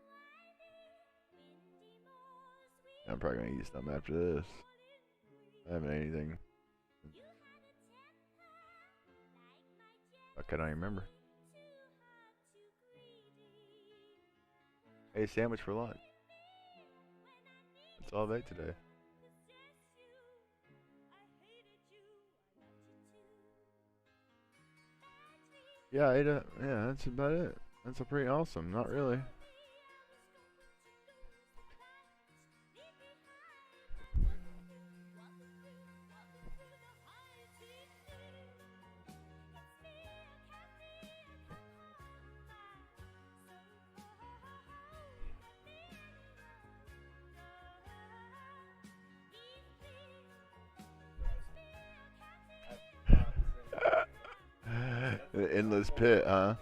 I'm probably gonna eat something after this. I haven't ate anything. I don't even remember. Hey, sandwich for lunch. That's all I ate today. Yeah, I ate a, yeah, that's about it. That's a pretty awesome. Not really. The endless pit, huh?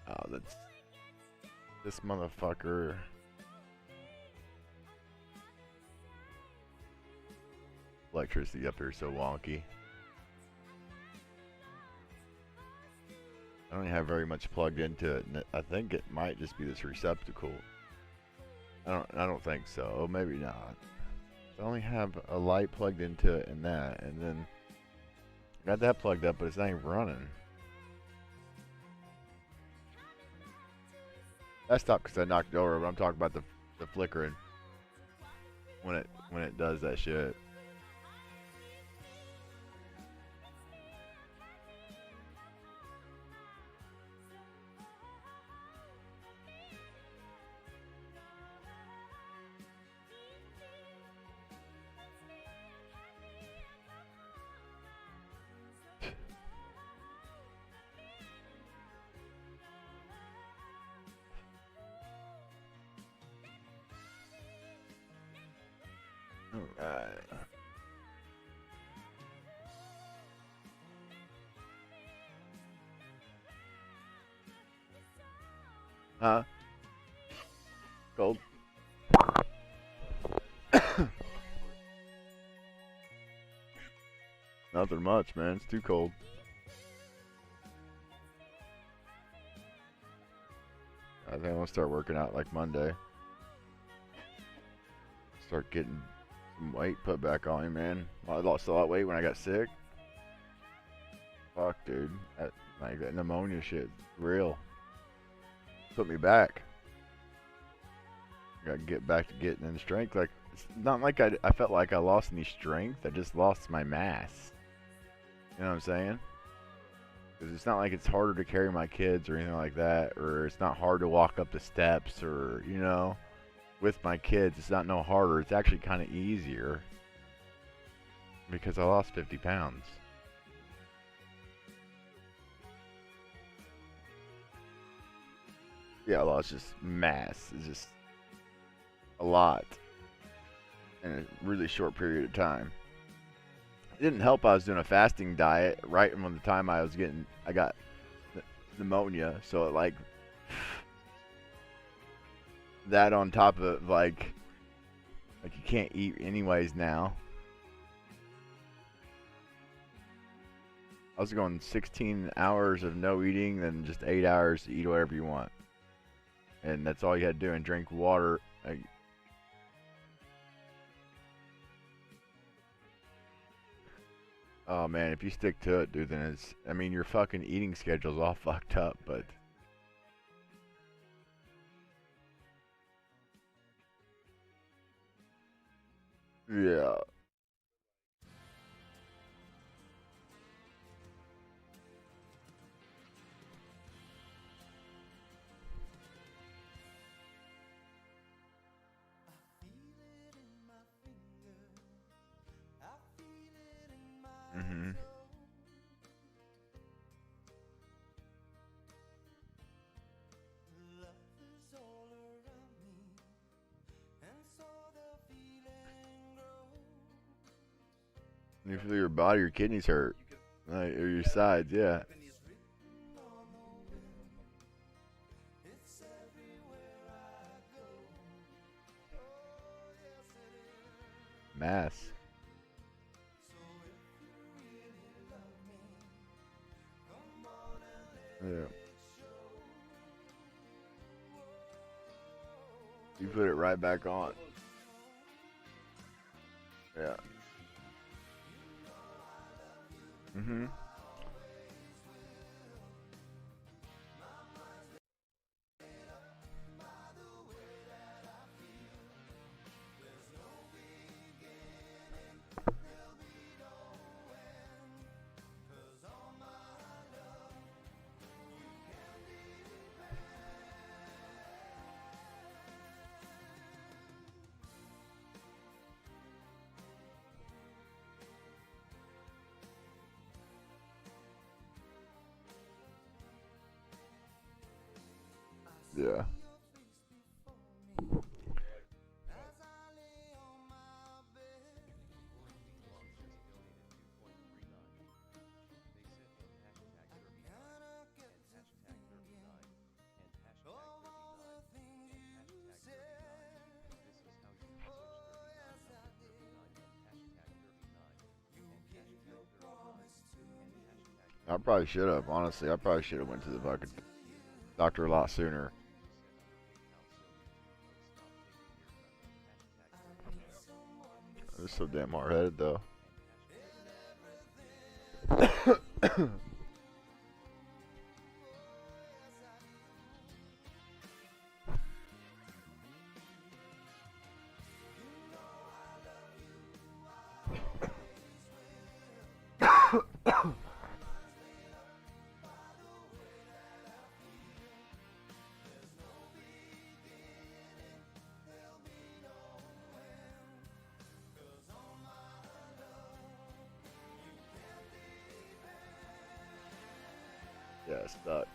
Oh, that's this motherfucker. Electricity up here is so wonky. I don't have very much plugged into it, and I think it might just be this receptacle. I don't think so. Oh, maybe not. I only have a light plugged into it and that, and then I got that plugged up, but it's not even running. That stopped because I knocked it over, but I'm talking about the flickering when it does that shit. Alright. Huh? Cold? Nothing much, man. It's too cold. I think I'm gonna start working out like Monday. Start getting some weight put back on me, man. I lost a lot of weight when I got sick. Fuck, dude. That pneumonia shit, real. Put me back. I gotta get back to getting in strength. Like, it's not like I felt like I lost any strength. I just lost my mass. You know what I'm saying? Because it's not like it's harder to carry my kids or anything like that, or it's not hard to walk up the steps, or, you know, with my kids, it's not no harder. It's actually kind of easier because I lost 50 pounds. Yeah, I lost just mass. It's just a lot in a really short period of time. It didn't help I was doing a fasting diet right when the time I got pneumonia, so it like that on top of like you can't eat anyways now. I was going 16 hours of no eating, then just 8 hours to eat whatever you want. And that's all you had to do, and drink water. Oh man, if you stick to it, dude, then it's, I mean, your fucking eating schedule's all fucked up, but yeah. Mm-hmm. You feel your body, your kidneys hurt, like, or your sides, yeah. Mass. Yeah. You put it right back on. Yeah. Mm-hmm. Yeah. I probably should have. Honestly, I probably should have went to the fucking doctor a lot sooner. I'm so damn hard-headed, though. Yeah, it sucked.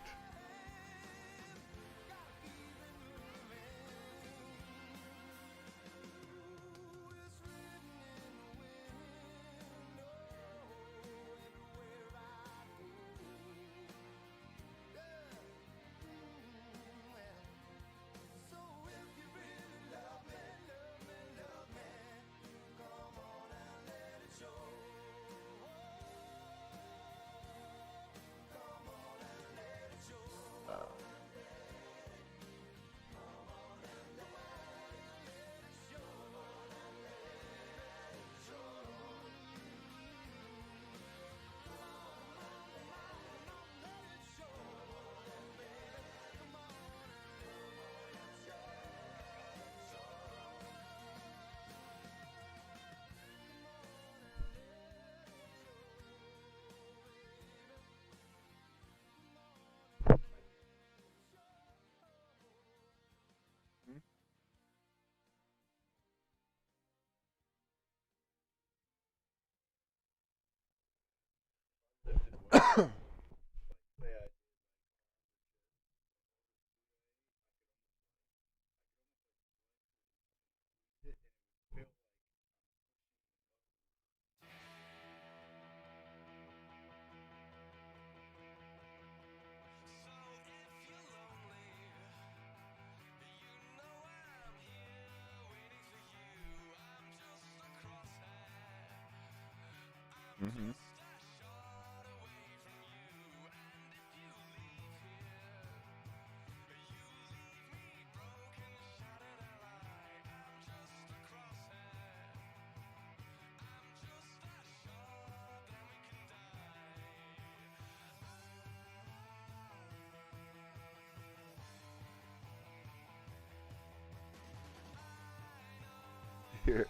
Mm-hmm. Here.